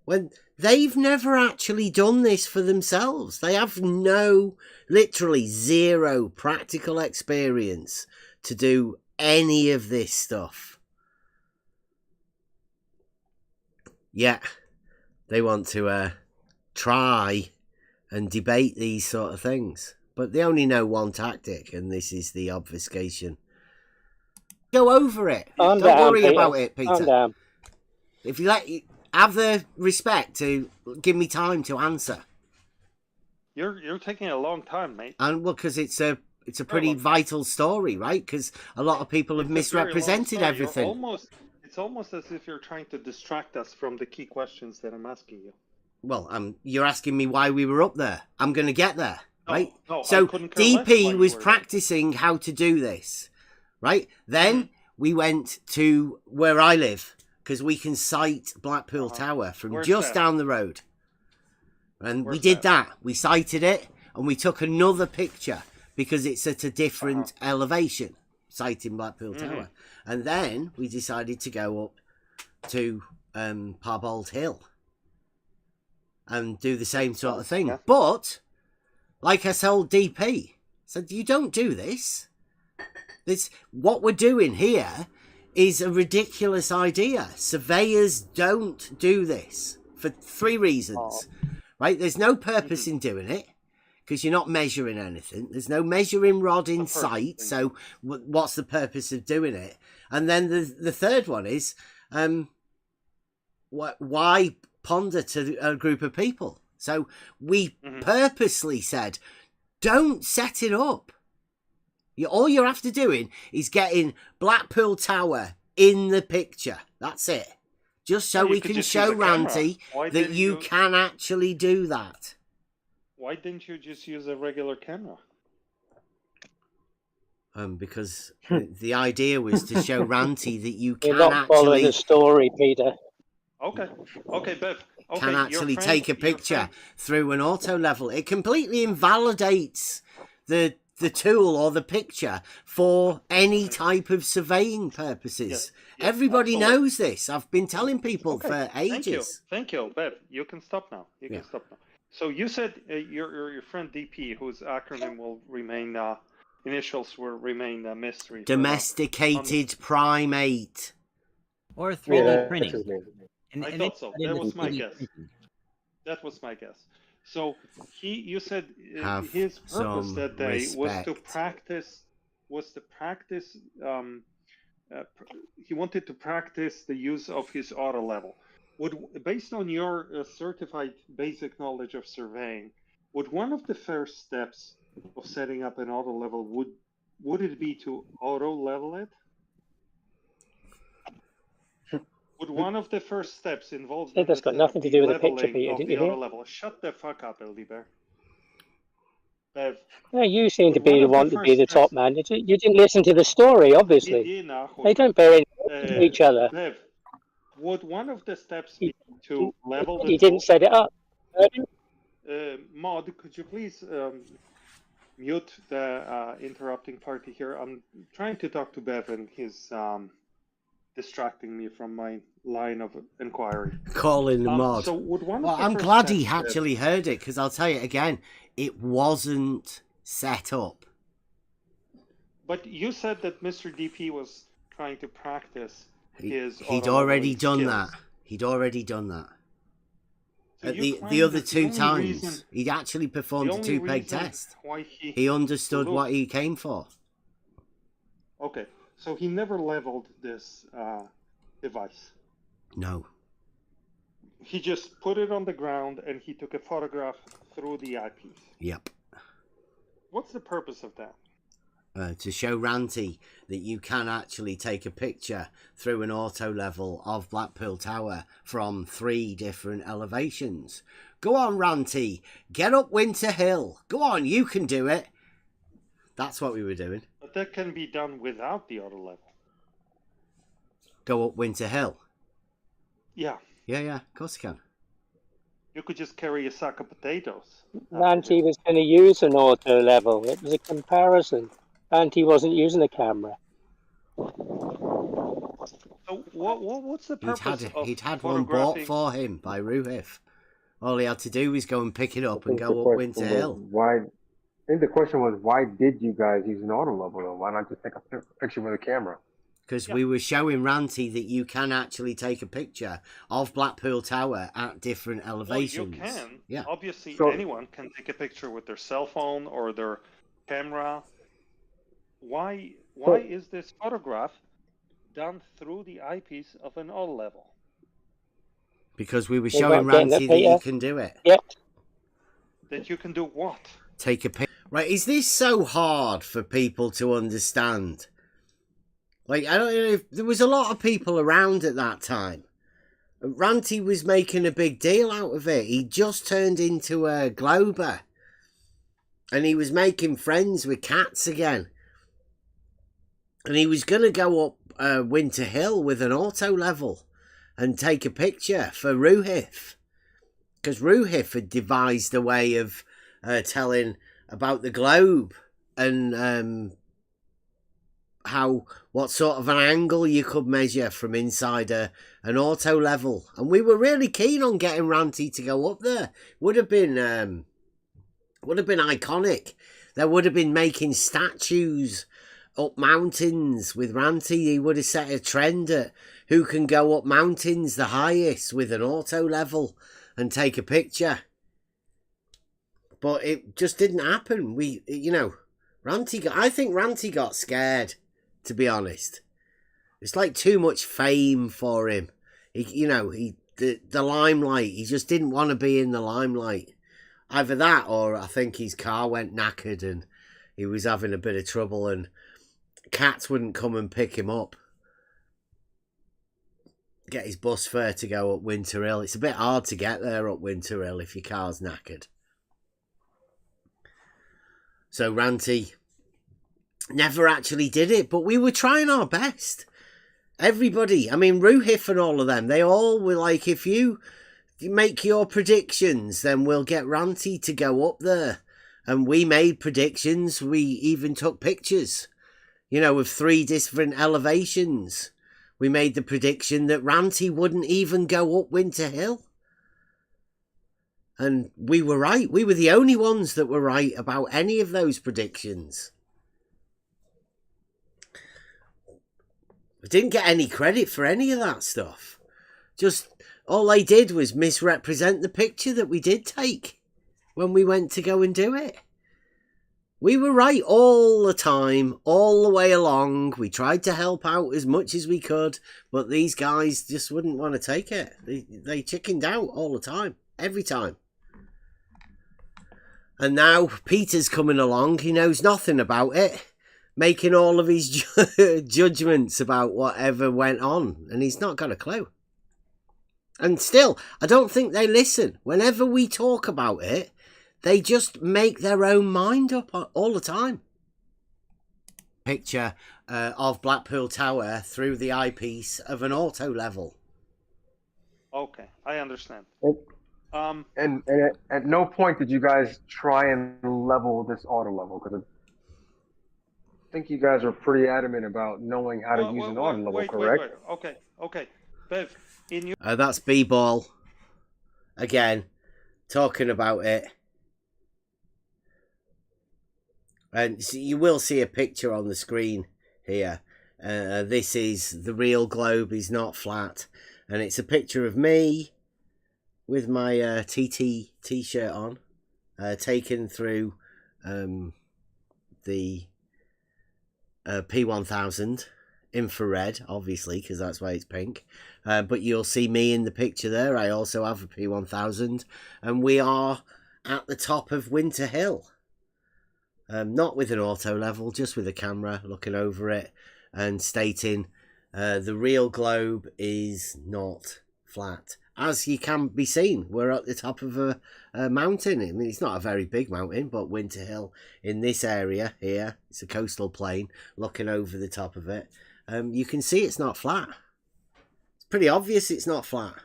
when they've never actually done this for themselves. They have literally zero practical experience to do any of this stuff. Yeah, they want to try and debate these sort of things, but they only know one tactic, and this is the obfuscation. Go over it. Don't worry about it, Peter. If you have the respect to give me time to answer. You're taking a long time, mate. And well, because it's a pretty vital story, right? Because a lot of people have misrepresented everything. It's almost as if you're trying to distract us from the key questions that I'm asking you. Well, you're asking me why we were up there. I'm going to get there, right? No, so DP was practicing how to do this, right? Then we went to where I live, because we can sight Blackpool Tower from just down the road. And we did that. We sighted it, and we took another picture, because it's at a different elevation, sighting Blackpool Tower. And then we decided to go up to Parbold Hill and do the same sort of thing. But, like I told DP, said, you don't do this. What we're doing here is a ridiculous idea. Surveyors don't do this for 3 reasons, right? There's no purpose in doing it, because you're not measuring anything. There's no measuring rod in sight, so what's the purpose of doing it? And then the third one is, why ponder to a group of people? So we purposely said, don't set it up. All you're after doing is getting Blackpool Tower in the picture. That's it. Just so we can show Ranty that you can actually do that. Why didn't you just use a regular camera? Because the idea was to show Ranty that you can You're not following the story, Peter. Okay, Bev. Can actually take a picture through an auto level. It completely invalidates the tool or the picture for any type of surveying purposes. Everybody knows this. I've been telling people for ages. Thank you, Bev. You can stop now. So you said your friend DP, whose acronym will remain, initials will remain a mystery. Domesticated primate. Or 3D printing. I thought so. That was my guess. That was my guess. So you said his purpose that day was to practice. He wanted to practice the use of his auto level. Based on your certified basic knowledge of surveying, would one of the first steps of setting up an auto level would it be to auto level it? Would one of the first steps involve? That's got nothing to do with the picture, Peter. Did you hear? Level? Shut the fuck up, LD Bear. Bev. Yeah, you seem to be the one to be the top man. You didn't listen to the story, obviously. They don't bear into each other. Bev, would one of the steps be to level the... You didn't set it up. Maud, could you please mute the interrupting party here? I'm trying to talk to Bev, and he's distracting me from my line of inquiry. Calling Maud. So would one I'm glad he actually heard it, because I'll tell you again, it wasn't set up. But you said that Mr. DP was trying to practice his... He'd already done that. He'd already done that. So at the other 2 times, he'd actually performed a 2-peg test. He understood what he came for. Okay, so he never leveled this device? No. He just put it on the ground and he took a photograph through the eyepiece? Yep. What's the purpose of that? To show Ranty that you can actually take a picture through an auto level of Blackpool Tower from 3 different elevations. Go on, Ranty. Get up Winter Hill. Go on, you can do it. That's what we were doing. But that can be done without the auto level. Go up Winter Hill? Yeah. Yeah, of course you can. You could just carry a sack of potatoes. Ranty was going to use an auto level. It was a comparison. And he wasn't using a camera. So What's the purpose of He'd had one bought for him by Ruhif. All he had to do was go and pick it up and go up Winter Hill. Why? I think the question was, why did you guys use an auto level though? Why not just take a picture with a camera? Because we were showing Ranty that you can actually take a picture of Blackpool Tower at different elevations. Well, you can. Yeah. Obviously, anyone can take a picture with their cell phone or their camera. Why is this photograph done through the eyepiece of an auto level? Because we were showing Ranty that you can do it. Yep. That you can do what? Take a picture. Right, is this so hard for people to understand? Like, I don't know if there was a lot of people around at that time. Ranty was making a big deal out of it. He just turned into a Glober. And he was making friends with cats again. And he was going to go up Winter Hill with an auto level and take a picture for Ruhif. Because Ruhif had devised a way of telling about the globe and what sort of an angle you could measure from inside an auto level. And we were really keen on getting Ranty to go up there. Would have been iconic. There would have been making statues up mountains with Ranty. He would have set a trend at who can go up mountains the highest with an auto level and take a picture. But it just didn't happen. I think Ranty got scared, to be honest. It's like too much fame for him. The limelight. He just didn't want to be in the limelight. Either that, or I think his car went knackered and he was having a bit of trouble and cats wouldn't come and pick him up. Get his bus fare to go up Winter Hill. It's a bit hard to get there up Winter Hill if your car's knackered. So Ranty never actually did it, but we were trying our best. Everybody, I mean, Ruhif and all of them, they all were like, if you make your predictions, then we'll get Ranty to go up there. And we made predictions. We even took pictures, of 3 different elevations. We made the prediction that Ranty wouldn't even go up Winter Hill. And we were right. We were the only ones that were right about any of those predictions. I didn't get any credit for any of that stuff. Just all they did was misrepresent the picture that we did take when we went to go and do it. We were right all the time, all the way along. We tried to help out as much as we could, but these guys just wouldn't want to take it. They chickened out all the time, every time. And now Peter's coming along. He knows nothing about it, making all of his judgments about whatever went on, and he's not got a clue. And still, I don't think they listen. Whenever we talk about it, they just make their own mind up all the time. Picture of Blackpool Tower through the eyepiece of an auto level. Okay, I understand. And at no point did you guys try and level this auto level, because I think you guys are pretty adamant about knowing how to use an auto level, correct? Wait. Okay. Bev, in your... That's B-Ball. Again, talking about it. And so you will see a picture on the screen here. This is the real globe is not flat. And it's a picture of me with my TT t-shirt on, taken through the P1000 infrared, obviously, because that's why it's pink. But you'll see me in the picture there. I also have a P1000, and we are at the top of Winter Hill. Not with an auto level, just with a camera looking over it and stating the real globe is not flat. As you can be seen, we're at the top of a mountain. I mean, it's not a very big mountain, but Winter Hill in this area here, it's a coastal plain, looking over the top of it. You can see it's not flat. It's pretty obvious it's not flat.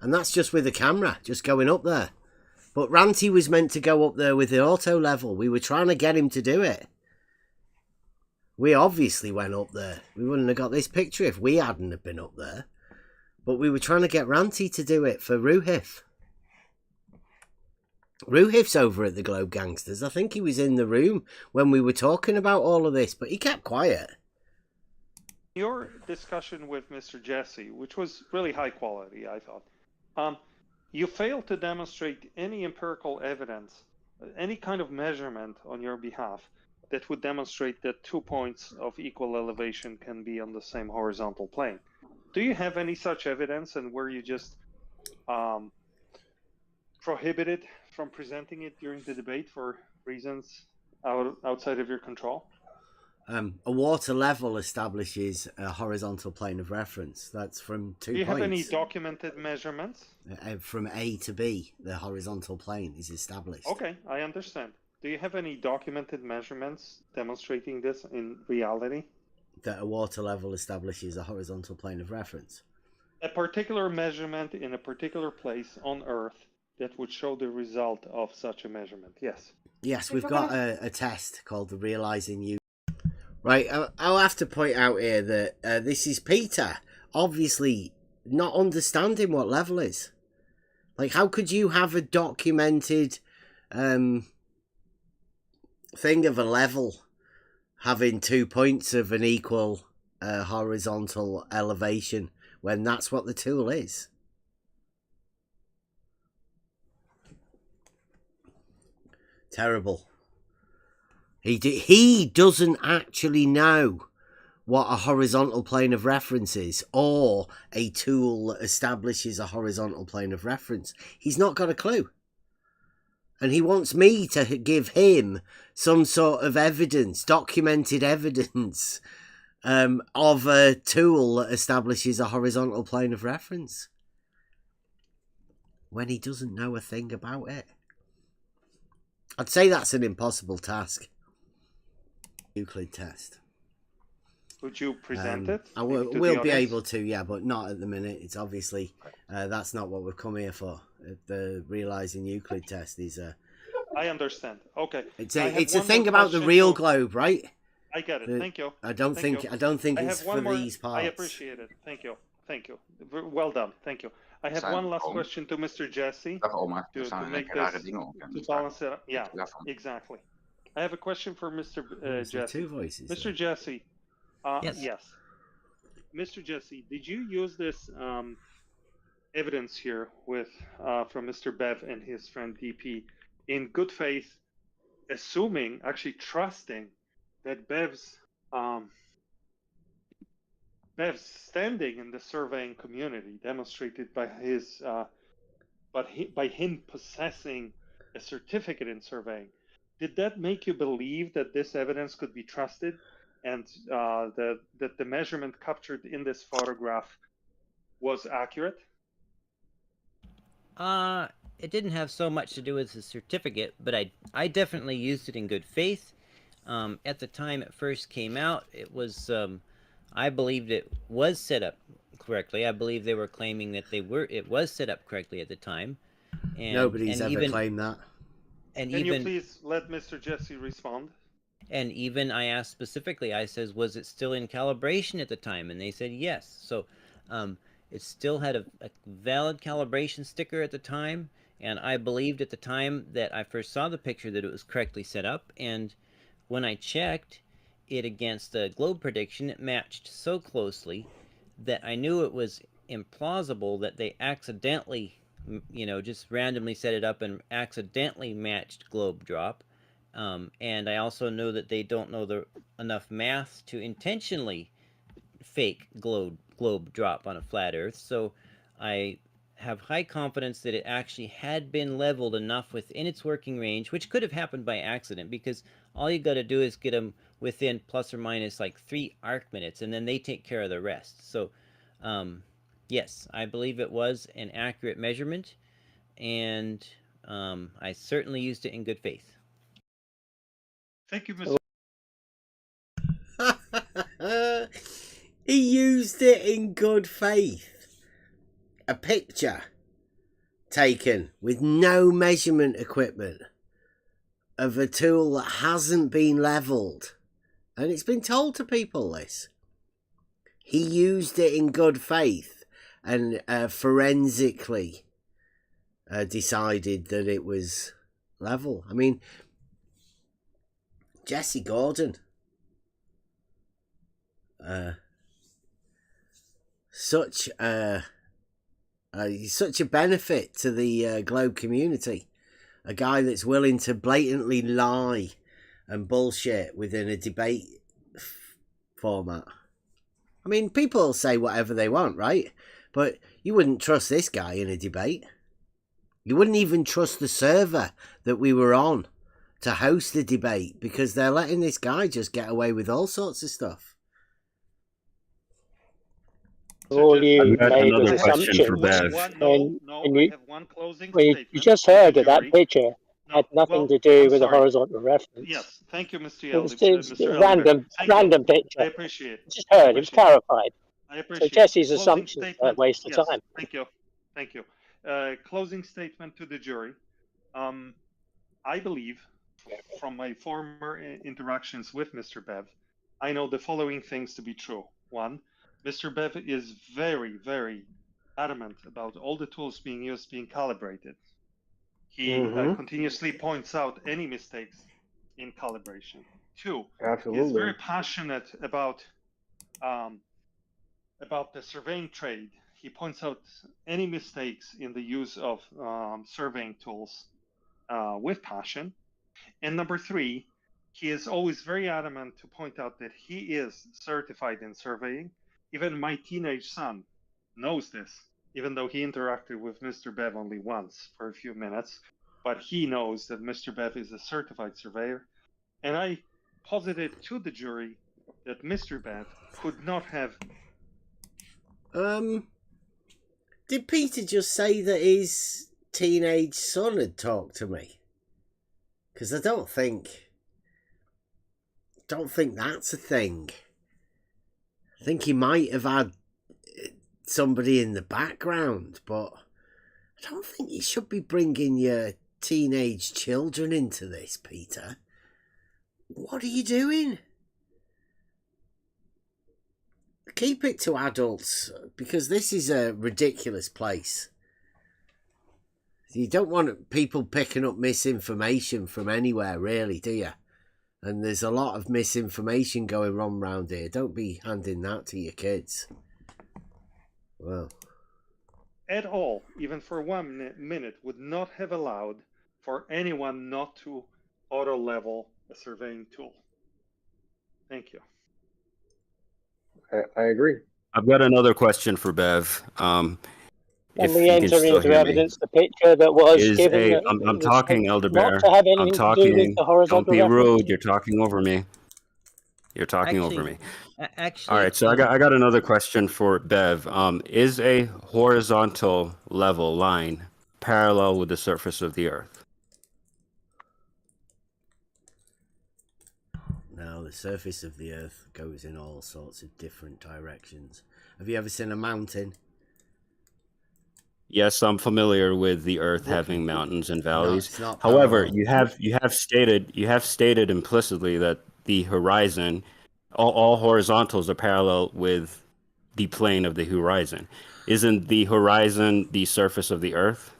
And that's just with the camera, just going up there. But Ranty was meant to go up there with the auto level. We were trying to get him to do it. We obviously went up there. We wouldn't have got this picture if we hadn't have been up there. But we were trying to get Ranty to do it for Ruhif. Ruhif's over at the Globe Gangsters. I think he was in the room when we were talking about all of this, but he kept quiet. Your discussion with Mr. Jesse, which was really high quality, I thought, you failed to demonstrate any empirical evidence, any kind of measurement on your behalf that would demonstrate that 2 points of equal elevation can be on the same horizontal plane. Do you have any such evidence, and were you just prohibited from presenting it during the debate for reasons outside of your control? A water level establishes a horizontal plane of reference. That's from 2 points. Do you have any documented measurements? From A to B, the horizontal plane is established. Okay, I understand. Do you have any documented measurements demonstrating this in reality? That a water level establishes a horizontal plane of reference. A particular measurement in a particular place on Earth that would show the result of such a measurement, yes. Yes, we've got a test called the Realising Euclid. Right, I'll have to point out here that this is Peter, obviously not understanding what level is. Like, how could you have a documented thing of a level having 2 points of an equal horizontal elevation when that's what the tool is? Terrible. He doesn't actually know what a horizontal plane of reference is, or a tool that establishes a horizontal plane of reference. He's not got a clue. And he wants me to give him some sort of evidence, documented evidence, of a tool that establishes a horizontal plane of reference, when he doesn't know a thing about it. I'd say that's an impossible task. Euclid test. Would you present it? We'll be able to, yeah, but not at the minute. It's obviously that's not what we've come here for. The Realising Euclid test is I understand. Okay. It's a thing about the real globe, right? I get it. Thank you. I don't think it's for these parts. I appreciate it. Thank you. Thank you. Well done. Thank you. I have one last question to Mr. Jesse to make this, to balance it. Yeah, exactly. I have a question for Mr. Jesse. Two voices. Mr. Jesse. Yes. Mr. Jesse, did you use this evidence here with from Mr. Bev and his friend DP in good faith, assuming, actually trusting that Bev's standing in the surveying community, demonstrated by his by him possessing a certificate in surveying, did that make you believe that this evidence could be trusted, and that the measurement captured in this photograph was accurate? It didn't have so much to do with the certificate, but I definitely used it in good faith. At the time it first came out, it was I believed it was set up correctly. I believe they were claiming that it was set up correctly at the time. And nobody's ever claimed that. Can you please let Mr. Jesse respond? And even I asked specifically, I says, was it still in calibration at the time? And they said yes. So it still had a valid calibration sticker at the time. And I believed at the time that I first saw the picture that it was correctly set up. And when I checked it against the globe prediction, it matched so closely that I knew it was implausible that they accidentally, just randomly set it up and accidentally matched globe drop. And I also know that they don't know enough math to intentionally fake globe drop on a flat Earth. So I have high confidence that it actually had been leveled enough within its working range, which could have happened by accident, because all you got to do is get them within plus or minus like 3 arc minutes, and then they take care of the rest. So yes, I believe it was an accurate measurement, and I certainly used it in good faith. Thank you, Mr. He used it in good faith. A picture taken with no measurement equipment of a tool that hasn't been leveled And it's been told to people, this. He used it in good faith and forensically decided that it was level. I mean, Jesse Gordon, such a benefit to the Globe community. A guy that's willing to blatantly lie and bullshit within a debate format. I mean, people say whatever they want, right? But you wouldn't trust this guy in a debate. You wouldn't even trust the server that we were on to host the debate because they're letting this guy just get away with all sorts of stuff. All you made was assumptions. You just heard that that picture had nothing to do with the horizontal reference. Yes, thank you, Mr. It was Elder. just a random picture. I appreciate it. Just heard, it was clarified. I appreciate so Jesse's it. assumptions are a waste of time. Thank you. Thank you. Closing statement to the jury. I believe, from my former interactions with Mr. Bev, I know the following things to be true. One, Mr. Bev is very, very adamant about all the tools being used being calibrated. He continuously points out any mistakes in calibration. Two, he is very passionate about the surveying trade. He points out any mistakes in the use of surveying tools with passion. And number three, he is always very adamant to point out that he is certified in surveying. Even my teenage son knows this, even though he interacted with Mr. Bev only once for a few minutes. But he knows that Mr. Bev is a certified surveyor. And I posited to the jury that Mr. Bev could not have... Did Peter just say that his teenage son had talked to me? Because I don't think that's a thing. I think he might have had somebody in the background, but I don't think you should be bringing your teenage children into this, Peter. What are you doing? Keep it to adults, because this is a ridiculous place. You don't want people picking up misinformation from anywhere, really, do you? And there's a lot of misinformation going on around here. Don't be handing that to your kids. Well, at all, even for 1 minute, would not have allowed for anyone not to auto-level a surveying tool. Thank you. I agree. I've got another question for Bev. When we enter into evidence, the picture that was given... I'm talking, Elder Bear. Not to have anything to do with the horizontal Don't be reference. rude. You're talking over me. You're talking over me. Actually, all right, so I got another question for Bev. Is a horizontal level line parallel with the surface of the Earth? No, the surface of the Earth goes in all sorts of different directions. Have you ever seen a mountain? Yes, I'm familiar with the Earth having mountains and valleys. it's not However, parallel. you have stated implicitly that the horizon, all horizontals are parallel with the plane of the horizon. Isn't the horizon the surface of the Earth?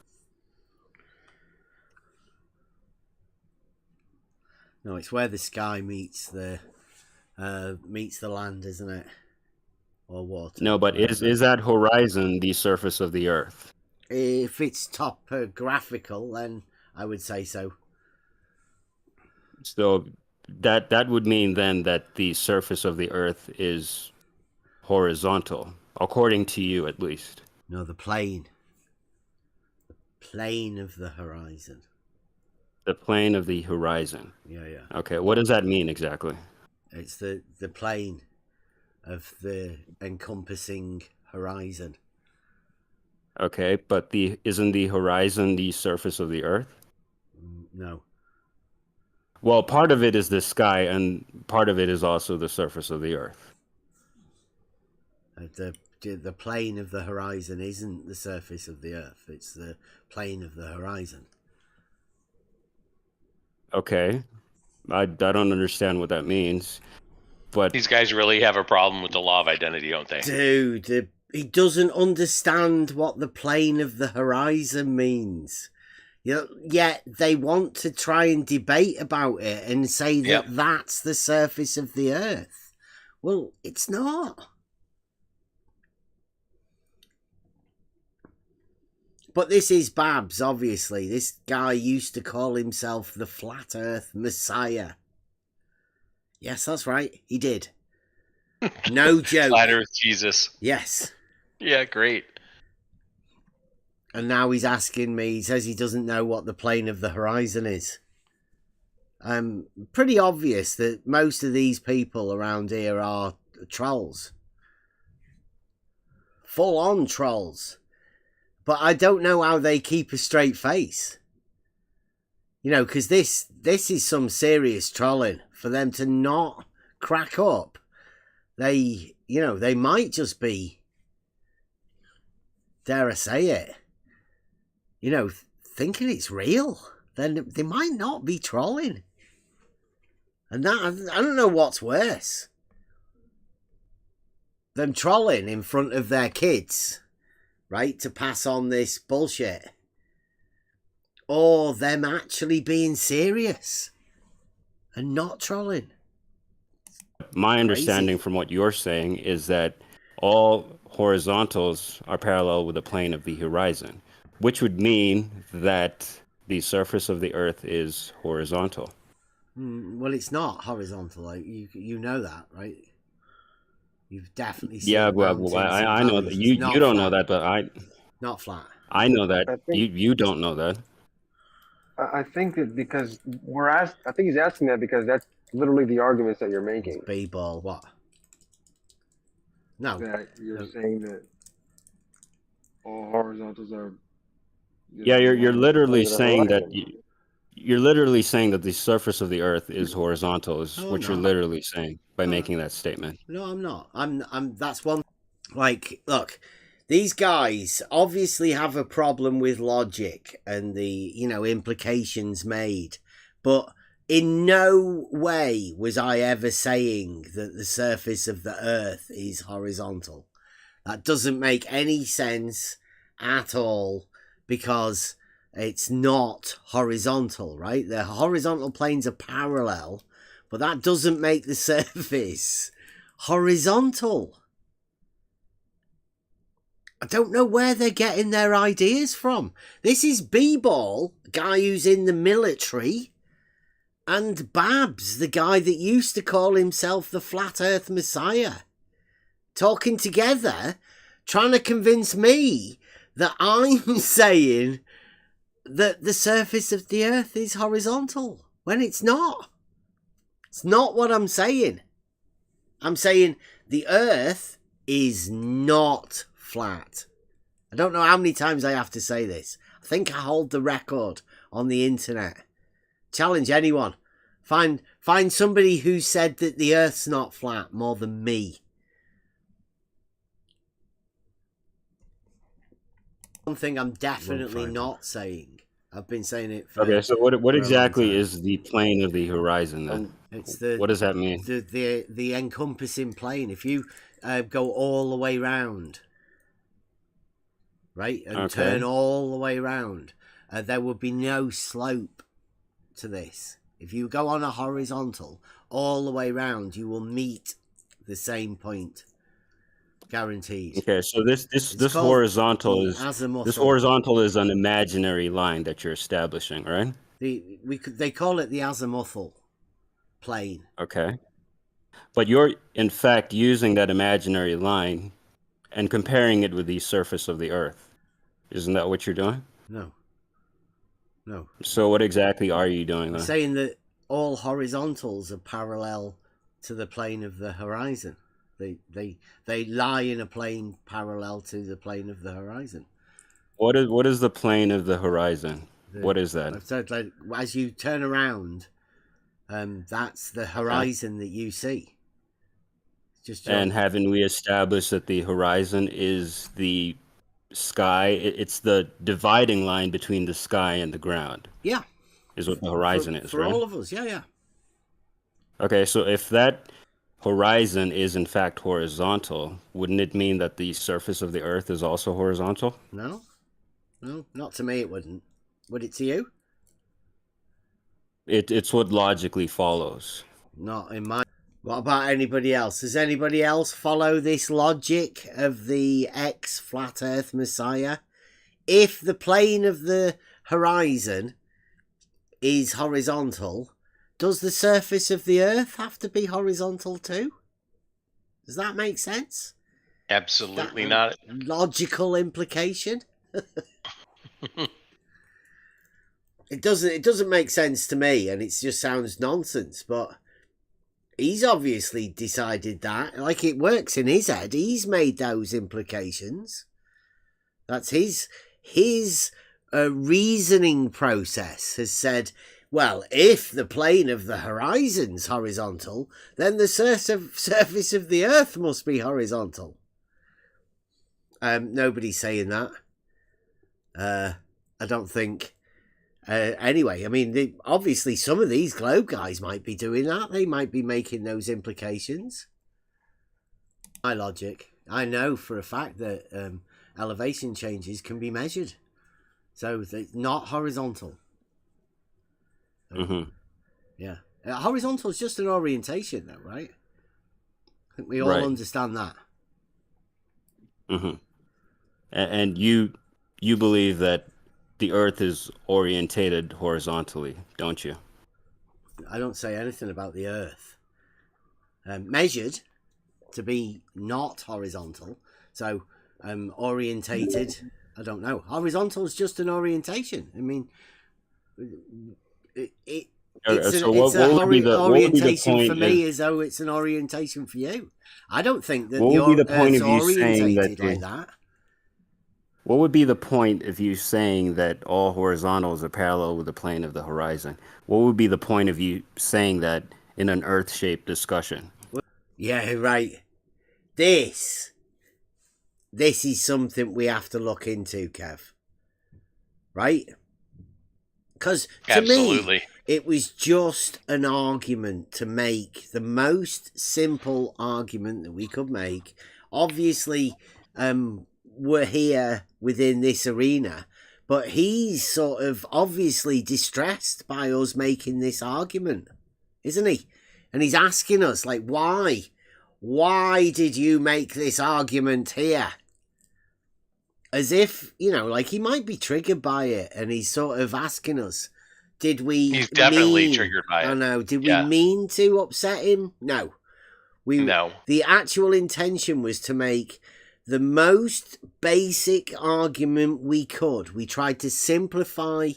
No, it's where the sky meets the land, isn't it? Or water. No, but is that horizon the surface of the Earth? If it's topographical, then I would say so. So that would mean then that the surface of the Earth is horizontal, according to you at least. No, the plane. The plane of the horizon. The plane of the horizon. Yeah, yeah. Okay, what does that mean exactly? It's the plane of the encompassing horizon. Okay, but isn't the horizon the surface of the Earth? No. Well, part of it is the sky, and part of it is also the surface of the Earth. The plane of the horizon isn't the surface of the Earth. It's the plane of the horizon. Okay, I don't understand what that means. But these guys really have a problem with the law of identity, don't they? Dude, he doesn't understand what the plane of the horizon means. Yet they want to try and debate about it and say that that's the surface of the Earth. Well, it's not. But this is Babs, obviously. This guy used to call himself the Flat Earth Messiah. Yes, that's right. He did. No joke. Flat Earth Jesus. Yes. Yeah, great. And now he's asking me, he says he doesn't know what the plane of the horizon is. Pretty obvious that most of these people around here are trolls. Full-on trolls. But I don't know how they keep a straight face. You know, because this is some serious trolling. For them to not crack up, they might just be, dare I say it, thinking it's real. Then they might not be trolling. And that, I don't know what's worse. Them trolling in front of their kids, right, to pass on this bullshit. Or them actually being serious and not trolling. My understanding from what you're saying is that all horizontals are parallel with the plane of the horizon, which would mean that the surface of the Earth is horizontal. Well, it's not horizontal. Like you know that, right? You've definitely seen. Yeah, well, I know that you don't know that, but not flat. I know that you don't know that. I think that because I think he's asking that because that's literally the arguments that you're making. B-ball, what? No. That you're saying that all horizontals are. Yeah, you're literally saying that you're literally saying that the surface of the Earth is horizontal. Is what you're literally saying by making that statement. No, I'm not. I'm. That's one. Like, look. These guys obviously have a problem with logic and the, implications made. But in no way was I ever saying that the surface of the Earth is horizontal. That doesn't make any sense at all because it's not horizontal, right? The horizontal planes are parallel, but that doesn't make the surface horizontal. I don't know where they're getting their ideas from. This is B-Ball, guy who's in the military, and Babs, the guy that used to call himself the Flat Earth Messiah, talking together, trying to convince me that I'm saying that the surface of the Earth is horizontal, when it's not. It's not what I'm saying. I'm saying the Earth is not flat. I don't know how many times I have to say this. I think I hold the record on the internet. Challenge anyone. Find somebody who said that the Earth's not flat more than me. One thing I'm definitely not saying. I've been saying it for Okay, so what exactly is the plane of the horizon then? It's the, what does that mean? The encompassing plane. If you go all the way round, right, and turn all the way round, there would be no slope to this. If you go on a horizontal all the way round, you will meet the same point, guaranteed. Okay, so this horizontal is an imaginary line that you're establishing, right? They call it the azimuthal plane. Okay, but you're in fact using that imaginary line and comparing it with the surface of the Earth. Isn't that what you're doing? No. So what exactly are you doing then? I'm saying that all horizontals are parallel to the plane of the horizon. They lie in a plane parallel to the plane of the horizon. What is the plane of the horizon? What is that? I've said, like, as you turn around, that's the horizon that you see. And haven't we established that the horizon is the sky? It's the dividing line between the sky and the ground. Yeah. Is what the horizon is, for right? all of us, yeah. Okay, so if that horizon is in fact horizontal, wouldn't it mean that the surface of the Earth is also horizontal? No, not to me. It wouldn't. Would it to you? It's what logically follows. Not in my. What about anybody else? Does anybody else follow this logic of the ex-flat Earth Messiah? If the plane of the horizon is horizontal, does the surface of the Earth have to be horizontal too? Does that make sense? Absolutely not. Logical implication? It doesn't make sense to me, and it just sounds nonsense, but he's obviously decided that. Like, it works in his head. He's made those implications. That's his reasoning process has said, well, if the plane of the horizon's horizontal, then the surface of the Earth must be horizontal. Nobody's saying that. I don't think. Anyway, I mean, obviously some of these Globe guys might be doing that. They might be making those implications. My logic. I know for a fact that elevation changes can be measured. So they're not horizontal. Mm-hmm. Yeah. Horizontal is just an orientation, though, right? I think we all understand that. Mm-hmm. And you believe that the Earth is orientated horizontally, don't you? I don't say anything about the Earth. Measured to be not horizontal. So orientated, I don't know. Horizontal is just an orientation. I mean, it's a orientation for me as though it's an orientation for you. I don't think that the Earth's orientated like that. What would be the point of you saying that all horizontals are parallel with the plane of the horizon? What would be the point of you saying that in an Earth-shaped discussion? Yeah, right. This is something we have to look into, Kev. Right? Because to me, it was just an argument to make the most simple argument that we could make. Obviously, we're here within this arena, but he's sort of obviously distressed by us making this argument, isn't he? And he's asking us, like, why did you make this argument here? As if, like he might be triggered by it, and he's sort of asking us, he's definitely triggered by it. I know. Did we mean to upset him? No. No. The actual intention was to make the most basic argument we could. We tried to simplify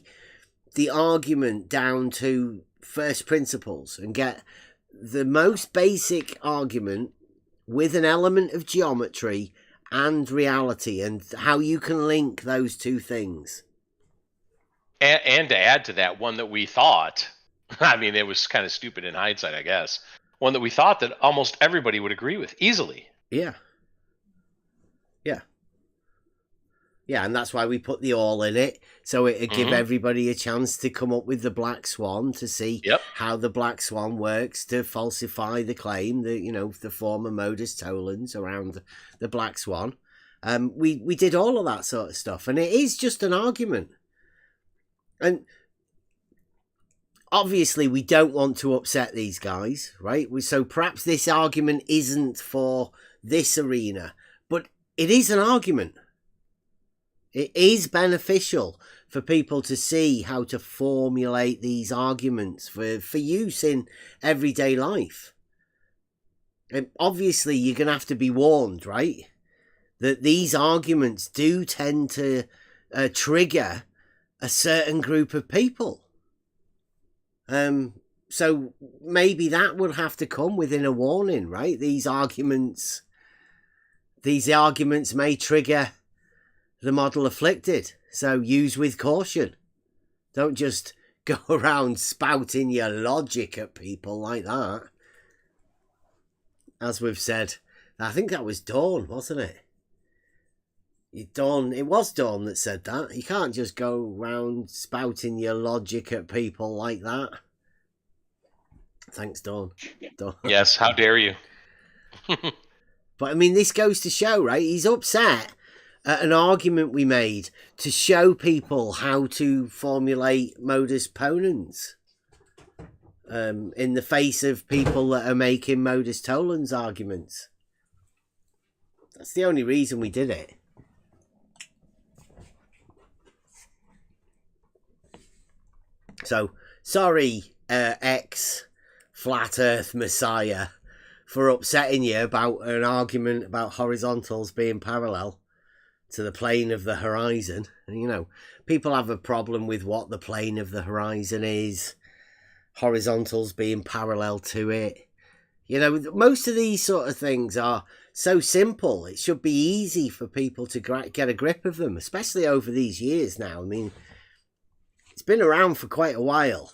the argument down to first principles and get the most basic argument with an element of geometry and reality and how you can link those two things. And to add to that, one that we thought, I mean, it was kind of stupid in hindsight, I guess, one that we thought that almost everybody would agree with easily. Yeah. Yeah, and that's why we put the all in it, so it'd give everybody a chance to come up with the black swan to see how the black swan works to falsify the claim, the former modus tollens around the black swan. We did all of that sort of stuff, and it is just an argument. And obviously we don't want to upset these guys, right? So perhaps this argument isn't for this arena, but it is an argument. It is beneficial for people to see how to formulate these arguments for use in everyday life. And obviously, you're going to have to be warned, right? That these arguments do tend to trigger a certain group of people. So maybe that would have to come within a warning, right? These arguments may trigger the model afflicted, so use with caution. Don't just go around spouting your logic at people like that. As we've said, I think that was Dawn, wasn't it? It was Dawn that said that. You can't just go around spouting your logic at people like that. Thanks, Dawn. Yes, how dare you? But I mean, this goes to show, right? He's upset at an argument we made to show people how to formulate modus ponens in the face of people that are making modus tollens arguments. That's the only reason we did it. So, sorry, ex-flat earth messiah, for upsetting you about an argument about horizontals being parallel to the plane of the horizon. You know, people have a problem with what the plane of the horizon is, horizontals being parallel to it. You know, most of these sort of things are so simple. It should be easy for people to get a grip of them, especially over these years now. I mean, it's been around for quite a while.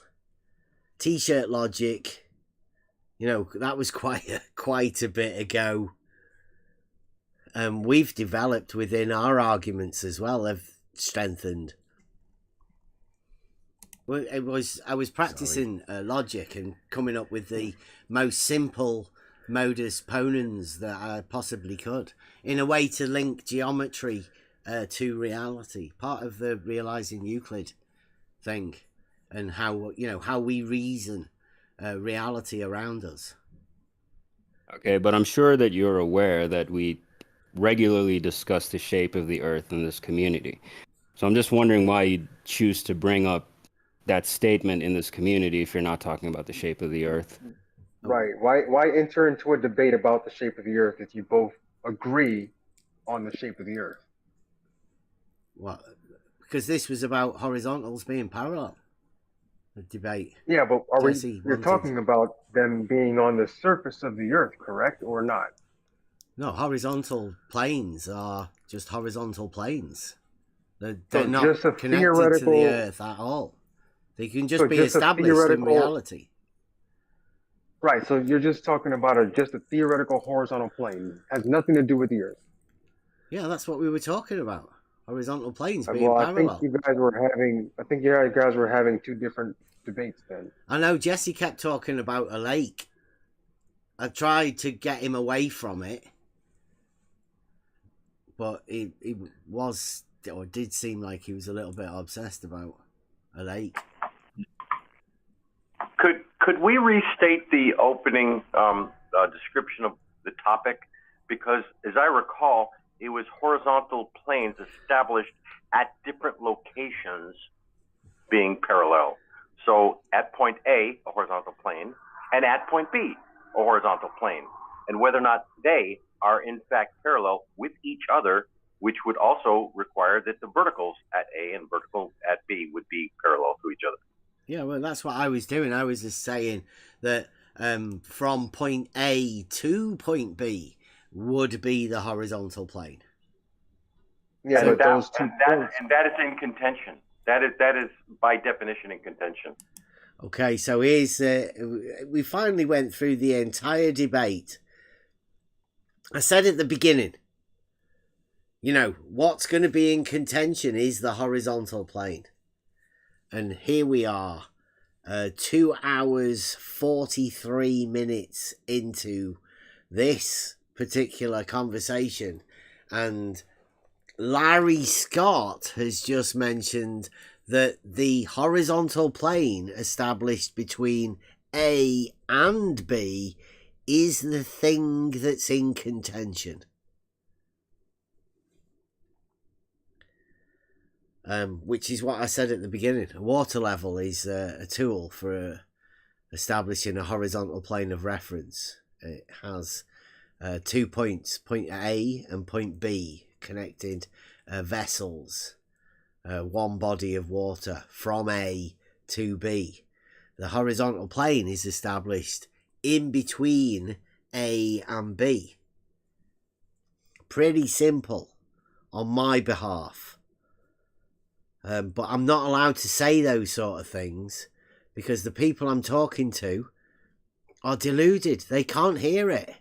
T-shirt logic, you know, that was quite a bit ago. We've developed within our arguments as well, have strengthened. Well, I was practicing logic and coming up with the most simple modus ponens that I possibly could, in a way to link geometry to reality. Part of the Realising Euclid thing, and how, you know, how we reason reality around us. Okay, but I'm sure that you're aware that we regularly discuss the shape of the Earth in this community. So I'm just wondering why you choose to bring up that statement in this community if you're not talking about the shape of the Earth. Right. Why enter into a debate about the shape of the Earth if you both agree on the shape of the Earth? Well, because this was about horizontals being parallel. The debate. Yeah, but you're talking about them being on the surface of the Earth, correct, or not? No, horizontal planes are just horizontal planes. They're So not just a connected theoretical to the Earth at all. They can just So be just a established in theoretical- reality. Right, so you're just talking about just a theoretical horizontal plane. Has nothing to do with the Earth. Yeah, that's what we were talking about. Horizontal planes being Well, I parallel. think you guys were having two different debates then. I know Jesse kept talking about a lake. I tried to get him away from it, but he was, or did seem like he was a little bit obsessed about a lake. Could we restate the opening description of the topic? Because as I recall, it was horizontal planes established at different locations being parallel. So at point A, a horizontal plane, and at point B, a horizontal plane. And whether or not they are in fact parallel with each other, which would also require that the verticals at A and vertical at B would be parallel to each other. Yeah, well, that's what I was doing. I was just saying that from point A to point B would be the horizontal plane. Yeah, and but those two that is in contention. That is by definition in contention. Okay, so here's we finally went through the entire debate. I said at the beginning, you know, what's going to be in contention is the horizontal plane. And here we are, 2 hours, 43 minutes into this particular conversation. And Larry Scott has just mentioned that the horizontal plane established between A and B is the thing that's in contention. Which is what I said at the beginning. A water level is a tool for establishing a horizontal plane of reference. It has 2 points, point A and point B, connected vessels, one body of water from A to B. The horizontal plane is established in between A and B. Pretty simple on my behalf. But I'm not allowed to say those sort of things because the people I'm talking to are deluded. They can't hear it.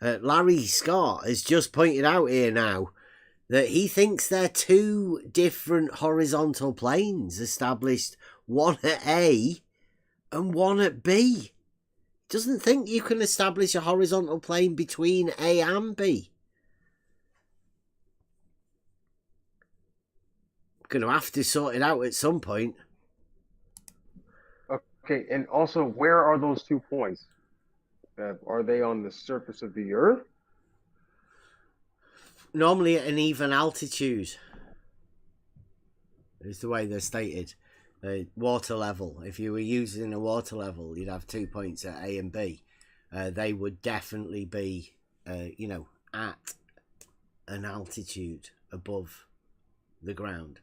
Larry Scott has just pointed out here now that he thinks they're two different horizontal planes established, one at A and one at B. doesn't think you can establish a horizontal plane between A and B. Going to have to sort it out at some point. Okay, and also, where are those 2 points? Are they on the surface of the Earth? Normally at an even altitude is the way they're stated. Water level. If you were using a water level, you'd have 2 points at A and B. They would definitely be, at an altitude above the ground.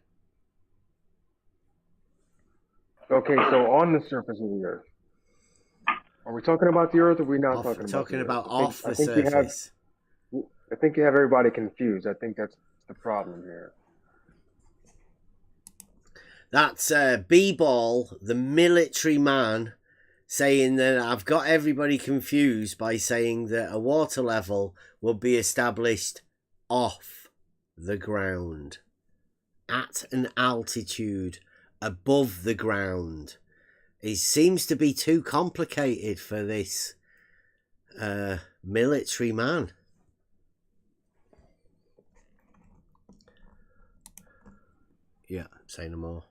Okay, so on the surface of the Earth. Are we talking about the Earth, or are we not talking about the Earth? Off the surface. I think you have everybody confused. I think that's the problem here. That's B-Ball, the military man, saying that I've got everybody confused by saying that a water level will be established off the ground, at an altitude above the ground. It seems to be too complicated for this military man. Yeah, say no more.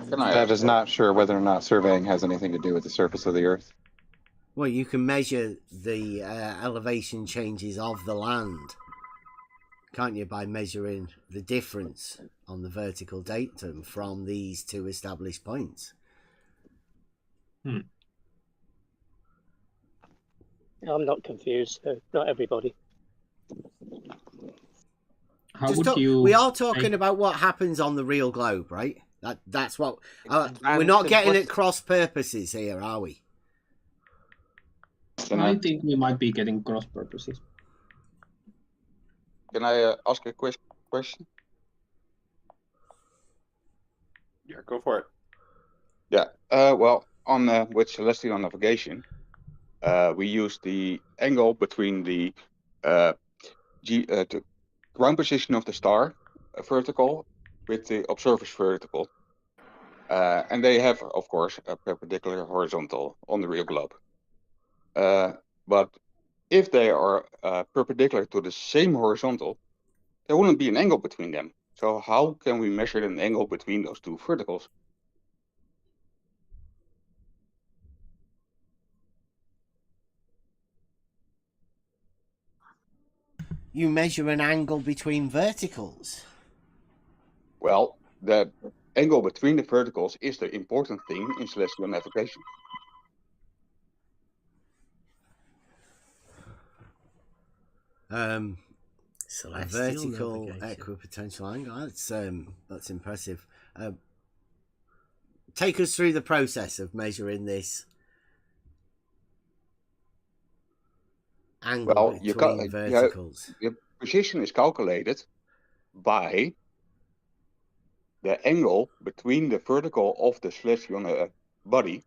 That is not sure whether or not surveying has anything to do with the surface of the Earth. Well, you can measure the elevation changes of the land, can't you, by measuring the difference on the vertical datum from these 2 established points? I'm not confused, so not everybody. We are talking about what happens on the real globe, right? That's what we're not getting at cross purposes here, are we? I think we might be getting cross purposes. Can I ask a question? Yeah, go for it. Yeah. Well, with celestial navigation, we use the angle between the ground position of the star, vertical, with the observer's vertical. And they have, of course, a perpendicular horizontal on the real globe. But if they are perpendicular to the same horizontal, there wouldn't be an angle between them. So how can we measure an angle between those 2 verticals? You measure an angle between verticals. Well, the angle between the verticals is the important thing in celestial navigation. Vertical equipotential angle. That's impressive. Take us through the process of measuring this angle between verticals. The position is calculated by the angle between the vertical of the celestial body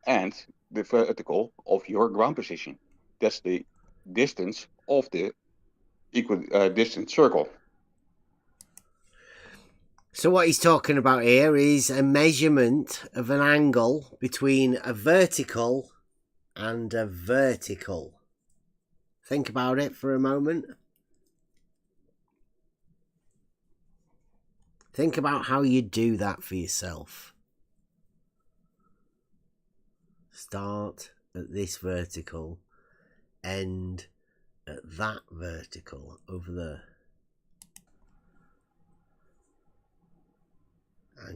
and the vertical of your ground position. That's the distance of the equidistant circle. So what he's talking about here is a measurement of an angle between a vertical and a vertical. Think about it for a moment. Think about how you do that for yourself. Start at this vertical, end at that vertical over there.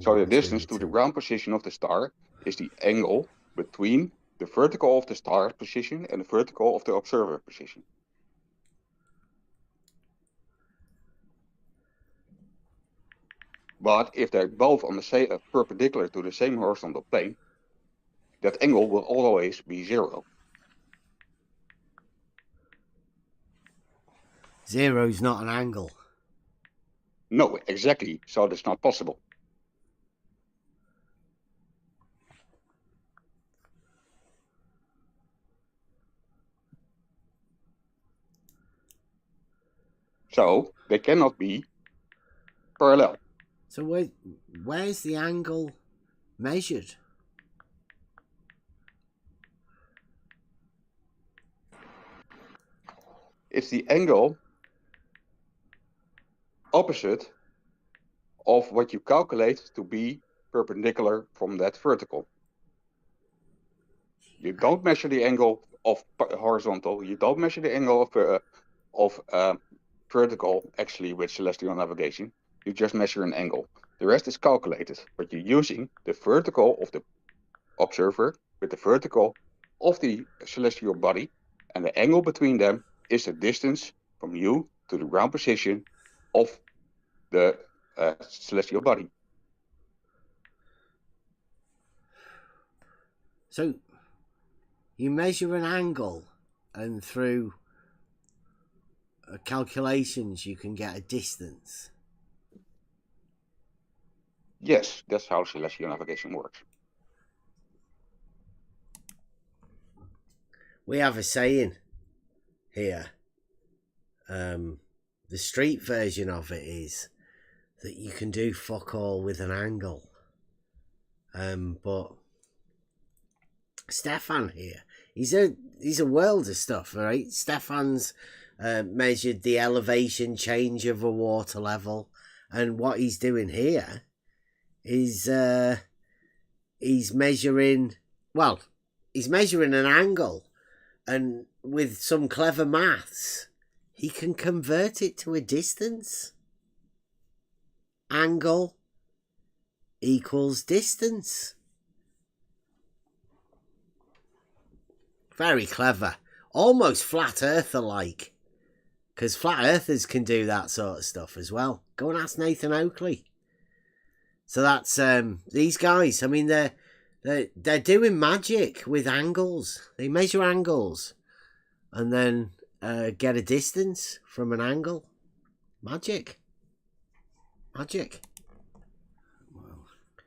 So the distance to the ground position of the star is the angle between the vertical of the star position and the vertical of the observer position. But if they're both on the same perpendicular to the same horizontal plane, that angle will always be 0. 0 is not an angle. No, exactly. So that's not possible. So they cannot be parallel. So where's the angle measured? It's the angle opposite of what you calculate to be perpendicular from that vertical. You don't measure the angle of horizontal. You don't measure the angle of vertical, actually, with celestial navigation. You just measure an angle. The rest is calculated, but you're using the vertical of the observer with the vertical of the celestial body, and the angle between them is the distance from you to the ground position of the celestial body. So you measure an angle, and through calculations you can get a distance. Yes, that's how celestial navigation works. We have a saying here. The street version of it is that you can do fuck all with an angle. But Stefan here, he's a world of stuff, right? Stefan's measured the elevation change of a water level, and what he's doing here is he's measuring an angle, and with some clever maths he can convert it to a distance. Angle equals distance. Very clever. Almost flat earther like. Because flat earthers can do that sort of stuff as well. Go and ask Nathan Oakley. So that's these guys. I mean, they're doing magic with angles. They measure angles and then get a distance from an angle. Magic.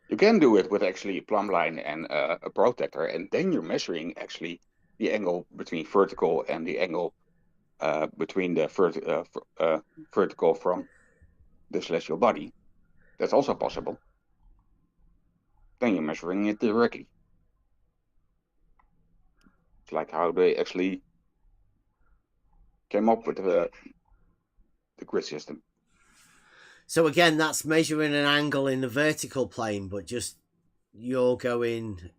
You can do it with actually a plumb line and a protractor, and then you're measuring actually the angle between vertical and the angle between the vertical from the celestial body. That's also possible. Then you're measuring it directly. It's like how they actually came up with the grid system. So again, that's measuring an angle in the vertical plane, but just you're going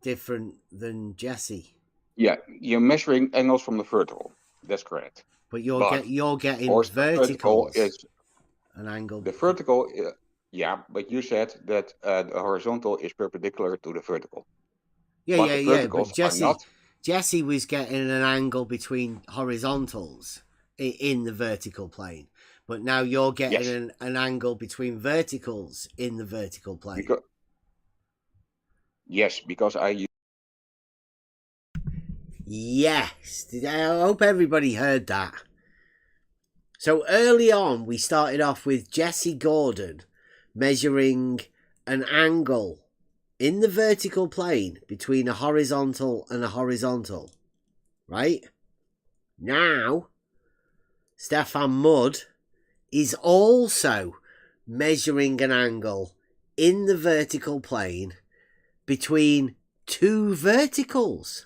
different than Jesse. Yeah, you're measuring angles from the vertical. That's correct. But you're getting verticals. Is an angle. The vertical, yeah, but you said that the horizontal is perpendicular to the vertical. Yeah. But Jesse was getting an angle between horizontals in the vertical plane. But now you're getting an angle between verticals in the vertical plane. Because I use... Yes. I hope everybody heard that. So early on, we started off with Jesse Gordon measuring an angle in the vertical plane between a horizontal and a horizontal. Right? Now, Stefan Mudd is also measuring an angle in the vertical plane between two verticals.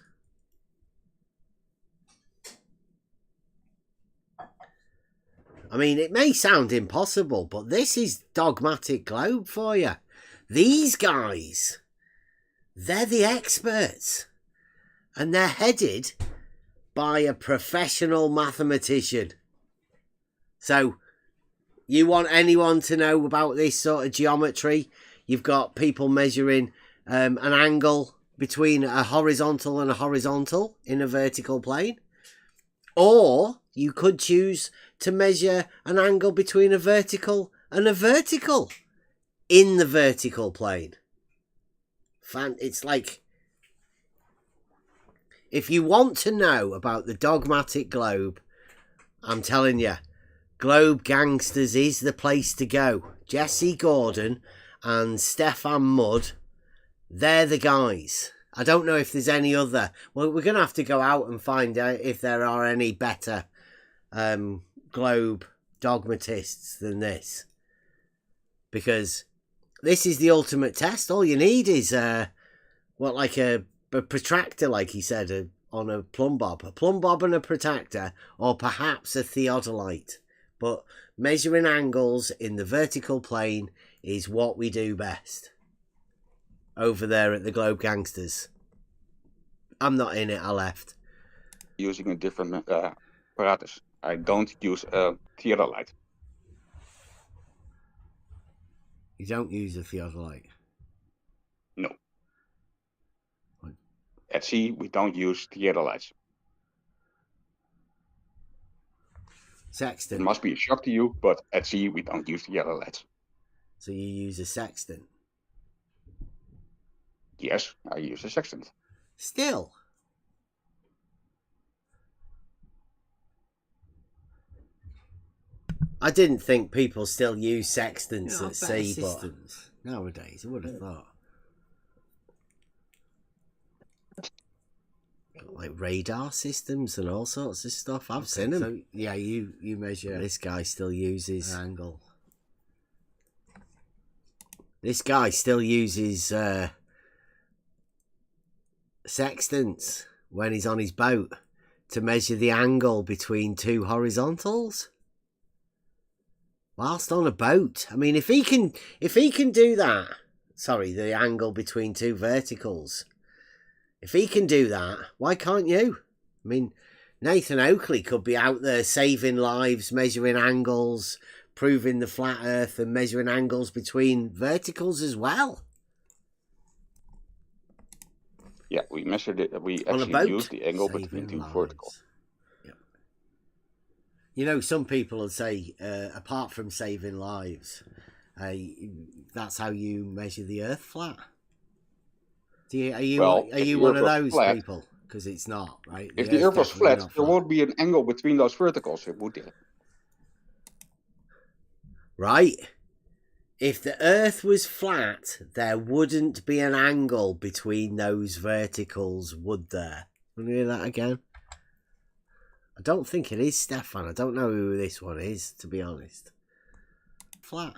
I mean, it may sound impossible, but this is dogmatic globe for you. These guys, they're the experts. And they're headed by a professional mathematician. So, you want anyone to know about this sort of geometry? You've got people measuring an angle between a horizontal and a horizontal in a vertical plane. Or you could choose to measure an angle between a vertical and a vertical in the vertical plane. It's like, if you want to know about the dogmatic globe, I'm telling you, Globe Gangsters is the place to go. Jesse Gordon and Stefan Mudd, they're the guys. I don't know if there's any other. Well, we're going to have to go out and find out if there are any better globe dogmatists than this. Because this is the ultimate test. All you need is, like a protractor, like he said, on a plumb bob and a protractor, or perhaps a theodolite. But measuring angles in the vertical plane is what we do best. Over there at the Globe Gangsters. I'm not in it, I left. Using a different apparatus. I don't use a theodolite. You don't use a theodolite? No. At sea, we don't use theodolites. Sextant. It must be a shock to you, but at sea, we don't use theodolites. So you use a sextant? Yes, I use a sextant. Still? I didn't think people still use sextants at sea, but nowadays I would have thought. Like radar systems and all sorts of stuff. I've seen them. So, yeah, you measure. This guy still uses angle. This guy still uses sextants when he's on his boat to measure the angle between two horizontals. Whilst on a boat. I mean, if he can do that, sorry, the angle between two verticals. If he can do that, why can't you? I mean, Nathan Oakley could be out there saving lives, measuring angles, proving the flat earth and measuring angles between verticals as well. Yeah, we measured it. We actually used the angle between two verticals. Yep. You know, some people would say, apart from saving lives, that's how you measure the earth flat. Are you one of those people? Because it's not, right? If the earth was flat, there won't be an angle between those verticals, would there? Right. If the earth was flat, there wouldn't be an angle between those verticals, would there? Want to hear that again? I don't think it is, Stefan. I don't know who this one is, to be honest. Flat.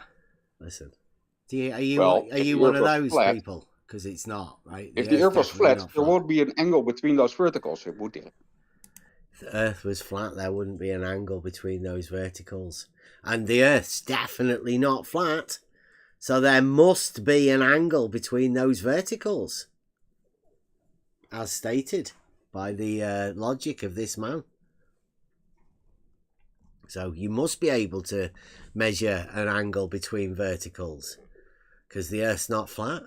Listen. Are you one of those people? Because it's not, right? If the earth was flat, there won't be an angle between those verticals, would there? If the earth was flat, there wouldn't be an angle between those verticals. And the earth's definitely not flat. So there must be an angle between those verticals. As stated by the logic of this man. So you must be able to measure an angle between verticals. Because the earth's not flat.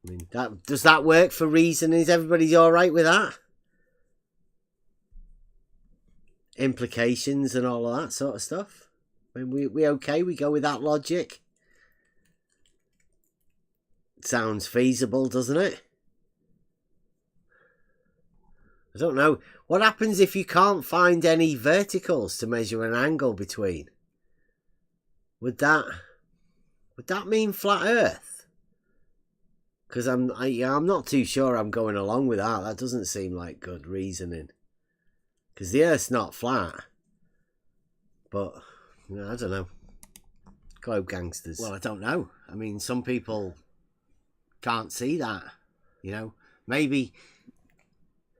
I mean, does that work for reason? Is everybody all right with that? Implications and all of that sort of stuff. I mean, we okay? We go with that logic. Sounds feasible, doesn't it? I don't know. What happens if you can't find any verticals to measure an angle between? Would that mean flat Earth? Because I'm not too sure I'm going along with that. That doesn't seem like good reasoning. Because the Earth's not flat. But, I don't know. Globe Gangsters. Well, I don't know. I mean, some people can't see that. Maybe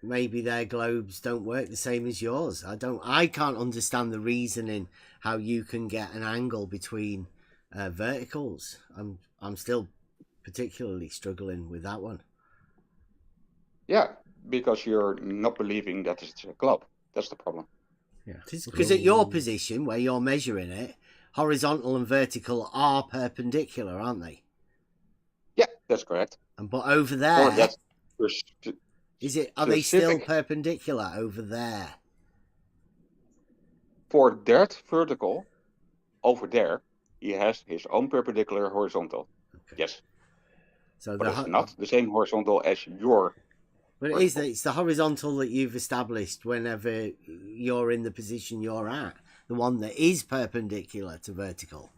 their globes don't work the same as yours. I can't understand the reasoning how you can get an angle between verticals. I'm still particularly struggling with that one. Yeah, because you're not believing that it's a globe. That's the problem. Yeah, because at your position where you're measuring it, horizontal and vertical are perpendicular, aren't they? Yeah, that's correct. But over there, are they still perpendicular over there? For that vertical, over there, he has his own perpendicular horizontal. Okay. Yes. So but it's not the same horizontal as your. But it's the horizontal that you've established whenever you're in the position you're at. The one that is perpendicular to vertical.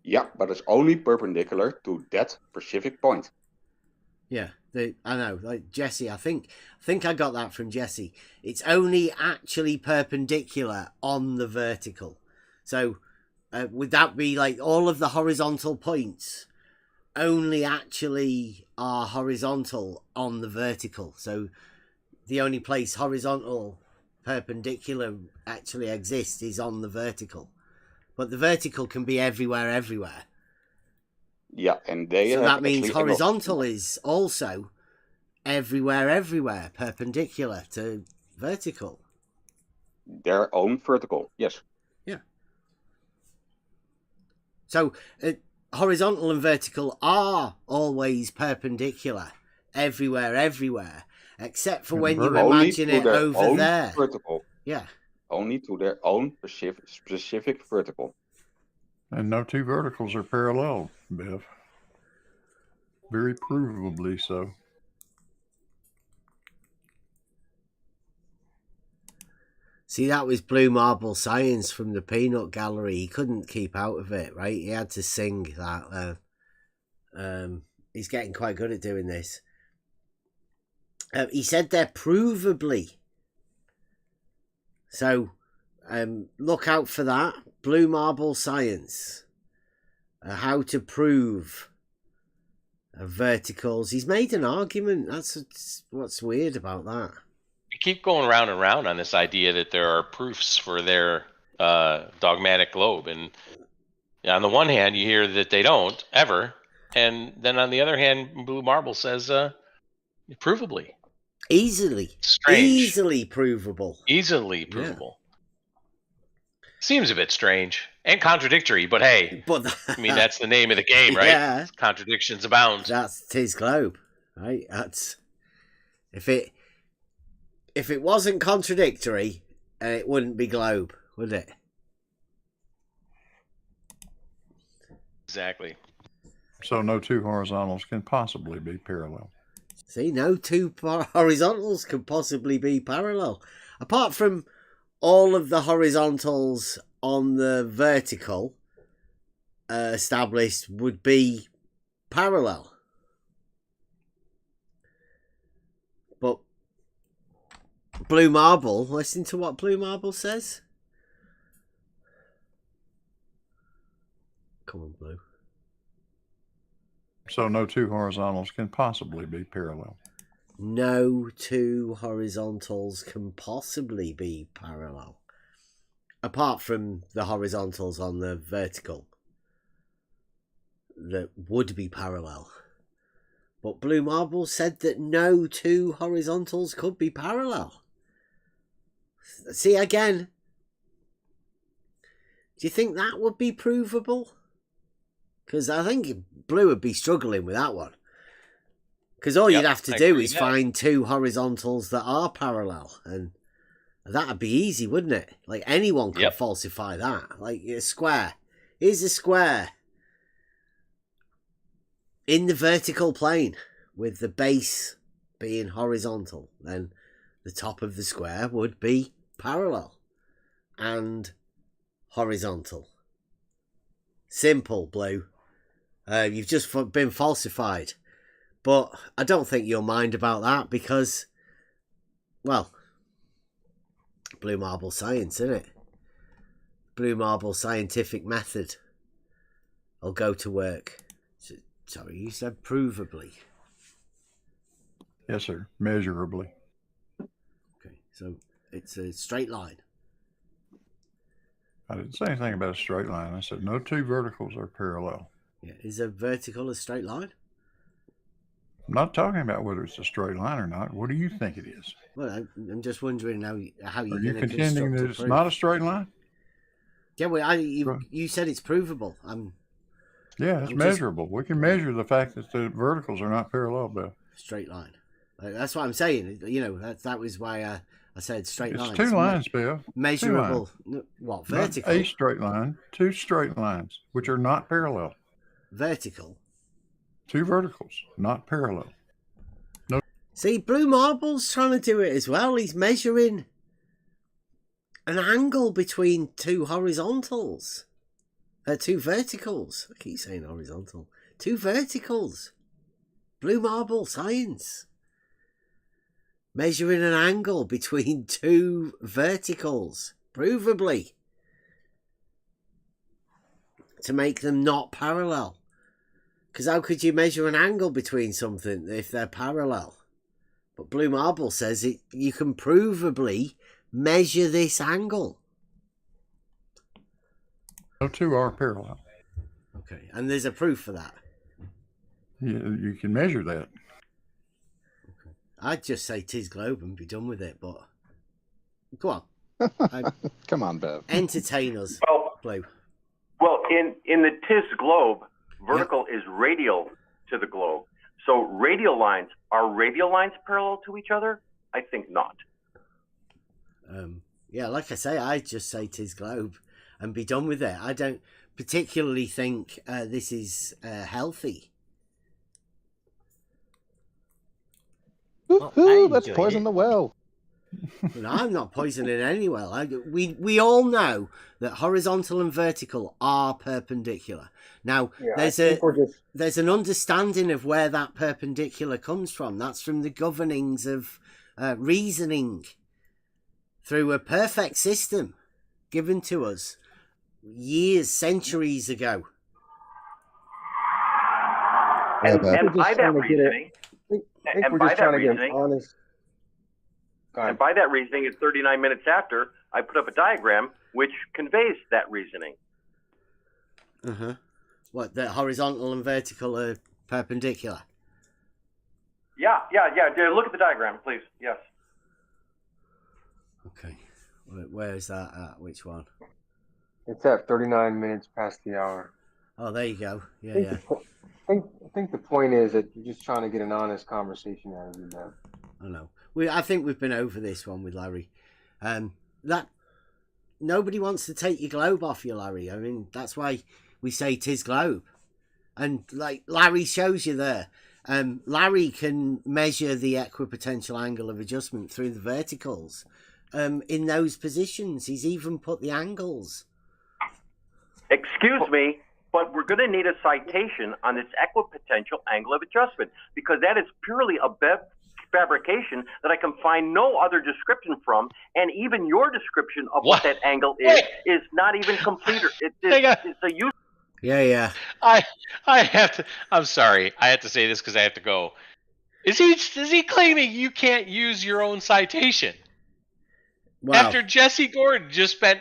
Yeah, but it's only perpendicular to that specific point. Yeah, I know. Like Jesse, I think I got that from Jesse. It's only actually perpendicular on the vertical. So would that be like all of the horizontal points only actually are horizontal on the vertical. So the only place horizontal perpendicular actually exists is on the vertical. But the vertical can be everywhere, everywhere. Yeah, and they so have that means actually horizontal is also everywhere, everywhere, perpendicular to vertical. their own vertical. Yes. Yeah. So horizontal and vertical are always perpendicular everywhere, everywhere, except for when you imagine it over there. Vertical. Yeah. Only to their own specific vertical. And no two verticals are parallel, Bev. Very provably so. See, that was Blue Marble Science from the Peanut Gallery. He couldn't keep out of it, right? He had to sing that. He's getting quite good at doing this. He said they're provably. So, look out for that. Blue Marble Science. How to prove verticals. He's made an argument. That's what's weird about that. We keep going round and round on this idea that there are proofs for their dogmatic globe. And on the one hand, you hear that they don't, ever. And then on the other hand, Blue Marble says provably. Easily. Strange. Easily provable. Easily provable. Yeah. Seems a bit strange and contradictory, but hey, I mean, that's the name of the game, right? Yeah. Contradictions abound. That's his globe, right? That's if it wasn't contradictory, it wouldn't be globe, would it? Exactly. So no two horizontals can possibly be parallel. See, no two horizontals can possibly be parallel. Apart from all of the horizontals on the vertical established would be parallel. But Blue Marble, listen to what Blue Marble says. Come on, Blue. So no two horizontals can possibly be parallel. No two horizontals can possibly be parallel. Apart from the horizontals on the vertical that would be parallel. But Blue Marble said that no two horizontals could be parallel. See, again, do you think that would be provable? Because I think Blue would be struggling with that one. Because all you'd have to do is find two horizontals that are parallel. And that'd be easy, wouldn't it? Like, anyone could falsify that. Like, a square. Here's a square in the vertical plane with the base being horizontal. Then the top of the square would be parallel and horizontal. Simple, Blue. You've just been falsified. But I don't think you'll mind about that because, well, Blue Marble Science, isn't it? Blue Marble Scientific Method. I'll go to work. Sorry, you said provably. Yes, sir. Measurably. Okay, so it's a straight line. I didn't say anything about a straight line. I said no two verticals are parallel. Yeah, is a vertical a straight line? I'm not talking about whether it's a straight line or not. What do you think it is? Well, I'm just wondering how you're Are you going to contending that it's not a straight line? Yeah, well, you said it's provable. Yeah, it's measurable. We can measure the fact that the verticals are not parallel, Bill. Straight line. That's what I'm saying. You know, that was why I said straight line. It's two lines, Bill. Measurable. What, vertical? Not a straight line. Two straight lines, which are not parallel. Vertical. Two verticals, not parallel. No. See, Blue Marble's trying to do it as well. He's measuring an angle between two horizontals. Two verticals. I keep saying horizontal. Two verticals. Blue Marble Science. Measuring an angle between two verticals. Provably. To make them not parallel. Because how could you measure an angle between something if they're parallel? But Blue Marble says you can provably measure this angle. No two are parallel. Okay, and there's a proof for that. You can measure that. Okay. I'd just say tis globe and be done with it, but go on. Come on, Bev. Entertain us, Blue. Well, in the tis globe, vertical is radial to the globe. So radial lines, are radial lines parallel to each other? I think not. Yeah, like I say, I'd just say tis globe and be done with it. I don't particularly think this is healthy. Well, let's poison the well. But I'm not poisoning any well. We all know that horizontal and vertical are perpendicular. Now, there's an understanding of where that perpendicular comes from. That's from the governings of reasoning through a perfect system given to us centuries ago. And by that reasoning, and by that reasoning, it's 39 minutes after, I put up a diagram which conveys that reasoning. Uh-huh. What, the horizontal and vertical are perpendicular? Yeah. Look at the diagram, please. Yes. Okay. Where is that at? Which one? It's at 39 minutes past the hour. Oh, there you go. Yeah. I think the point is that you're just trying to get an honest conversation out of you, man. I know. I think we've been over this one with Larry. That nobody wants to take your globe off you, Larry. I mean, that's why we say tis globe. And like Larry shows you there, Larry can measure the equipotential angle of adjustment through the verticals. In those positions, he's even put the angles. Excuse me, but we're going to need a citation on this equipotential angle of adjustment because that is purely a fabrication that I can find no other description from, and even your description of what that angle is not even complete. It's a use. Yeah. I have to. I'm sorry. I have to say this because I have to go. Is he claiming you can't use your own citation? Wow. After Jesse Gordon just spent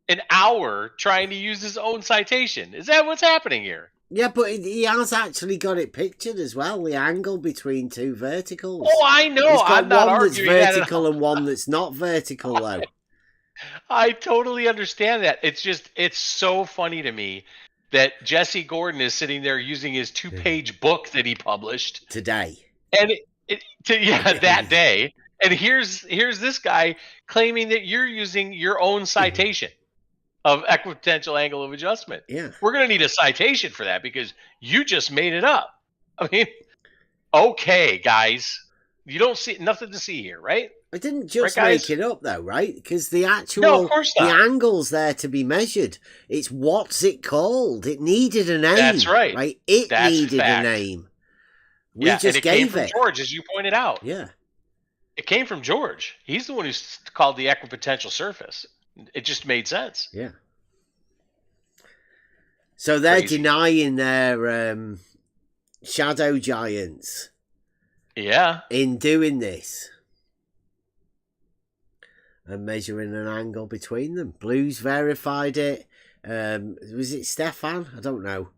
an hour trying to use his own citation. Is that what's happening here? Yeah, but he has actually got it pictured as well, the angle between two verticals. Oh, I know. He's got I'm not one that's arguing vertical and one that's not vertical, though. I totally understand that. It's so funny to me that Jesse Gordon is sitting there using his 2-page book that he published today. And that day. And here's this guy claiming that you're using your own citation of equipotential angle of adjustment. Yeah. We're going to need a citation for that because you just made it up. I mean, okay, guys. You don't see nothing to see here, right? I didn't just make it up, though, right? Because the actual no, of course not. The angle's there to be measured. It's what's it called? It needed a name. That's right. It needed a name. We just and it gave came from George, as you pointed out. Yeah. It came from George. He's the one who's called the equipotential surface. It just made sense. Yeah. So they're denying their shadow giants. Yeah. In doing this. And measuring an angle between them. Blues verified it. Was it Stefan? I don't know.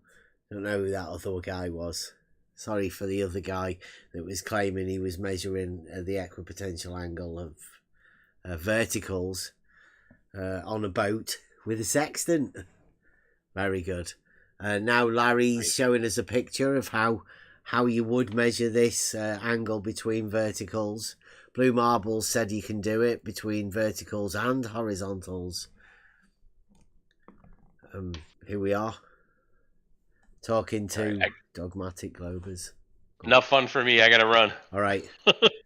I don't know who that other guy was. Sorry for the other guy that was claiming he was measuring the equipotential angle of verticals on a boat with a sextant. Very good. Now Larry's showing us a picture of how you would measure this angle between verticals. Blue Marble said you can do it between verticals and horizontals. Here we are. Talking to dogmatic globers. Enough fun for me. I got to run. All right.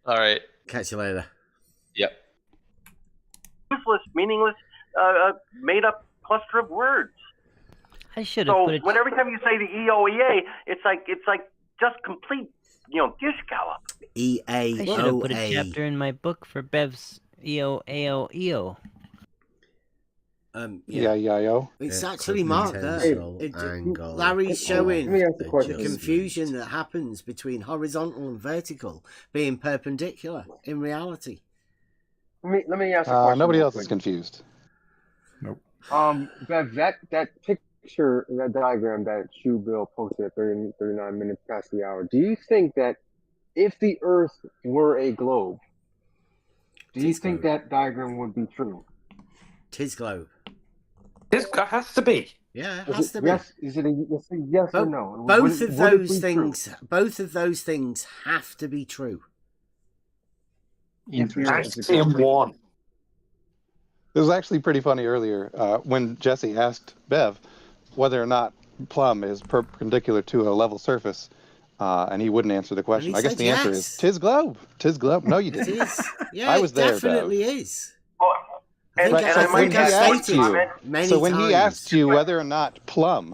All right. Catch you later. Yep. Useless, meaningless, made-up cluster of words. I should have put it. So every time you say the EOEA, it's like just complete, gish gallop. EAOA. I should have put a chapter in my book for Bev's EO. E-I-E-I-O. It's actually marked there. Larry's showing the confusion that happens between horizontal and vertical being perpendicular in reality. Let me ask a question. Nobody else is confused. Nope. That picture, that diagram that Shoe Bill posted at 39 minutes past the hour, do you think that if the Earth were a globe, do you think that diagram would be true? Tis globe. This has to be. Yeah, it has to be. Yes, is it a yes or no? Both of those things have to be true. Axiom 1. It was actually pretty funny earlier when Jesse asked Bev whether or not plumb is perpendicular to a level surface, and he wouldn't answer the question. I guess the answer is tis globe. Tis globe. No, you didn't. It is. Yeah, I was there, definitely Bev. is. So when he asked you whether or not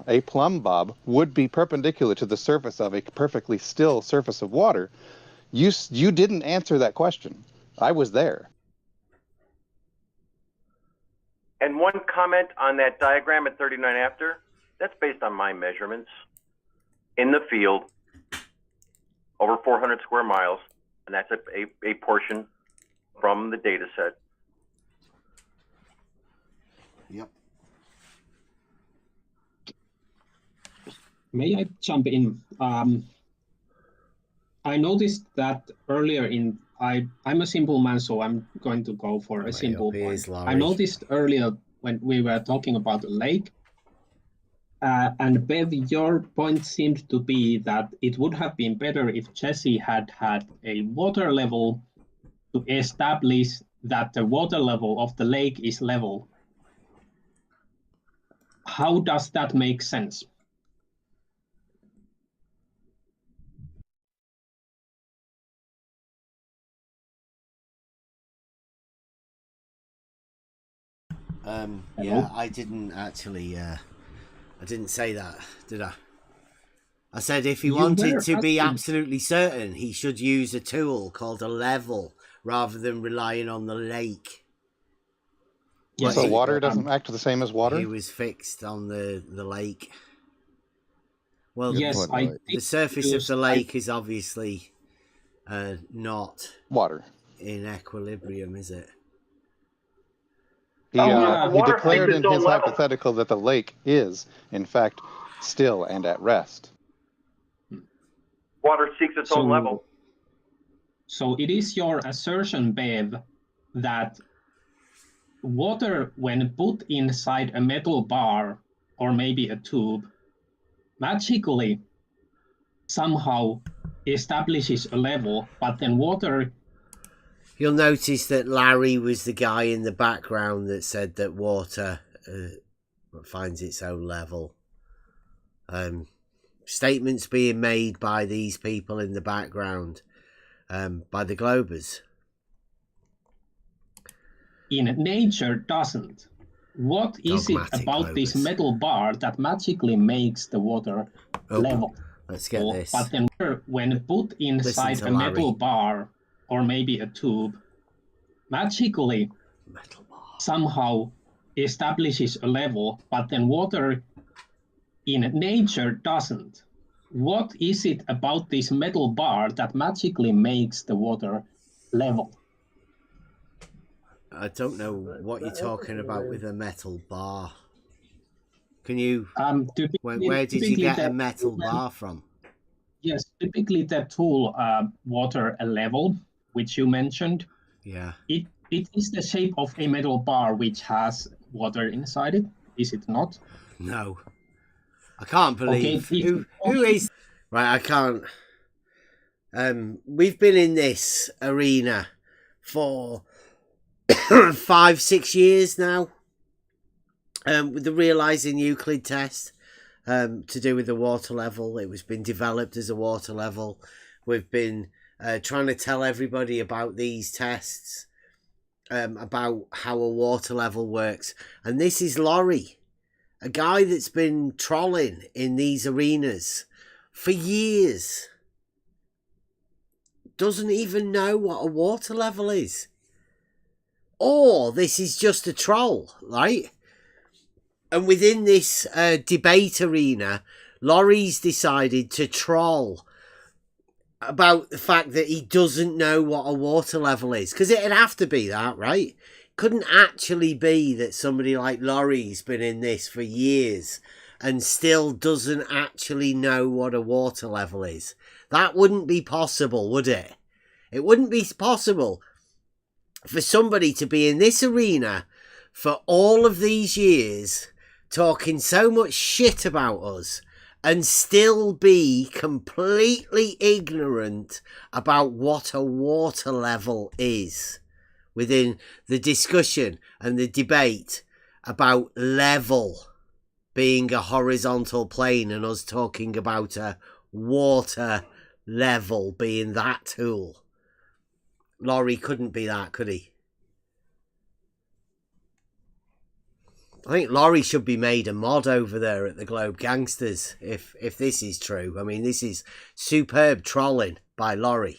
a plumb bob would be perpendicular to the surface of a perfectly still surface of water, you didn't answer that question. I was there. And one comment on that diagram at 39 after, that's based on my measurements in the field, over 400 square miles, and that's a portion from the data set. Yep. May I jump in? I noticed that earlier I'm a simple man, so I'm going to go for a simple point. I noticed earlier when we were talking about the lake, and Bev, your point seemed to be that it would have been better if Jesse had had a water level to establish that the water level of the lake is level. How does that make sense? Yeah, I didn't actually. I didn't say that, did I? I said if he wanted to be absolutely certain, he should use a tool called a level rather than relying on the lake. So water doesn't act the same as water? He was fixed on the lake. Well, yes, the surface of the lake is obviously not water in equilibrium, is it? He declared in his hypothetical that the lake is, in fact, still and at rest. Water seeks its own level. So it is your assertion, Bev, that water, when put inside a metal bar or maybe a tube, magically somehow establishes a level, but then water... You'll notice that Larry was the guy in the background that said that water finds its own level. Statements being made by these people in the background, by the Globers. In nature doesn't. What is it about this metal bar that magically makes the water level? Let's get this. But then when put inside a metal bar or maybe a tube, magically somehow establishes a level, but then water in nature doesn't. What is it about this metal bar that magically makes the water level? I don't know what you're talking about with a metal bar. Can you... where did you get a metal bar from? Yes, typically the tool water level, which you mentioned. Yeah. It is the shape of a metal bar which has water inside it, is it not? No. I can't believe... Who is... Right, I can't... we've been in this arena for 5-6 years now, with the Realising Euclid Test, to do with the water level. It was been developed as a water level. We've been trying to tell everybody about these tests, about how a water level works. And this is Laurie, a guy that's been trolling in these arenas for years. Doesn't even know what a water level is. Or this is just a troll, right? And within this debate arena, Laurie's decided to troll about the fact that he doesn't know what a water level is. Because it'd have to be that, right? Couldn't actually be that somebody like Laurie's been in this for years and still doesn't actually know what a water level is. That wouldn't be possible, would it? It wouldn't be possible for somebody to be in this arena for all of these years talking so much shit about us and still be completely ignorant about what a water level is within the discussion and the debate about level being a horizontal plane and us talking about a water level being that tool. Laurie couldn't be that, could he? I think Laurie should be made a mod over there at the Globe Gangsters if this is true. I mean, this is superb trolling by Laurie.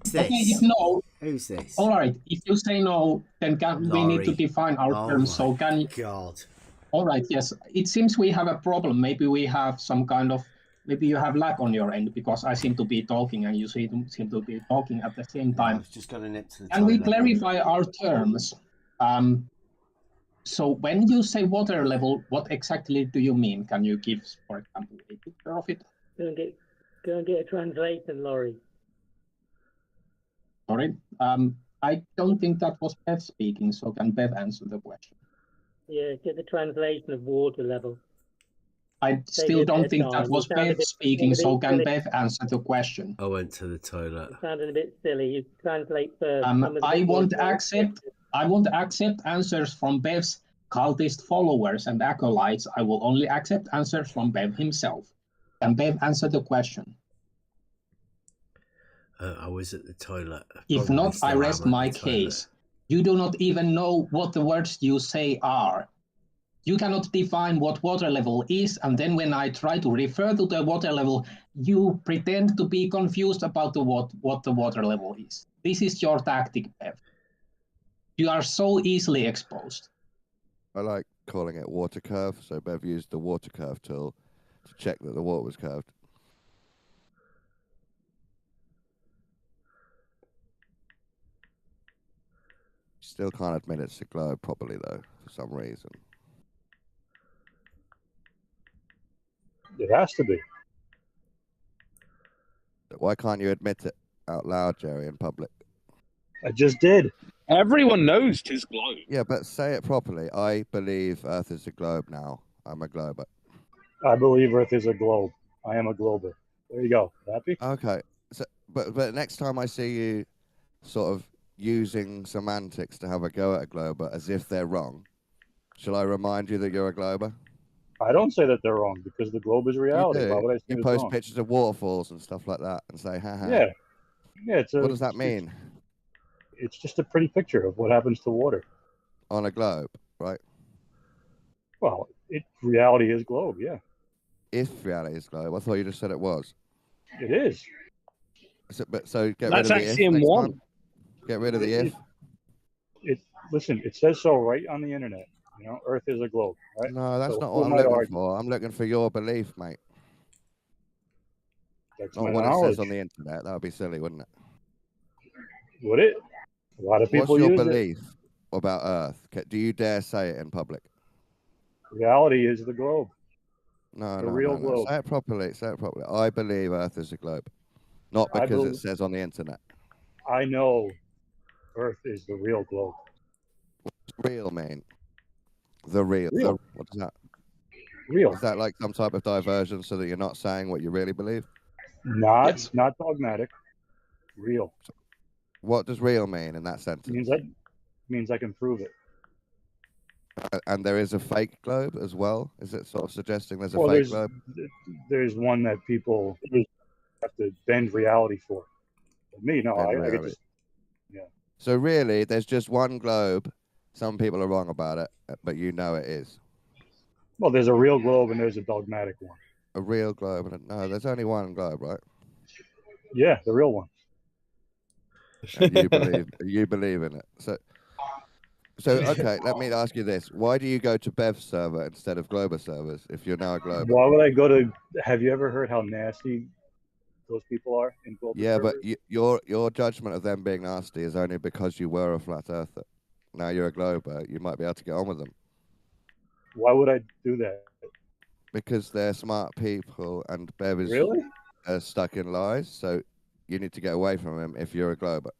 Okay, if no, who's this? All right, if you say no, then we need to define our terms. So can you? God. All right, yes. It seems we have a problem. Maybe we have some kind of. Maybe you have lag on your end because I seem to be talking and you seem to be talking at the same time. I've just got a nip to the Can we toilet. clarify our terms? So when you say water level, what exactly do you mean? Can you give, for example, a picture of it? Go and get a translation, Laurie. Sorry, I don't think that was Bev speaking, so can Bev answer the question? Yeah, get the translation of water level. I still don't think that was Bev speaking, so can Bev answer the question? I went to the toilet. It sounded a bit silly. You translate first. I won't accept answers from Bev's cultist followers and acolytes. I will only accept answers from Bev himself. Can Bev answer the question? I was at the toilet. If not, I rest my case. You do not even know what the words you say are. You cannot define what water level is, and then when I try to refer to the water level, you pretend to be confused about what the water level is. This is your tactic, Bev. You are so easily exposed. I like calling it water curve, so Bev used the water curve tool to check that the water was curved. Still can't admit it's a globe properly, though, for some reason. It has to be. Why can't you admit it out loud, Jerry, in public? I just did. Everyone knows 'tis globe. Yeah, but say it properly. I believe Earth is a globe now. I'm a glober. I believe Earth is a globe. I am a glober. There you go. Happy? Okay. So, but next time I see you sort of using semantics to have a go at a glober as if they're wrong, shall I remind you that you're a glober? I don't say that they're wrong because the globe is reality. You do. Why would I say You it's post wrong? pictures of waterfalls and stuff like that and say, haha. Yeah. Yeah. What does that mean? It's just a pretty picture of what happens to water. On a globe, right? Well, reality is globe, yeah. If reality is globe, I thought you just said it was. It is. So get That's rid of the if axiom next one. time. Get rid of the if. Listen, it says so right on the internet. You know, Earth is a globe, right? No, that's So not who what I'm might looking argue? for. I'm looking for your belief, mate. That's Not my what it knowledge. says on the internet. That would be silly, wouldn't it? Would it? A lot of people What's your use belief about Earth? Do you dare say it in public? it. Reality is the globe. No, The no, real no, no. globe. Say it properly. Say it properly. I believe Earth is a globe, not I because it believe- says on the internet. I know Earth is the real globe. Real, man. The real. Real. What is that? Real. Is that like some type of diversion so that you're not saying what you really believe? Not dogmatic. Real. What does real mean in that sentence? Means I can prove it. And there is a fake globe as well? Is it sort of suggesting there's a Well, fake globe? there's one that people have to bend reality for. But me, no, Bend I get reality. to. Yeah. So really, there's just one globe. Some people are wrong about it, but you know it is. Well, there's a real globe and there's a dogmatic one. A real globe. No, there's only one globe, right? Yeah, the real one. And you believe in it. So So, okay, let me ask you this. Why do you go to Bev's server instead of Glober servers if you're now a Glober? Why would I go to... Have you ever heard how nasty those people are in Glober Yeah, servers? but your judgment of them being nasty is only because you were a flat earther. Now you're a Glober, you might be able to get on with them. Why would I do that? Because they're smart people and Bev is Really? Stuck in lies, so you need to get away from him if you're a Glober.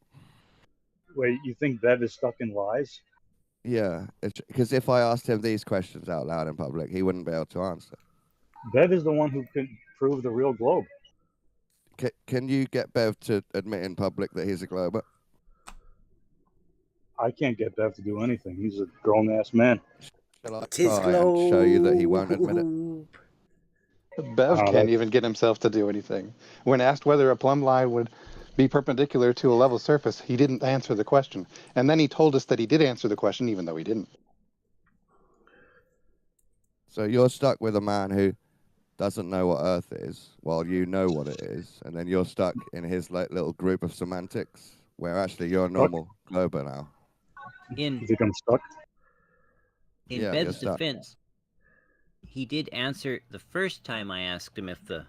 Wait, you think Bev is stuck in lies? Yeah, because if I asked him these questions out loud in public, he wouldn't be able to answer. Bev is the one who can prove the real globe. Can you get Bev to admit in public that he's a Glober? I can't get Bev to do anything. He's a grown-ass man. Shall I try and show you that he won't admit it? Bev can't even get himself to do anything. When asked whether a plumb line would be perpendicular to a level surface, he didn't answer the question. And then he told us that he did answer the question, even though he didn't. So you're stuck with a man who doesn't know what Earth is, while you know what it is, and then you're stuck in his little group of semantics, where actually you're a normal Glober now. You think I'm stuck? In Yeah, Bev's you're stuck. defense, he did answer the first time I asked him if the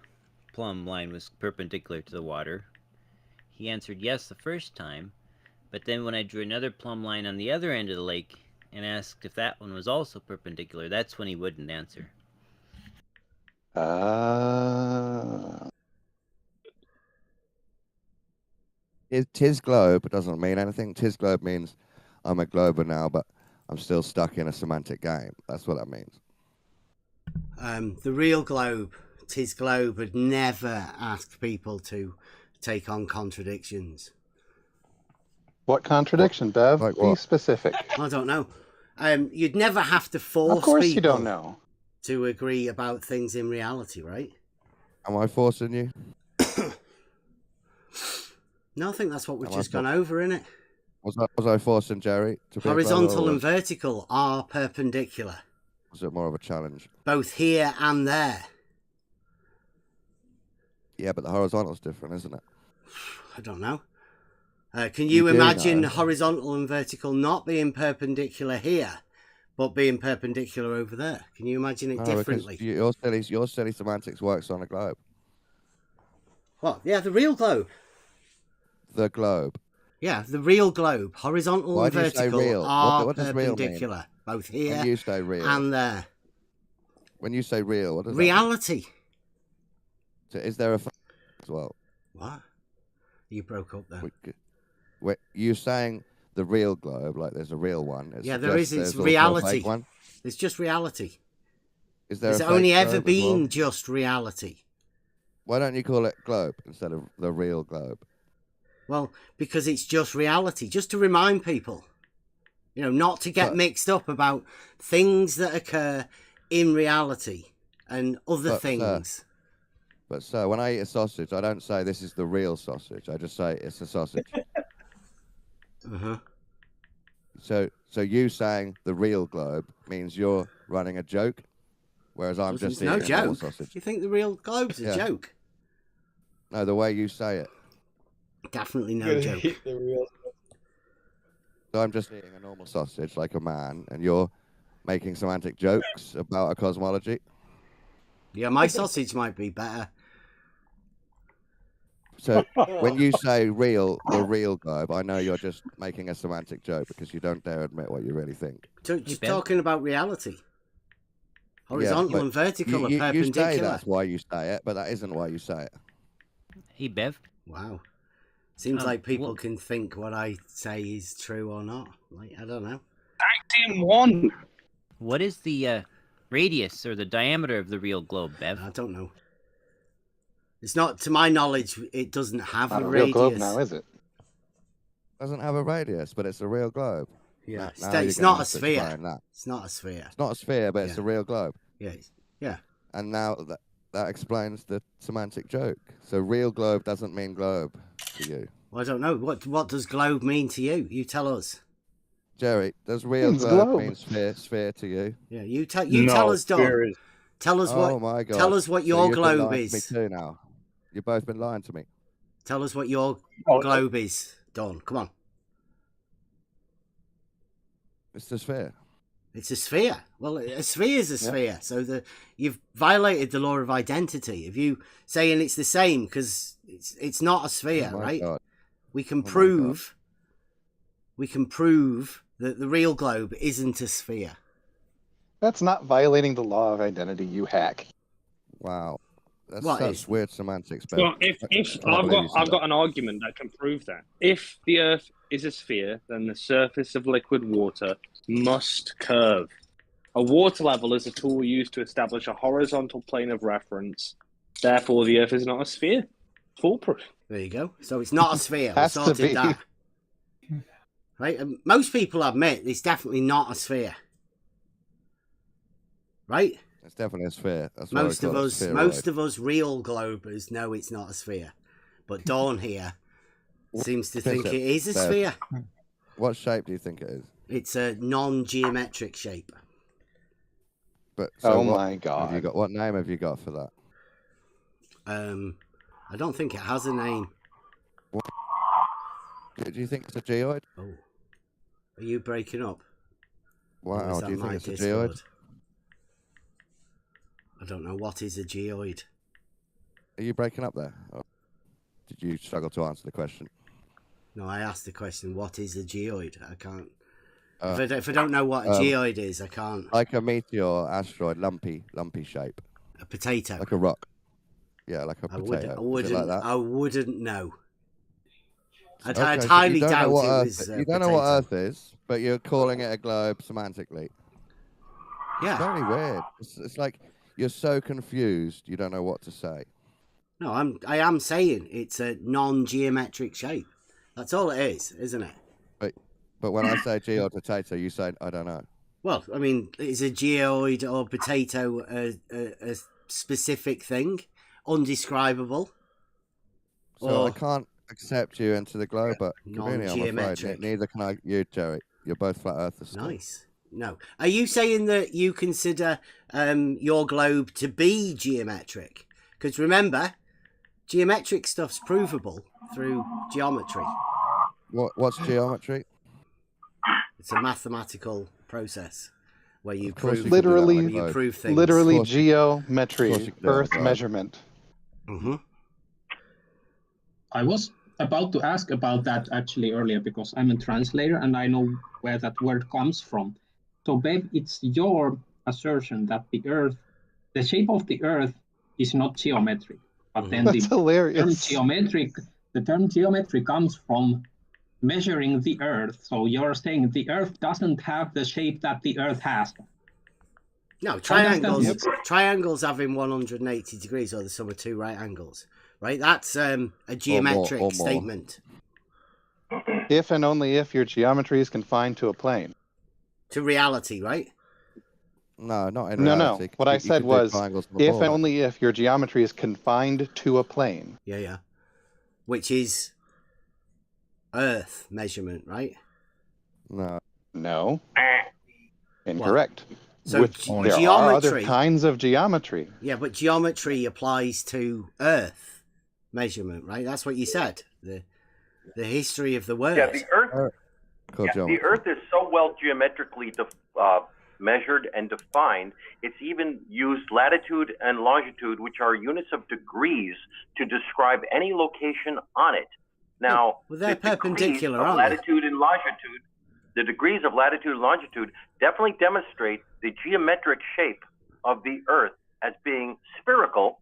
plumb line was perpendicular to the water. He answered yes the first time, but then when I drew another plumb line on the other end of the lake and asked if that one was also perpendicular, that's when he wouldn't answer. Tis globe doesn't mean anything. Tis globe means I'm a Glober now, but I'm still stuck in a semantic game. That's what that means. The real globe, tis globe, would never ask people to take on contradictions. What contradiction, Bev? Like Be what? specific. I don't know. You'd never have to force Of course people you don't know. to agree about things in reality, right? Am I forcing you? No, I think that's what we've Am I just gone over, innit? Was I forcing Jerry to be a Glober, Horizontal or and vertical are perpendicular, was it more of a challenge? both here and there. Yeah, but the horizontal's different, isn't it? I don't know. Can you do imagine know. horizontal and vertical not being perpendicular here, but being perpendicular over there? Can you imagine it No, because differently? your silly semantics works on a globe. What? Yeah, the real globe. The globe. Yeah, the real globe. Horizontal Why and do you say vertical real? are What does real mean? perpendicular, both here When you say real. and there. When you say real, what does Reality. that mean? So is there a fact as well? What? You broke up there. You're saying the real globe, like there's a real one. Yeah, there is. It's there's also a reality. fake one. It's just reality. Is there It's a fake only ever globe as been well? just reality. Why don't you call it globe instead of the real globe? Well, because it's just reality. Just to remind people, not to get mixed up about things that occur in reality and other things. But sir, when I eat a sausage, I don't say this is the real sausage. I just say it's a sausage. Uh-huh. So you saying the real globe means you're running a joke, whereas I'm just eating a normal sausage. You think the real globe's a joke? No, the way you say it. Definitely no joke. So I'm just eating a normal sausage like a man, and you're making semantic jokes about a cosmology. Yeah, my sausage might be better. So when you say the real globe, I know you're just making a semantic joke because you don't dare admit what you really think. Just talking about reality. Horizontal and vertical are perpendicular. You say that's why you say it, but that isn't why you say it. Hey, Bev. Wow. Seems like people can think what I say is true or not. Like, I don't know. Team 1. What is the radius or the diameter of the real globe, Bev? I don't know. It's not, to my knowledge, it doesn't have a Not a radius. real globe now, is it? Doesn't have a radius, but it's a real globe. Yeah, Now it's you're not gonna a have to sphere. explain that. It's not a sphere. It's not a sphere, but it's a real globe. Yeah, yeah. And now that explains the semantic joke. So real globe doesn't mean globe to you. Well, I don't know. What does globe mean to you? You tell us. Jerry, does real globe mean sphere to you? Yeah, you tell us, Don. Tell us what. Oh my God. Tell us what your you've been globe lying to is. me too now. You've both been lying to me. Tell us what your globe is, Don. Come on. It's a sphere. It's a sphere. Well, a sphere is a sphere. So you've violated the law of identity. If you saying it's the same because it's not a sphere, right? God. We can prove that the real globe isn't a sphere. That's not violating the law of identity, you hack. Wow. That's What such is? weird semantics. Ben. Well, if I've got an argument that can prove that. If the Earth is a sphere, then the surface of liquid water must curve. A water level is a tool used to establish a horizontal plane of reference. Therefore, the Earth is not a sphere. Foolproof. There you go. So it's not a sphere. We Has to sorted be. that. Right? And most people admit it's definitely not a sphere. Right? It's definitely a sphere. That's why Most we of call it us, spheroid. real globers know it's not a sphere. But Dawn here seems to think Bishop, it is a Bev, sphere. What shape do you think it is? It's a non-geometric shape. But Oh what my God. Have you got, what name have you got for that? I don't think it has a name. Do you think it's a geoid? Oh, are you breaking up? Or Wow, is do that you think my it's a Discord? geoid? I don't know what is a geoid. Are you breaking up there? Or did you struggle to answer the question? No, I asked the question, what is a geoid? I can't. Uh, If I don't know what a geoid is, I can't. Like a meteor, asteroid, lumpy shape. A potato. Like a rock. Yeah, like a potato. Is it like that? I wouldn't know. I'd Okay, so highly you don't doubt know what it Earth was. You don't know what Earth is, but you're calling it a globe semantically. Yeah. It's very weird. It's like you're so confused, you don't know what to say. No, I am saying it's a non-geometric shape. That's all it is, isn't it? But when I say geoid potato, you say I don't know. Well, I mean, is a geoid or potato a specific thing, undescribable? So I Or can't accept you into the globe community, I'm afraid. non-geometric? Neither can you, Jerry. You're both flat earthers. Still. Nice. No. Are you saying that you consider your globe to be geometric? Because remember, geometric stuff's provable through geometry. What's geometry? It's a mathematical process where you prove things. Literally geometry, Earth measurement. Mm-hmm. I was about to ask about that actually earlier because I'm a translator and I know where that word comes from. So, Bev, it's your assertion that the shape of the Earth is not geometric, but then That's hilarious. The term geometry comes from measuring the Earth. So you're saying the Earth doesn't have the shape that the Earth has. No, triangles having 180 degrees or the sum of two right angles. Right, that's a geometric or more. statement. If and only if your geometry is confined to a plane. To reality, right? No, not in reality. No. What I said was, if and only if your geometry is confined to a plane. Yeah. Which is Earth measurement, right? No. Incorrect. So there are other kinds of geometry. Yeah, but geometry applies to Earth measurement, right? That's what you said. The history of the world. Yeah, the Earth is so well geometrically measured and defined. It's even used latitude and longitude, which are units of degrees, to describe any location on it. Now, they're perpendicular, aren't latitude and longitude. The degrees of latitude and longitude definitely demonstrate the geometric shape of the Earth as being spherical,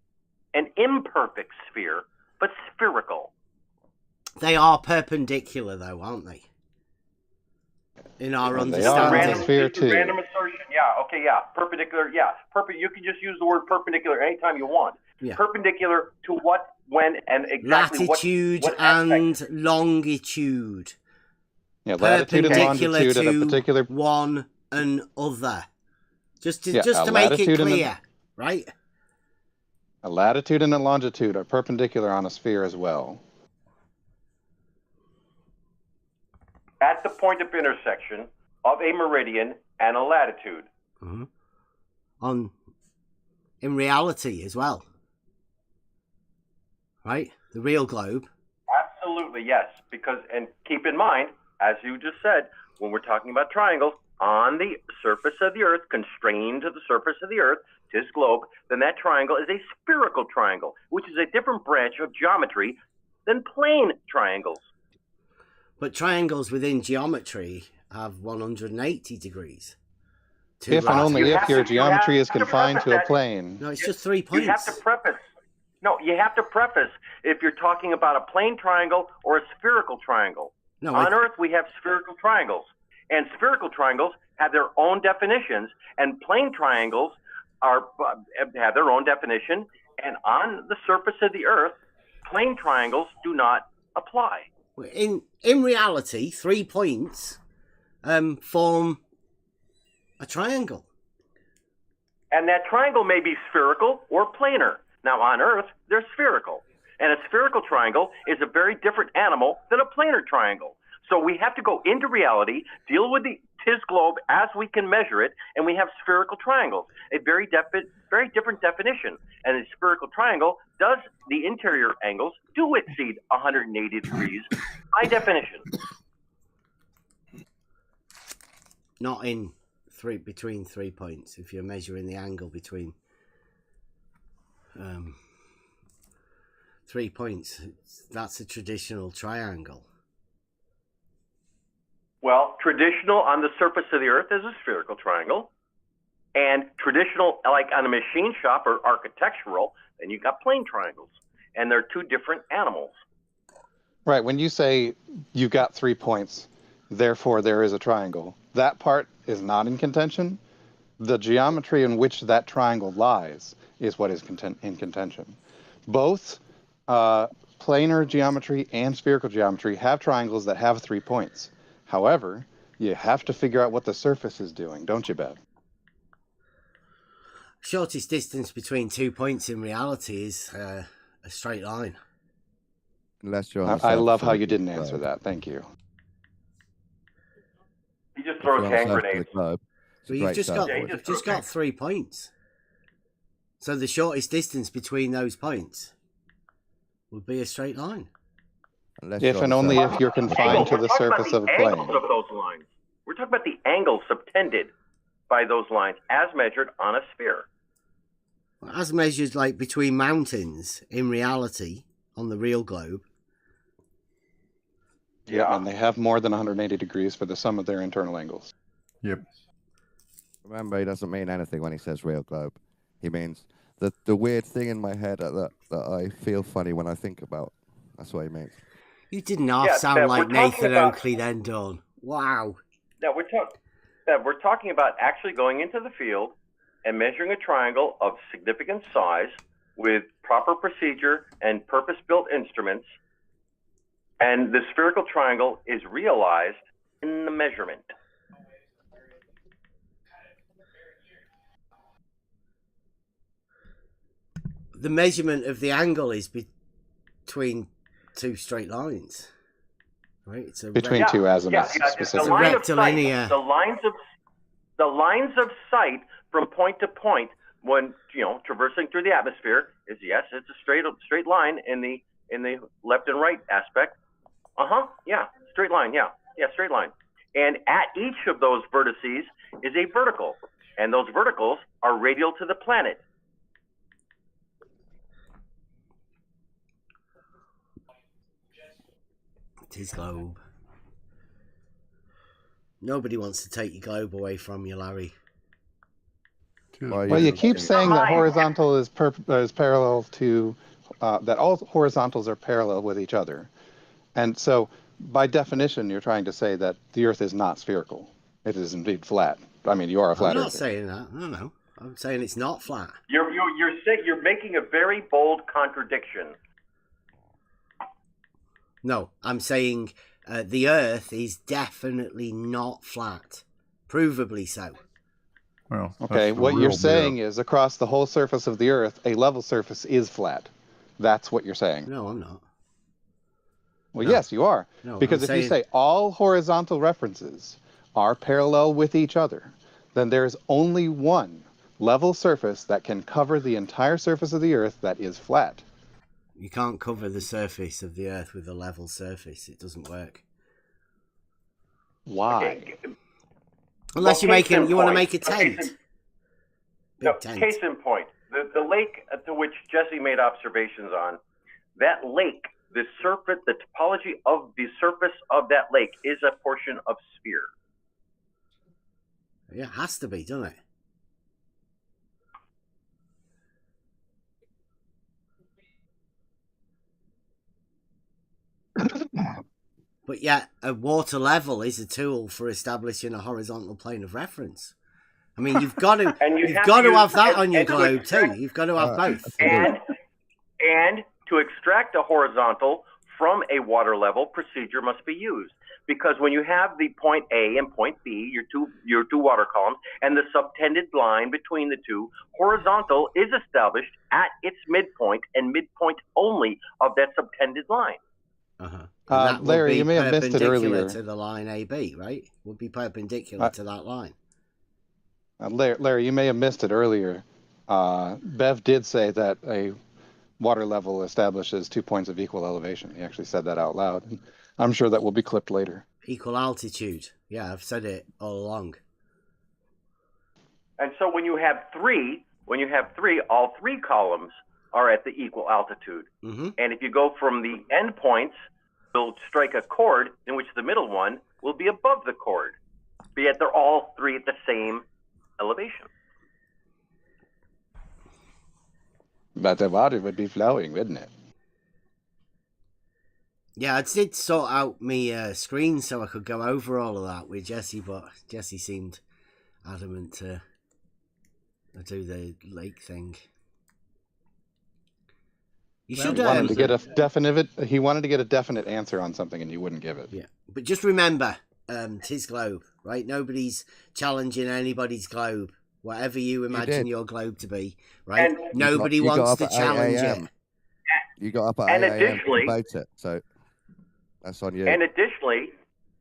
an imperfect sphere, but spherical. They are perpendicular, though, aren't they? In our understanding. They are a sphere too. Random assertion, yeah, okay, yeah. Perpendicular, yeah. You can just use the word perpendicular anytime you want. Yeah. Perpendicular to what, when, and exactly latitude what and longitude. Yeah, latitude and longitude at a particular one another. Just to make it clear, right? A latitude and a longitude are perpendicular on a sphere as well. At the point of intersection of a meridian and a latitude. Mm-hmm. In reality as well. Right? The real globe. Absolutely, yes. Because, and keep in mind, as you just said, when we're talking about triangles, on the surface of the Earth, constrained to the surface of the Earth, tis globe, then that triangle is a spherical triangle, which is a different branch of geometry than plane triangles. But triangles within geometry have 180 degrees. If and only if your geometry is confined to a plane. No, it's just 3 points. You have to preface. No, you have to preface if you're talking about a plane triangle or a spherical triangle. No, on Earth, we have spherical triangles. And spherical triangles have their own definitions, and plane triangles have their own definition. And on the surface of the Earth, plane triangles do not apply. In reality, 3 points form a triangle. And that triangle may be spherical or planar. Now, on Earth, they're spherical. And a spherical triangle is a very different animal than a planar triangle. So we have to go into reality, deal with the tis globe as we can measure it, and we have spherical triangles, a very different definition. And a spherical triangle, does the interior angles do exceed 180 degrees by definition? Not in between 3 points. If you're measuring the angle between 3 points, that's a traditional triangle. Well, traditional on the surface of the Earth is a spherical triangle. And traditional, like on a machine shop or architectural, then you've got plane triangles. And they're two different animals. Right. When you say you got 3 points, therefore there is a triangle, that part is not in contention. The geometry in which that triangle lies is what is in contention. Both planar geometry and spherical geometry have triangles that have 3 points. However, you have to figure out what the surface is doing, don't you, Bev? Shortest distance between 2 points in reality is a straight line. Unless you're I love how you didn't answer that. Thank you. He just throws hand grenades. But you've just got 3 points. So the shortest distance between those points would be a straight line. If and only if you're confined to the surface of a plane. Angles of those lines. We're talking about the angles subtended by those lines as measured on a sphere. As measured like between mountains in reality on the real globe. Yeah, and they have more than 180 degrees for the sum of their internal angles. Yep. Remember, he doesn't mean anything when he says real globe. He means the weird thing in my head that I feel funny when I think about. That's what he means. You didn't half sound like Nathan Oakley then, Dawn. Wow. Now we're talking about actually going into the field and measuring a triangle of significant size with proper procedure and purpose-built instruments. And the spherical triangle is realized in the measurement. The measurement of the angle is between two straight lines, right? It's between two azimuths. The lines of sight from point to point when traversing through the atmosphere is it's a straight line in the left and right aspect. Straight line. Straight line. And at each of those vertices is a vertical, and those verticals are radial to the planet. His globe. Nobody wants to take your globe away from you, Larry. Well, you keep saying that horizontal is parallel to that all horizontals are parallel with each other, and so by definition, you're trying to say that the Earth is not spherical; it is indeed flat. I mean, you are a flat earther. I'm Earther. not saying that. No. I'm saying it's not flat. You're making a very bold contradiction. No, I'm saying the Earth is definitely not flat. Provably so. Well, okay, what you're saying is across the whole surface of the Earth, a level surface is flat. That's what you're saying. No, I'm not. Well, yes, you are. No, because if you say all horizontal references are parallel with each other, then there is only one level surface that can cover the entire surface of the Earth that is flat. You can't cover the surface of the Earth with a level surface. It doesn't work. Why? Unless you want to make a tent. Case in point, the lake to which Jesse made observations on, that lake, the topology of the surface of that lake is a portion of sphere. Yeah, it has to be, doesn't it? But yet, a water level is a tool for establishing a horizontal plane of reference. I mean, you've got to have that on your globe too. You've got to have both. And to extract a horizontal from a water level, procedure must be used. Because when you have the point A and point B, your two water columns, and the subtended line between the two, horizontal is established at its midpoint and midpoint only of that subtended line. Larry, you may have missed it earlier. To the line AB, right? Would be perpendicular to that line. Larry, you may have missed it earlier. Bev did say that a water level establishes 2 points of equal elevation. He actually said that out loud. I'm sure that will be clipped later. Equal altitude. Yeah, I've said it all along. And so when you have three, all three columns are at the equal altitude. Mm-hmm. And if you go from the endpoints, they'll strike a chord in which the middle one will be above the chord. But yet they're all three at the same elevation. But the water would be flowing, wouldn't it? Yeah, I did sort out my screen so I could go over all of that with Jesse, but Jesse seemed adamant to do the lake thing. He wanted to get a definite answer on something, and you wouldn't give it. Yeah, but just remember, it's his globe, right? Nobody's challenging anybody's globe, whatever you imagine your globe to be, right? And nobody wants to challenge it. You got up at 8 a.m. to debate it, so that's on you. And additionally,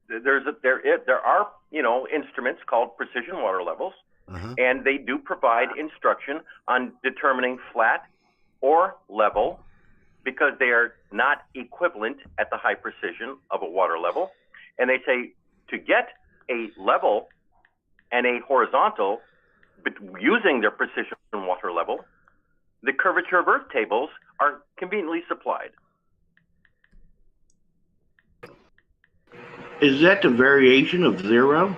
there are instruments called precision water levels, and they do provide instruction on determining flat or level, because they are not equivalent at the high precision of a water level. And they say to get a level and a horizontal, but using their precision water level, the curvature of Earth tables are conveniently supplied. Is that the variation of 0?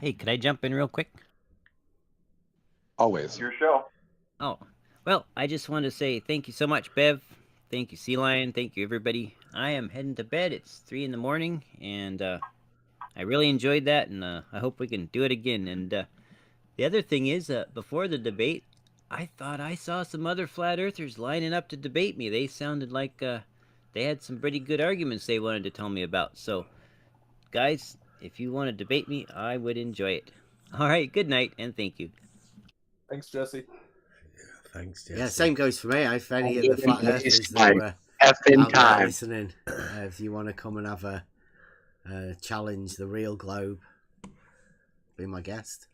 Hey, could I jump in real quick? Always. Your show. Oh, well, I just want to say thank you so much, Bev. Thank you, Sea Lion. Thank you, everybody. I am heading to bed. It's 3 a.m, and I really enjoyed that, and I hope we can do it again. And the other thing is, before the debate, I thought I saw some other flat earthers lining up to debate me. They sounded like they had some pretty good arguments they wanted to tell me about. So, guys, if you want to debate me, I would enjoy it. All right, good night, and thank you. Thanks, Jesse. Thanks, Jesse. Yeah, same goes for me. If any of the flat earthers that were out there listening, if you want to come and have a challenge the real globe, be my guest.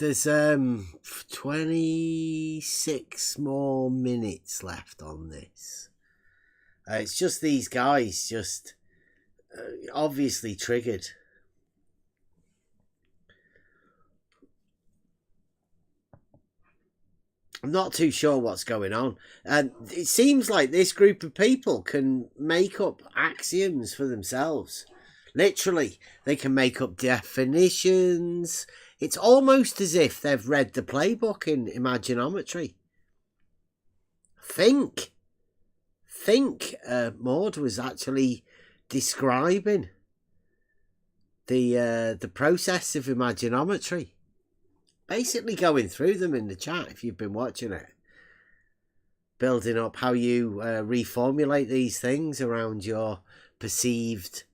There's 26 more minutes left on this. It's just these guys just obviously triggered. I'm not too sure what's going on. And it seems like this group of people can make up axioms for themselves. Literally, they can make up definitions. It's almost as if they've read the playbook in Imaginometry. Think Maud was actually describing the process of Imaginometry. Basically going through them in the chat if you've been watching it. Building up how you reformulate these things around your perceived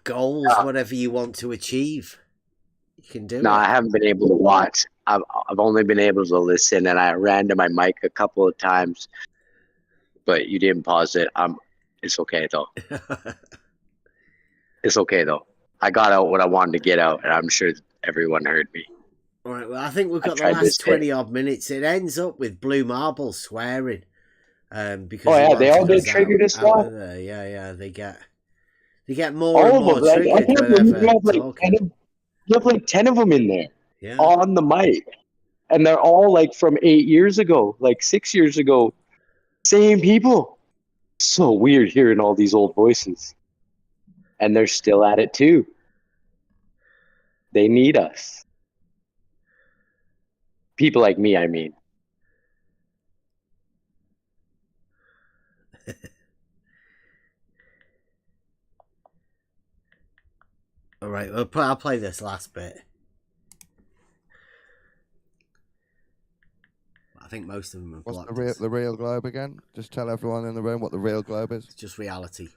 goals, whatever you want to achieve. You can do it. No, I haven't been able to watch. I've only been able to listen, and I ran to my mic a couple of times, but you didn't pause it. It's okay, though. It's okay, though. I got out what I wanted to get out, and I'm sure everyone heard me. All right, well, I think we've got the last 20-odd minutes. It ends up with Blue Marble swearing. Because they all get triggered as well? Yeah, they get You get more and more triggered whenever talking. You have like 10 of them in there Yeah. on the mic. And they're all like from 8 years ago, like 6 years ago. Same people. So weird hearing all these old voices. And they're still at it too. They need us. People like me, I mean. All right, well, I'll play this last bit. I think most of them have blocked What's the real globe again? Just tell everyone in the room what the real globe is. It's just reality.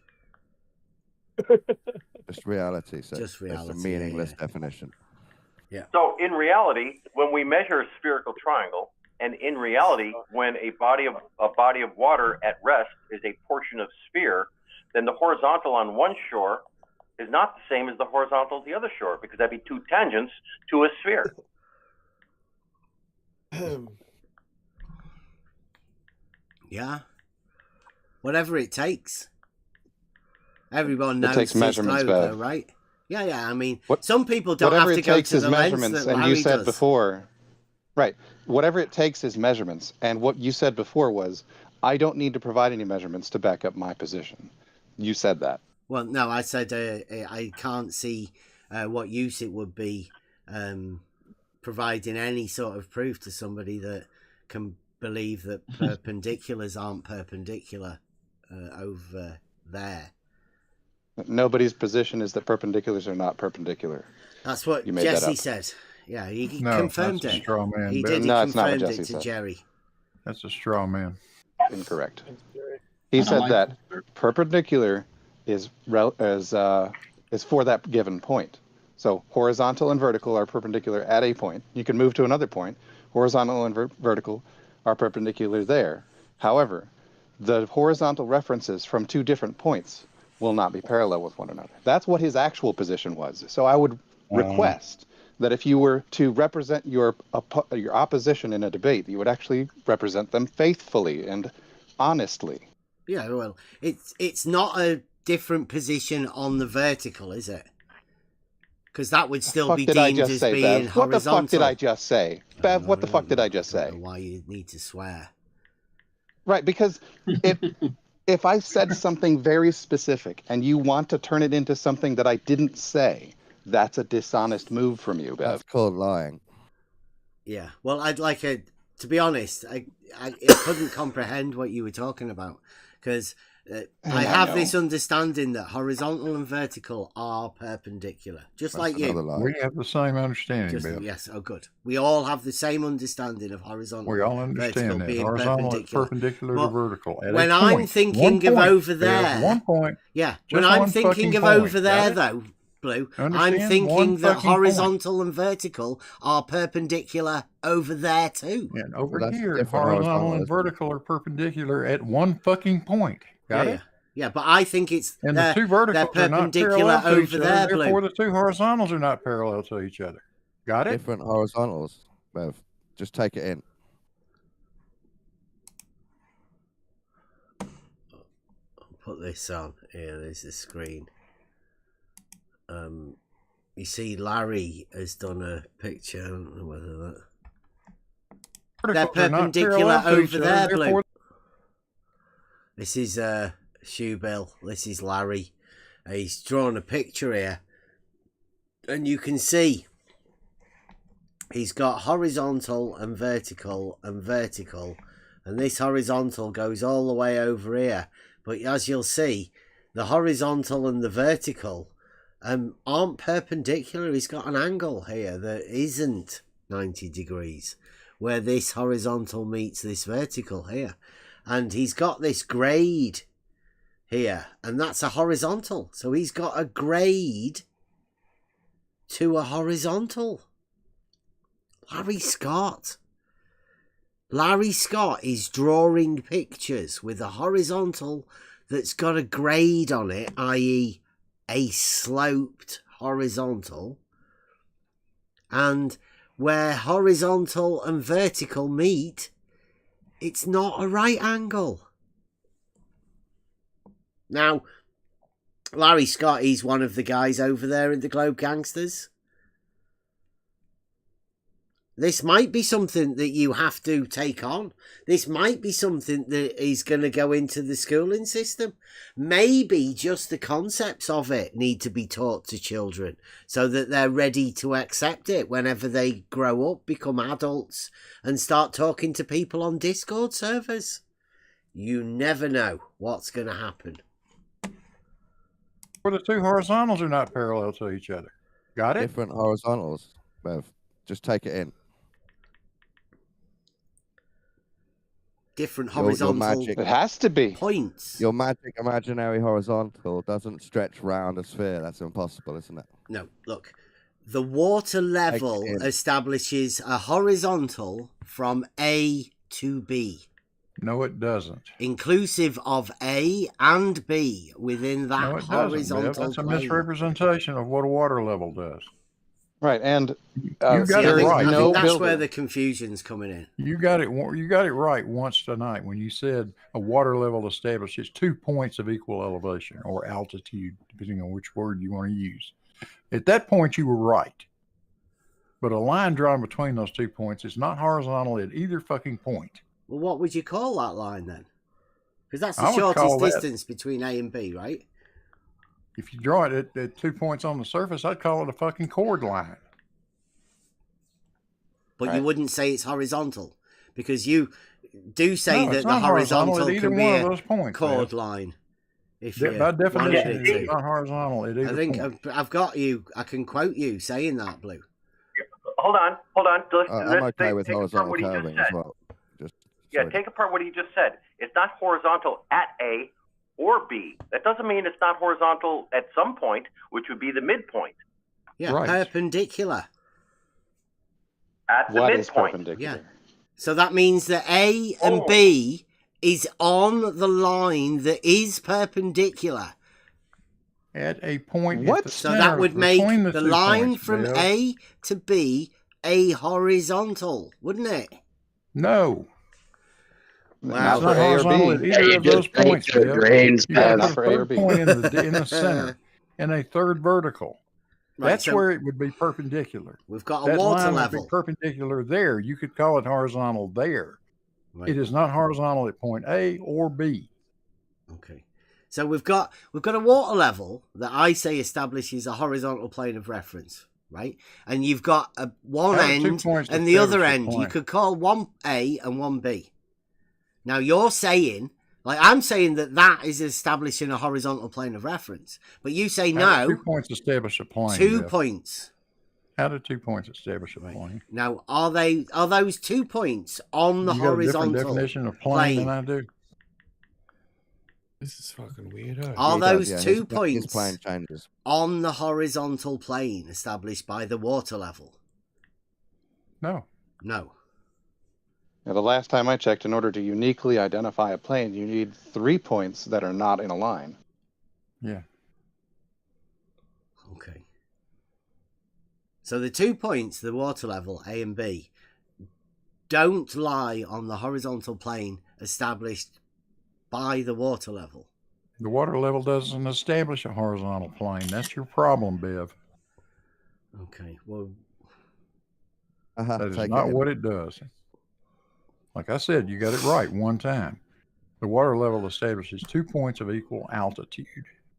Just reality. So just reality. It's a meaningless definition. Yeah. So in reality, when we measure a spherical triangle, and in reality, when a body of water at rest is a portion of sphere, then the horizontal on one shore is not the same as the horizontal at the other shore, because that'd be two tangents to a sphere. Yeah. Whatever it takes. Everyone knows it takes measurements, globe, though, Bev. right? Yeah. I mean, some people don't whatever have to it go takes to is the lengths measurements, that and Larry you said does. before, right? Whatever it takes is measurements, and what you said before was, I don't need to provide any measurements to back up my position. You said that. Well, no, I said I can't see what use it would be providing any sort of proof to somebody that can believe that perpendiculars aren't perpendicular over there. Nobody's position is that perpendiculars are not perpendicular. That's what you made Jesse that up. said. Yeah, he No, confirmed that's a it. straw man, He Bill. did. He No, it's not what confirmed Jesse it to said. Jerry. That's a straw man. Incorrect. He said that perpendicular is for that given point. So horizontal and vertical are perpendicular at a point. You can move to another point. Horizontal and vertical are perpendicular there. However, the horizontal references from two different points will not be parallel with one another. That's what his actual position was. So I would request that if you were to represent your opposition in a debate, you would actually represent them faithfully and honestly. Yeah, well, it's not a different position on the vertical, is it? Because that would still be deemed as being horizontal. What the fuck did I just say? Bev, what the fuck did I just say? I don't know why you need to swear. Right, because if I said something very specific and you want to turn it into something that I didn't say, that's a dishonest move from you, Bev. That's called lying. Yeah, well, I'd like to be honest, I couldn't comprehend what you were talking about, because I have this understanding that horizontal and vertical are perpendicular, just like you. We have the same understanding, Bill. Yes, oh good. We all have the same understanding of horizontal. We all understand that. Being Horizontal is perpendicular to vertical. When I'm thinking of over there, one point. Yeah, when I'm thinking of over there, though, Blue, I'm thinking that horizontal and vertical are perpendicular over there too. And over here, horizontal and vertical are perpendicular at one fucking point. Got it? Yeah, but I think it's and the two verticals they're perpendicular are not over there, Blue. Therefore, the two horizontals are not parallel to each other. Got it? Different horizontals, Bev. Just take it in. I'll put this on. Here, there's the screen. You see, Larry has done a picture. I don't know whether that they're perpendicular over there, Blue. This is Shoe Bill. This is Larry. He's drawn a picture here, and you can see he's got horizontal and vertical, and this horizontal goes all the way over here. But as you'll see, the horizontal and the vertical aren't perpendicular. He's got an angle here that isn't 90 degrees, where this horizontal meets this vertical here. And he's got this grade here, and that's a horizontal. So he's got a grade to a horizontal. Larry Scott is drawing pictures with a horizontal that's got a grade on it, i.e. a sloped horizontal, and where horizontal and vertical meet, it's not a right angle. Now, Larry Scott, he's one of the guys over there in the Globe Gangsters. This might be something that you have to take on. This might be something that is going to go into the schooling system. Maybe just the concepts of it need to be taught to children so that they're ready to accept it whenever they grow up, become adults, and start talking to people on Discord servers. You never know what's going to happen. Where the two horizontals are not parallel to each other. Got it? Different horizontals, Bev. Just take it in. Different horizontal magic, it has to be points. Your magic imaginary horizontal doesn't stretch round a sphere. That's impossible, isn't it? No, look. The water level establishes a horizontal from A to B. No, it doesn't. Inclusive of A and B within that No, it horizontal doesn't. That's a plane. misrepresentation of what a water level does. Right, and you got it right. I think that's where the confusion's coming in. You got it. You got it right once tonight when you said a water level establishes 2 points of equal elevation or altitude, depending on which word you want to use. At that point, you were right. But a line drawn between those 2 points is not horizontal at either fucking point. Well, what would you call that line then? Because that's the shortest distance between A and B, right? If you draw it at 2 points on the surface, I'd call it a fucking chord line. But you wouldn't say it's horizontal because you do say that the horizontal can be a chord line. If by definition, it's not horizontal at either I think point. I've got you. I can quote you saying that, Blue. Hold on. I'm okay with horizontal curving as well. Take apart what he just said. It's not horizontal at A or B. That doesn't mean it's not horizontal at some point, which would be the midpoint. Yeah, perpendicular. At the What midpoint. is perpendicular? Yeah. So that means that A and B is on the line that is perpendicular. At a point. What? So that would make the line from A to B a horizontal, wouldn't it? No. Wow. It's not horizontal at either of those points. You got a third point in the center and a third vertical. Right, That's so where it would be perpendicular. We've got a that water line level. Would be perpendicular there. You could call it horizontal there. Right. It is not horizontal at point A or B. Okay. So we've got a water level that I say establishes a horizontal plane of reference, right? And you've got one end and the other end. You could call one A and one B. Now you're saying, like I'm saying that is establishing a horizontal plane of reference, but you say no. 2 points establish a plane. 2 points. How do 2 points establish a plane? Now, are those 2 points on the horizontal got a different definition of plane than I do? This is fucking weird. Are those 2 points plane changes on the horizontal plane established by the water level? No. No. Now, the last time I checked, in order to uniquely identify a plane, you need 3 points that are not in a line. Yeah. Okay. So the 2 points, the water level, A and B, don't lie on the horizontal plane established by the water level. The water level doesn't establish a horizontal plane. That's your problem, Bev. Okay. Well, that is not what it does. Like I said, you got it right one time. The water level establishes 2 points of equal altitude.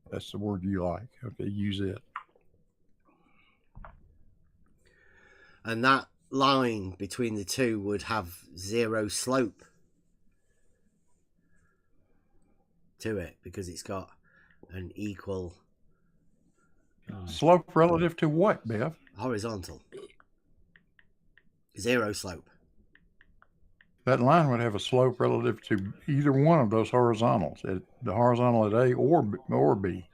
That's the word you like. Okay, use it. And that line between the two would have zero slope to it because it's got an equal slope relative to what, Bev? Horizontal. Zero slope. That line would have a slope relative to either one of those horizontals, the horizontal at A or B.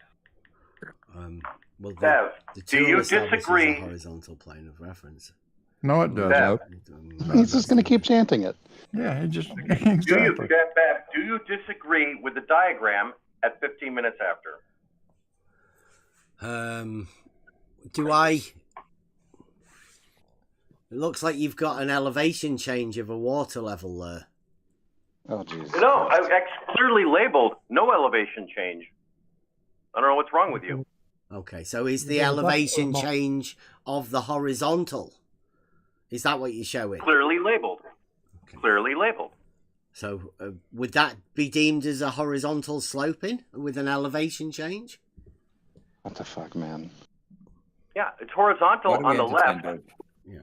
Well, Bev, the do you disagree? A horizontal plane of reference. No, it doesn't. He's just going to keep chanting it. Yeah, he just exactly. Bev, do you disagree with the diagram at 15 minutes after? Do I? It looks like you've got an elevation change of a water level there. Oh, jeez. No, I clearly labeled no elevation change. I don't know what's wrong with you. Okay, so is the elevation change of the horizontal? Is that what you're showing? Clearly labeled. Okay. Clearly labeled. So would that be deemed as a horizontal sloping with an elevation change? What the fuck, man? Yeah, it's horizontal on the left. Yeah.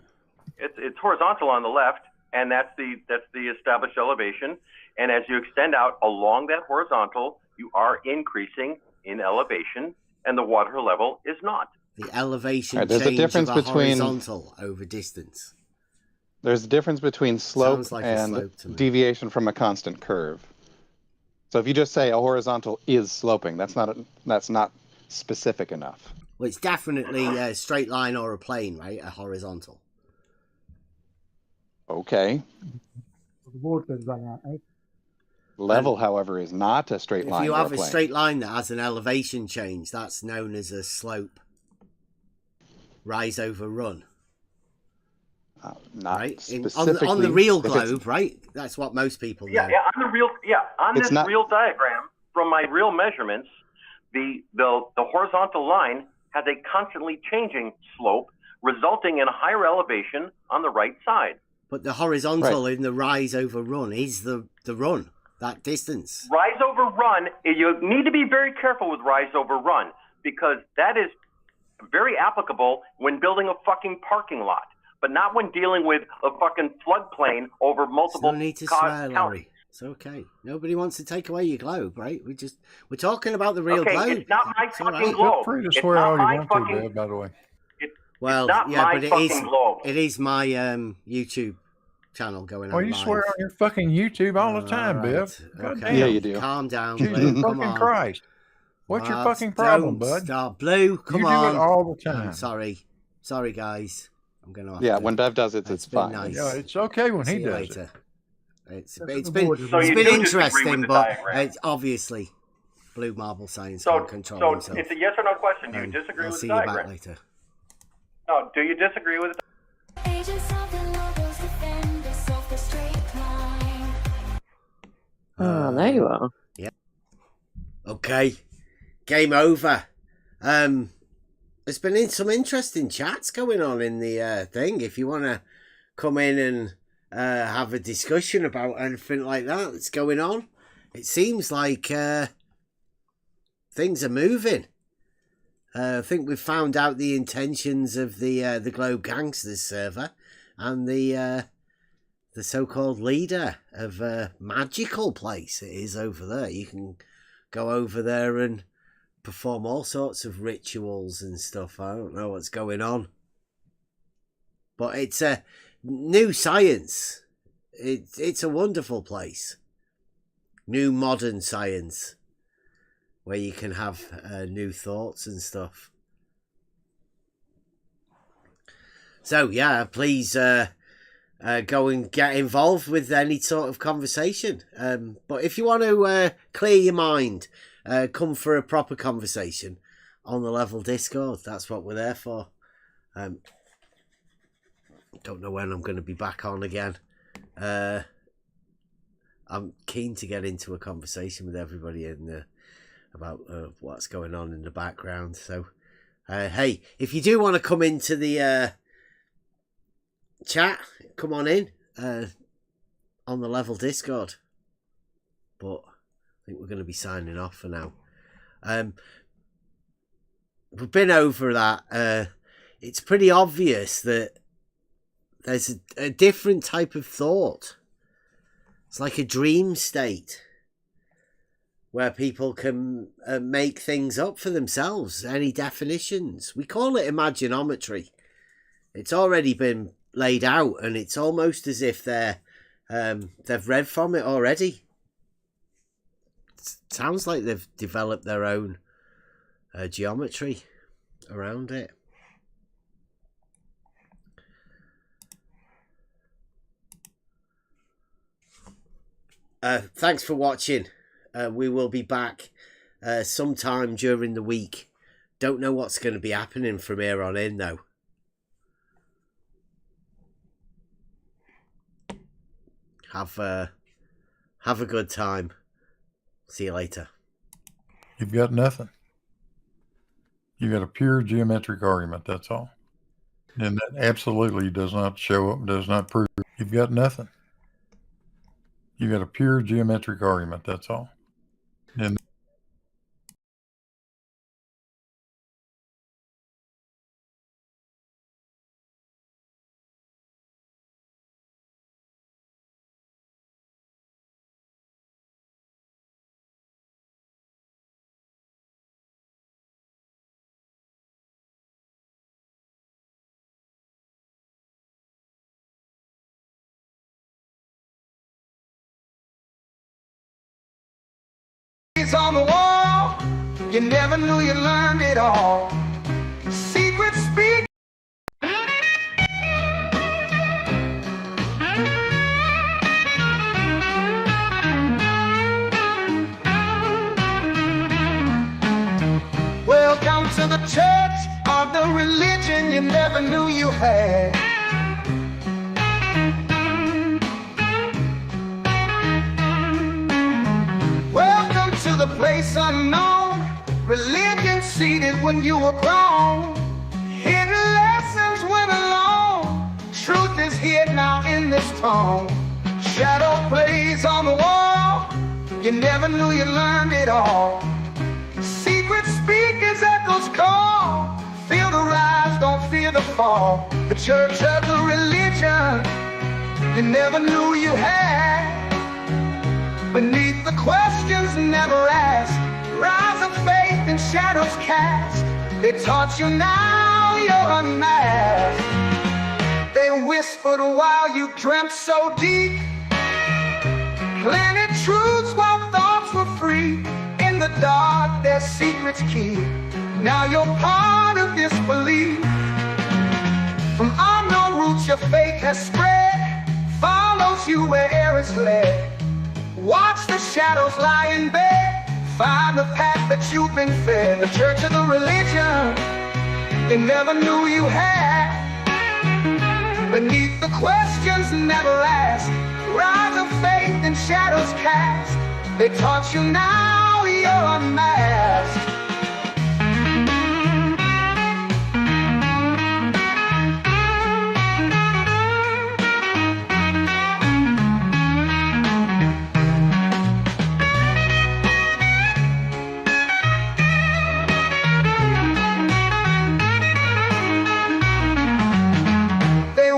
It's horizontal on the left, and that's the established elevation. And as you extend out along that horizontal, you are increasing in elevation, and the water level is not. The elevation there's change a difference of a between horizontal over distance. There's a difference between slope like and slope to me. deviation from a constant curve. So if you just say a horizontal is sloping, that's not specific enough. Well, it's definitely a straight line or a plane, right? A horizontal. Okay. Level, however, is not a straight line. If you or have a a straight line that has an elevation change, that's known as a slope. Rise over run. Not right? specifically. On the real globe, right? That's what most people know. Yeah, on this real diagram, from my real measurements, the horizontal line has a constantly changing slope, resulting in a higher elevation on the right side. But the horizontal in the rise over run is the run, that distance. Rise over run, you need to be very careful with rise over run, because that is very applicable when building a fucking parking lot, but not when dealing with a fucking floodplain over multiple no need to swear, Larry. It's okay. Nobody wants to take away your globe, right? We're talking about the real globe. It's not my fucking Feel globe. free to It's swear not all you my want fucking to, Dad, by the way. Well, not yeah, my but fucking globe. it is my YouTube channel going on. Well, you live. swear on your fucking YouTube all the time, right. Bev. God Okay. damn. Yeah, you do. Calm down, Jesus Blue. Come fucking on. Christ. What's your fucking problem, Don't bud? stop. Blue, come you on. do it all the time. I'm sorry. Sorry, guys. I'm going to have Yeah, to... when Bev does it, it's been fine. nice. Yeah, it's okay when See he you does later. it. It's been So you do disagree interesting, with the but diagram. it's obviously Blue Marble Science So can't control himself. it's a yes or no question. Do you disagree I'll with see the you diagram? back later. No, do you disagree with it? There you are. Yeah. Okay. Game over. There's been some interesting chats going on in the thing. If you want to come in and have a discussion about anything like that that's going on, it seems like things are moving. I think we've found out the intentions of the Globe Gangsters server and the so-called leader of a magical place it is over there. You can go over there and perform all sorts of rituals and stuff. I don't know what's going on. But it's a new science. It's a wonderful place. New modern science. Where you can have new thoughts and stuff. So, yeah, please go and get involved with any sort of conversation. But if you want to clear your mind, come for a proper conversation on the Level Discord. That's what we're there for. Don't know when I'm going to be back on again. I'm keen to get into a conversation with everybody about what's going on in the background. So, hey, if you do want to come into the chat, come on in on the Level Discord. But I think we're going to be signing off for now. We've been over that. It's pretty obvious that there's a different type of thought. It's like a dream state where people can make things up for themselves, any definitions. We call it imaginometry. It's already been laid out, and it's almost as if they've read from it already. It sounds like they've developed their own geometry around it. Thanks for watching. We will be back sometime during the week. Don't know what's going to be happening from here on in, though. Have a good time. See you later. You've got nothing. You got a pure geometric argument, that's all. And that absolutely does not show up, does not prove you've got nothing. You got a pure geometric argument, that's all. And on the wall, you never knew you learned it all. Secret speak. Welcome to the church of the religion you never knew you had. The place unknown, religion seated when you were grown. Hidden lessons went along. Truth is here now in this tone. Shadow plays on the wall. You never knew you learned it all. Secret speak as echoes call. Feel the rise, don't fear the fall. The church of the religion you never knew you had. Beneath the questions never asked, rise of faith and shadows cast. They taught you, now you're unmasked. They whispered while you dreamt so deep, planted truths while thoughts were free. In the dark their secrets keep. Now you're part of this belief. From unknown roots your faith has spread, follows you where'er it's led. Watch the shadows lie in bed, find the path that you've been fed. The church of the religion you never knew you had. Beneath the questions never asked, rise of faith and shadows cast. They taught you, now you're unmasked.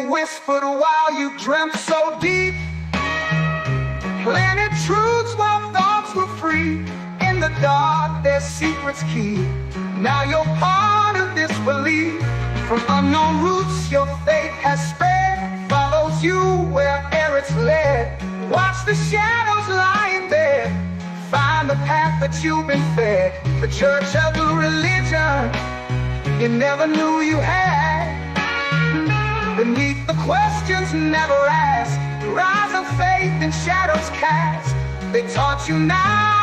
Whispered while you dreamt so deep, planted truths while thoughts were free. In the dark their secrets keep. Now you're part of this belief. From unknown roots your faith has spread, follows you where'er it's led. Watch the shadows lie in bed, find the path that you've been fed. The church of the religion you never knew you had. Beneath the questions never asked, rise of faith and shadows cast. They taught you, now